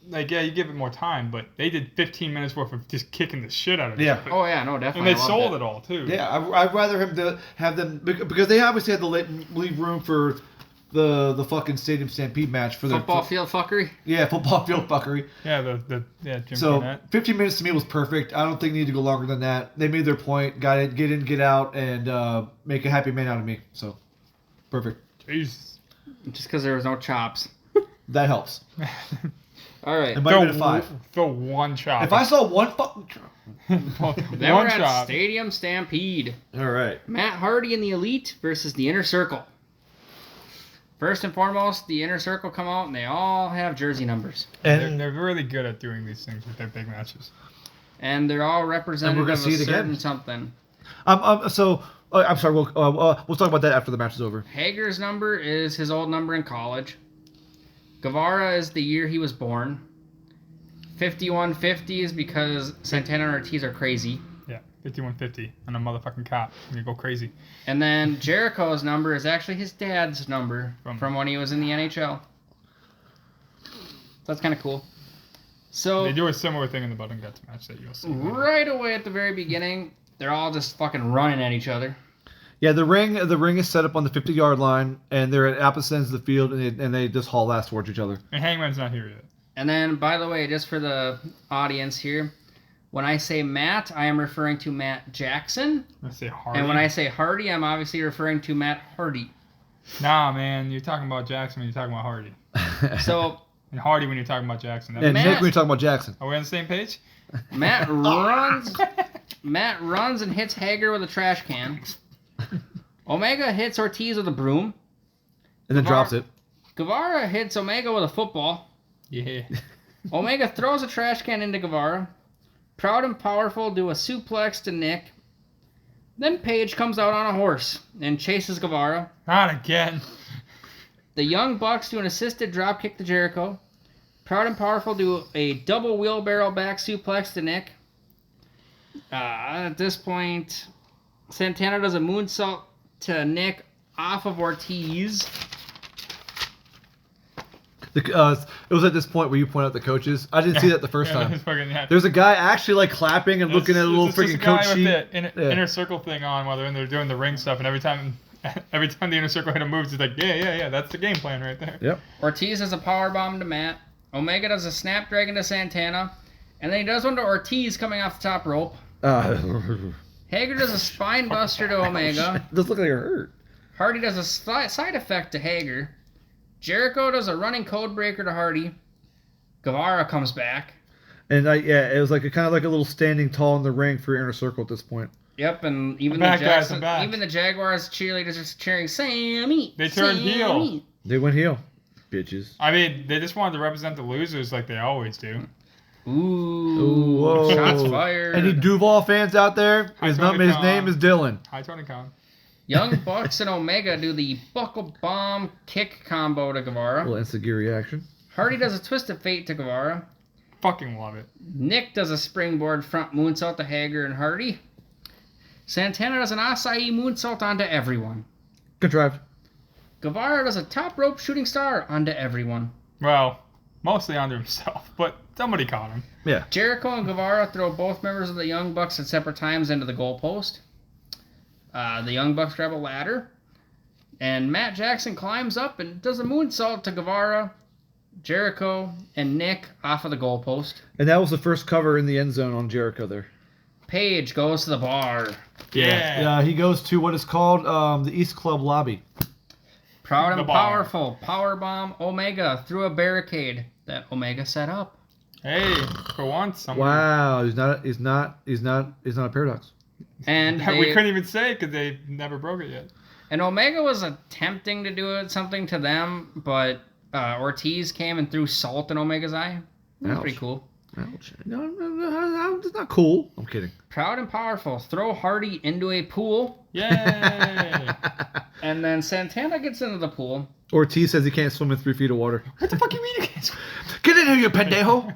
you give it more time, but they did 15 minutes worth of just kicking the shit out of it. Yeah. Oh, yeah, no, definitely. And they sold it all, too. Yeah, I'd rather him have them, because they obviously had to leave room for the fucking Stadium Stampede match for their football field fuckery. Yeah, football field fuckery. Yeah, Jim So Cornette. 15 minutes to me was perfect. I don't think they need to go longer than that. They made their point. Got it. Get in, get out, and make a happy man out of me. So perfect. Jesus. Just because there was no chops. That helps. All right. It might have been a 5. Throw one chop. If I saw one fucking chop. Then we're at Stadium Stampede. All right. Matt Hardy and the Elite versus the Inner Circle. First and foremost, the Inner Circle come out and they all have jersey numbers. And they're really good at doing these things with their big matches. And they're all representative of a certain something. I'm sorry. We'll talk about that after the match is over. Hager's number is his old number in college. Guevara is the year he was born. 5150 is because Santana and Ortiz are crazy. Yeah, 5150 and a motherfucking cop. You go crazy. And then Jericho's number is actually his dad's number from when he was in the NHL. That's kind of cool. So they do a similar thing in the butt and guts match that you'll see. Right away at the very beginning, they're all just fucking running at each other. Yeah, the ring is set up on the 50-yard line, and they're at opposite ends of the field, and they just haul ass towards each other. And Hangman's not here yet. And then, by the way, just for the audience here, when I say Matt, I am referring to Matt Jackson. I say Hardy. And when I say Hardy, I'm obviously referring to Matt Hardy. Nah, man, you're talking about Jackson when you're talking about Hardy. So. And Hardy when you're talking about Jackson. And Nick when you're talking about Jackson. Are we on the same page? Matt runs and hits Hager with a trash can. Omega hits Ortiz with a broom. And then drops it. Guevara hits Omega with a football. Yeah. Omega throws a trash can into Guevara. Proud and Powerful do a suplex to Nick. Then Page comes out on a horse and chases Guevara. Not again. The Young Bucks do an assisted dropkick to Jericho. Proud and Powerful do a double wheelbarrow back suplex to Nick. At this point, Santana does a moonsault to Nick off of Ortiz. It was at this point where you point out the coaches. I didn't see that the first time. Fucking, There's a guy actually clapping and looking at a little freaking coach sheet. With the inner circle thing on while they're doing the ring stuff, and every time the inner circle hit a move, it's like, yeah, that's the game plan right there. Yep. Ortiz does a powerbomb to Matt. Omega does a snapdragon to Santana. And then he does one to Ortiz coming off the top rope. Hager does a spine buster to Omega. Does look like it hurt. Hardy does a side effect to Hager. Jericho does a running code breaker to Hardy. Guevara comes back. And it was kind of like a little standing tall in the ring for Inner Circle at this point. Yep, and even the Jaguars cheerleaders are cheering Sammy. They turned heel. They went heel, bitches. I mean, they just wanted to represent the losers like they always do. Ooh, whoa. Shots fired. Any Duval fans out there? His name is Dylan. Hi, Tony Khan. Young Bucks and Omega do the buckle bomb kick combo to Guevara. A little Enzuigiri action. Hardy does a twist of fate to Guevara. Fucking love it. Nick does a springboard front moonsault to Hager and Hardy. Santana does an acai moonsault onto everyone. Contrived. Guevara does a top rope shooting star onto everyone. Well, mostly onto himself, but somebody caught him. Yeah. Jericho and Guevara throw both members of the Young Bucks at separate times into the goalpost. The Young Bucks grab a ladder. And Matt Jackson climbs up and does a moonsault to Guevara, Jericho, and Nick off of the goalpost. And that was the first cover in the end zone on Jericho there. Page goes to the bar. Yeah. He goes to what is called the East Club lobby. Proud The and bar. powerful powerbomb Omega through a barricade that Omega set up. Hey, for once, Wow, he's not a paradox. And we couldn't even say it because they never broke it yet. And Omega was attempting to do something to them, but Ortiz came and threw salt in Omega's eye. That was pretty cool. Ouch. No, it's not cool. I'm kidding. Proud and powerful. Throw Hardy into a pool. Yay! And then Santana gets into the pool. Ortiz says he can't swim in 3 feet of water. What the fuck you mean you can't swim? Get in here, you pendejo!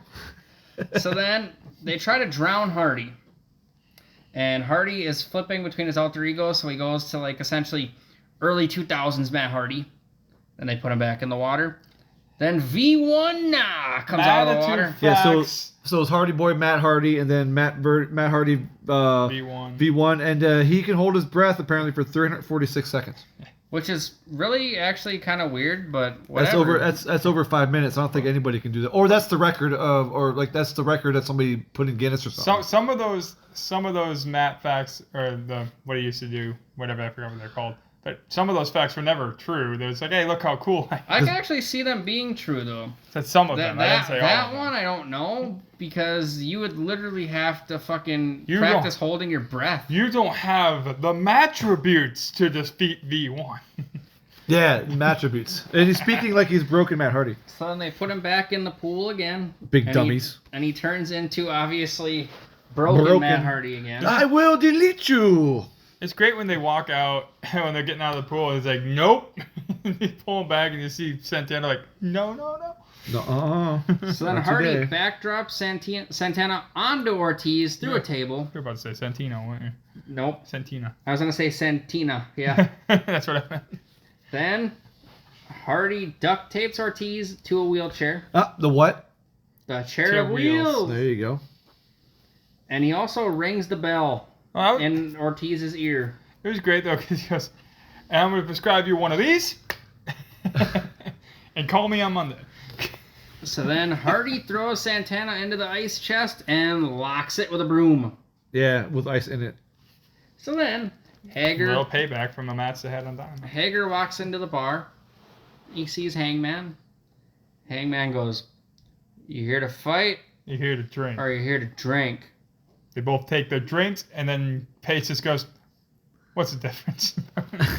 So then they try to drown Hardy. And Hardy is flipping between his alter egos, so he goes to like essentially early 2000s Matt Hardy. Then they put him back in the water. Then V1 comes out of the water. Yeah, so it's Hardy Boy, Matt Hardy, and then Matt Hardy V1, and he can hold his breath apparently for 346 seconds. Which is really actually kind of weird, but whatever. That's over 5 minutes. I don't think anybody can do that. Or that's the record that's the record that somebody put in Guinness or something. Some of those Matt facts, or what he used to do, whatever, I forgot what they're called. But some of those facts were never true. It was like, hey, look how cool I am. I can actually see them being true, though. Said some of them. I didn't say all of that them. one, I don't know, because you would literally have to fucking practice holding your breath. You don't have the attributes to defeat V1. Yeah, attributes. And he's speaking like he's broken Matt Hardy. So then they put him back in the pool again. Big dummies. And he turns into, obviously, broken Matt Hardy again. I will delete you! It's great when they walk out, when they're getting out of the pool, it's like, nope. You pull him back and you see Santana like, no. So then Hardy backdrops Santana onto Ortiz through a table. You're about to say Santino, weren't you? Nope. Santina. I was going to say Santina, yeah. That's what I meant. Then Hardy duct tapes Ortiz to a wheelchair. The what? The chair of wheels. There you go. And he also rings the bell in Ortiz's ear. It was great, though, because he goes, and I'm going to prescribe you one of these, and call me on Monday. So then Hardy throws Santana into the ice chest and locks it with a broom. Yeah, with ice in it. So then Hager... A little payback from the match they had on Dynamite. Hager walks into the bar. He sees Hangman. Hangman goes, "You here to fight? You're here to drink." Or are you here to drink? They both take their drinks, and then Paige just goes, "What's the difference?"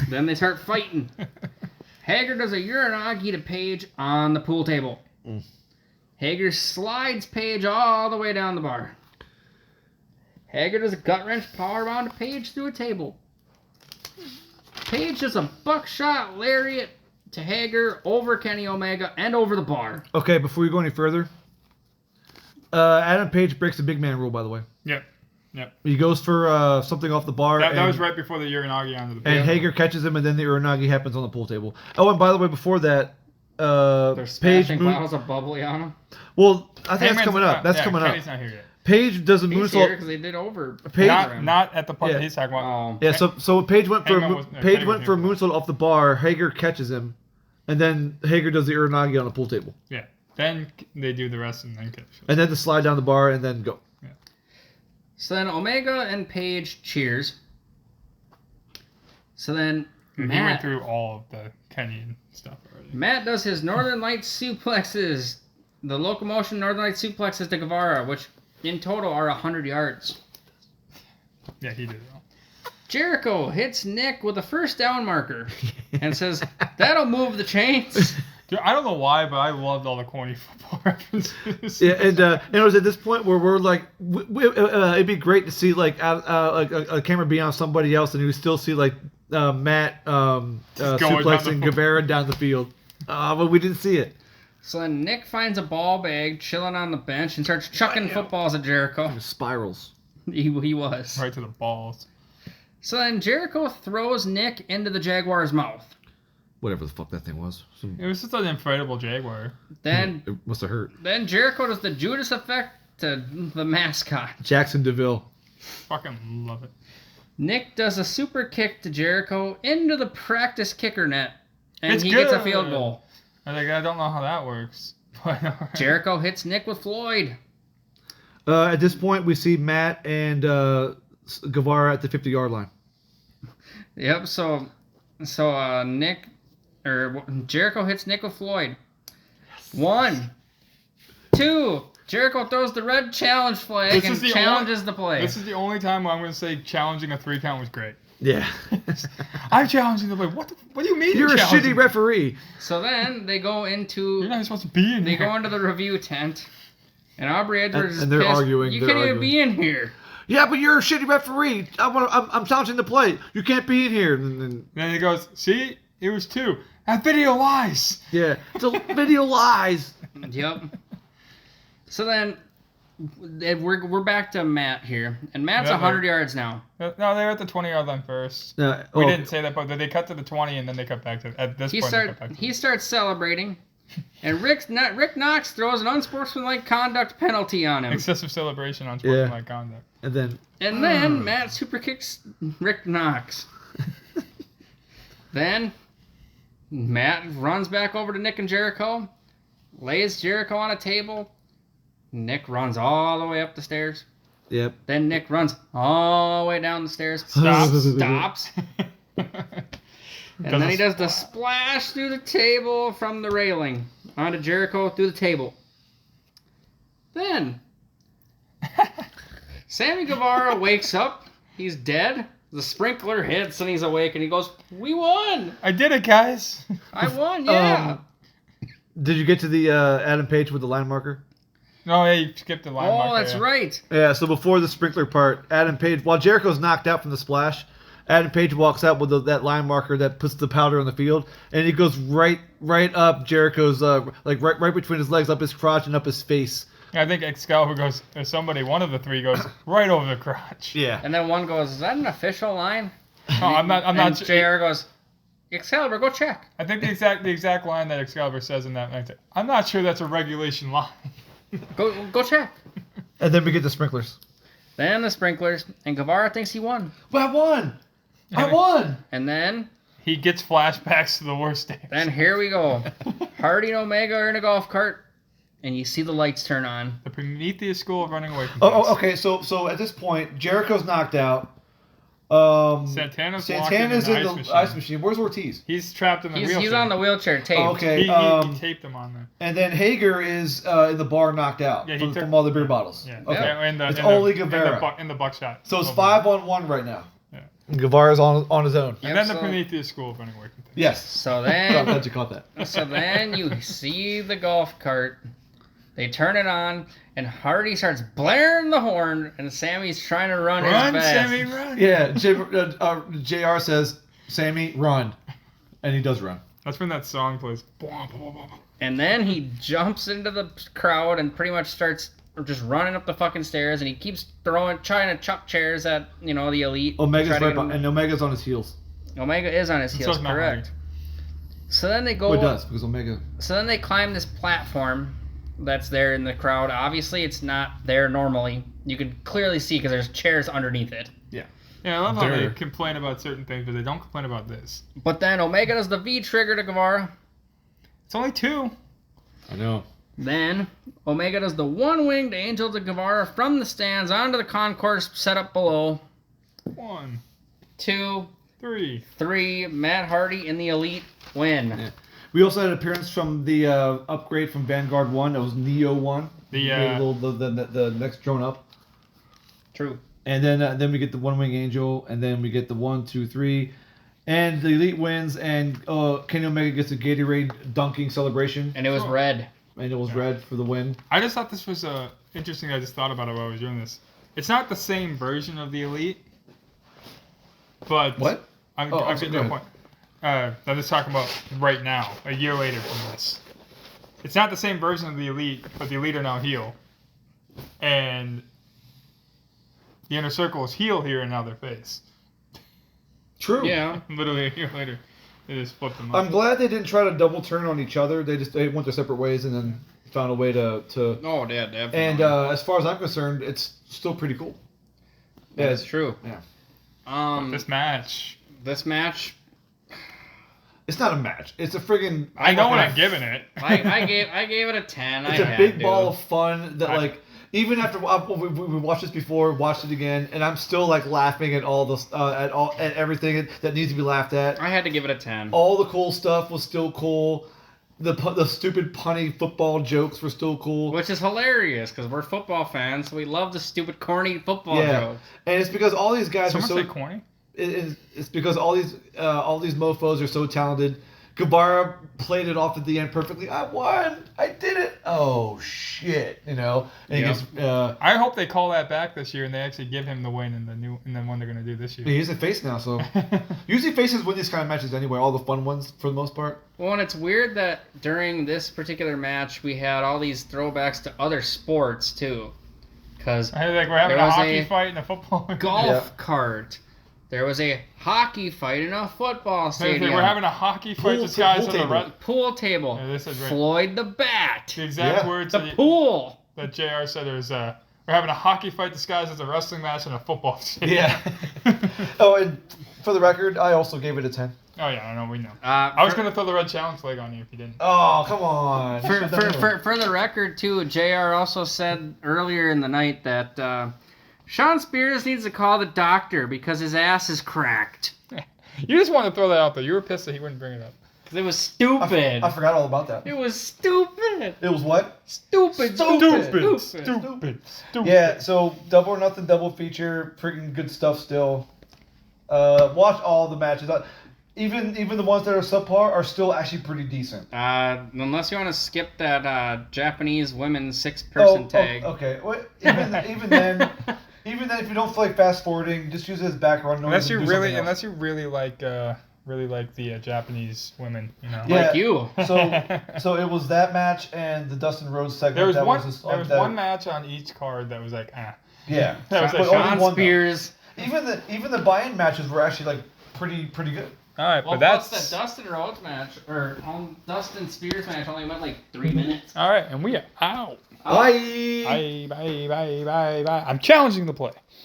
Then they start fighting. Hager does a Uranagi to Paige on the pool table. Hager slides Paige all the way down the bar. Hager does a gut wrench powerbomb to Paige through a table. Paige does a buckshot lariat to Hager over Kenny Omega and over the bar. Okay, before we go any further, Adam Page breaks the big man rule, by the way. Yep. He goes for something off the bar. That was right before the Uranagi onto the pool. And Hager catches him, and then the Uranagi happens on the pool table. Oh, and by the way, before that, they're smashing bottles of bubbly on him. Well, I think that's coming up. That's coming up. Kenny's not here yet. Page does a He's moonsault because they did over. Not at the part that he's talking about. Yeah, so Page went for Hangman went for a moonsault off the bar. Hager catches him, and then Hager does the Uranagi on the pool table. Yeah. Then they do the rest and then catch. And then to slide down the bar and then go. Yeah. So then Omega and Page cheers. So then He went through all of the Kenny and stuff already. Matt does his Northern Lights suplexes, the Locomotion Northern Lights suplexes to Guevara, which in total are 100 yards. Yeah, he did it all. Jericho hits Nick with a first down marker and says, "That'll move the chains." Dude, I don't know why, but I loved all the corny football references. Yeah, and it was at this point where we're like, it'd be great to see like a camera be on somebody else, and you would still see like Matt suplexing Guevara down the field, but we didn't see it. So then Nick finds a ball bag chilling on the bench and starts chucking footballs at Jericho. Like spirals. He was. Right to the balls. So then Jericho throws Nick into the Jaguar's mouth. Whatever the fuck that thing was. It was just an inflatable Jaguar. Then it must have hurt. Then Jericho does the Judas effect to the mascot. Jackson DeVille. Fucking love it. Nick does a super kick to Jericho into the practice kicker net. And It's he good. gets a field goal. I don't know how that works. But Jericho hits Nick with Floyd. At this point, we see Matt and Guevara at the 50-yard line. Yep, so Jericho hits Nick with Floyd. 1, 2. Jericho throws the red challenge flag and challenges the play. This is the only time where I'm going to say challenging a 3 count was great. Yeah. I'm challenging the play. What do you mean you're a shitty referee? So then they go into... You're not supposed to be in here. They go into the review tent, and Aubry Edwards and they're pissed. arguing. You can't even be in here. Yeah, but you're a shitty referee. I'm challenging the play. You can't be in here. And then he goes, see? It was 2. That video lies. Yeah, it's a video lies. Yep. So then we're back to Matt here, and Matt's 100 yards now. No, they were at the 20-yard line first. We didn't say that, but they cut to the 20, and then they cut back to at this point. He starts celebrating, and Rick Knox throws an unsportsmanlike conduct penalty on him. Excessive celebration on unsportsmanlike conduct. And then Matt super kicks Rick Knox. Then Matt runs back over to Nick and Jericho, lays Jericho on a table. Nick runs all the way up the stairs. Yep. Then Nick runs all the way down the stairs. Stops. And then he does the splash through the table from the railing onto Jericho through the table. Then Sammy Guevara wakes up. He's dead. The sprinkler hits and he's awake and he goes, "We won! I did it, guys! I won, yeah!" Did you get to the Adam Page with the line marker? No, yeah, you skipped the line marker. Oh, that's right. Yeah, so before the sprinkler part, Adam Page, while Jericho's knocked out from the splash, Adam Page walks out with that line marker that puts the powder on the field, and he goes right up Jericho's, right between his legs, up his crotch and up his face. I think Excalibur goes, one of the 3 goes right over the crotch. Yeah. And then one goes, "Is that an official line?" No, I'm not. JR goes, "Excalibur, go check." I think the exact line that Excalibur says in that, I'm not sure that's a regulation line. Go check. And then we get the sprinklers. Then the sprinklers, and Guevara thinks he won. Well, I won! And then he gets flashbacks to the worst days. Then here we go. Hardy and Omega are in a golf cart, and you see the lights turn on. The Prometheus school of running away from okay. So at this point, Jericho's knocked out. Santana's in the ice machine. Where's Ortiz? He's trapped in the wheelchair. He's on the wheelchair taped. Okay. He taped him on there. And then Hager is in the bar knocked out from all the beer bottles. Yeah. Okay. Yeah. It's only Guevara. In the buckshot. So it's 5-on-1 right now. Yeah. Guevara's on his own. And then the Prometheus school of running away from things. Yes. So then... Glad you caught that. So then you see the golf cart. They turn it on, and Hardy starts blaring the horn, and Sammy's trying to run his best. Sammy, run! Yeah, JR says, "Sammy, run." And he does run. That's when that song plays. And then he jumps into the crowd and pretty much starts just running up the fucking stairs, and he keeps trying to chuck chairs at, the elite. Omega's and Omega's on his heels. Omega is on his heels, correct. So then they go... Well, it does, because Omega... So then they climb this platform that's there in the crowd. Obviously, it's not there normally. You can clearly see because there's chairs underneath it. Yeah. Yeah, I love how they complain about certain things, but they don't complain about this. But then Omega does the V-trigger to Guevara. It's only 2. I know. Then Omega does the one-winged angel to Guevara from the stands onto the concourse set up below. 1, 2, 3. Matt Hardy and the Elite win. Yeah. We also had an appearance from the upgrade from Vanguard 1. That was Neo 1. The next drone up. True. And then we get the one-wing angel, and then we get the 1, 2, 3. And the Elite wins, and Kenny Omega gets a Gatorade dunking celebration. And it was red. And it was red for the win. I just thought this was interesting. I just thought about it while I was doing this. It's not the same version of the Elite, but... What? I'm getting to a point. I'm just talking about right now, a year later from this. it's not the same version of the Elite, but the Elite are now heel. And the Inner Circle is heel here and now they're face. True. Yeah. Literally a year later, they just flipped them up. I'm glad they didn't try to double turn on each other. They went their separate ways and then found a way to. Oh, yeah, definitely. And as far as I'm concerned, it's still pretty cool. Yeah, it's true. Yeah. This match. It's not a match. It's a friggin'. I know what I'm giving it. I gave it a 10. It's a big ball of fun that like. Even after we watched this before, watched it again, and I'm still like laughing at all the at everything that needs to be laughed at. I had to give it a 10. All the cool stuff was still cool. The stupid punny football jokes were still cool. Which is hilarious because we're football fans, so we love the stupid corny football jokes. And it's because all these guys are so corny. It's because all these mofos are so talented. Guevara played it off at the end perfectly. I won. I did it. Oh shit! You know. And he gets, I hope they call that back this year and they actually give him the win in the one they're gonna do this year. He's a face now, so usually faces win these kind of matches anyway. All the fun ones for the most part. Well, and it's weird that during this particular match we had all these throwbacks to other sports too, because we're having a hockey fight and a football golf cart. There was a hockey fight in a football stadium. We're having a hockey fight disguised as a pool table. Yeah, Floyd the Bat. The exact words pool that JR said was we're having a hockey fight disguised as a wrestling match in a football stadium. Yeah. Oh, and for the record, I also gave it a 10. Oh yeah, I know, we know. I was gonna throw the red challenge leg on you if you didn't. Oh, come on. For the record too, JR also said earlier in the night that Sean Spears needs to call the doctor because his ass is cracked. You just wanted to throw that out there. You were pissed that he wouldn't bring it up. Because it was stupid. I forgot all about that. It was stupid. It was what? Stupid. Yeah, so Double or Nothing double feature. Freaking good stuff still. Watch all the matches. Even the ones that are subpar are still actually pretty decent. Unless you want to skip that Japanese women's 6-person tag. Okay. Well, even then... Even then, if you don't feel like fast forwarding, just use it as background noise. Unless you really like the Japanese women, you know. Yeah, like you. So it was that match and the Dustin Rhodes segment. There was one match on each card that was like, ah. Yeah. That was Sean Spears. Even the buy-in matches were actually like pretty good. All right, well, but that's the Dustin Rhodes match or Dustin Spears match only went like 3 minutes. All right, and we are out. Bye. Bye. I'm challenging the play.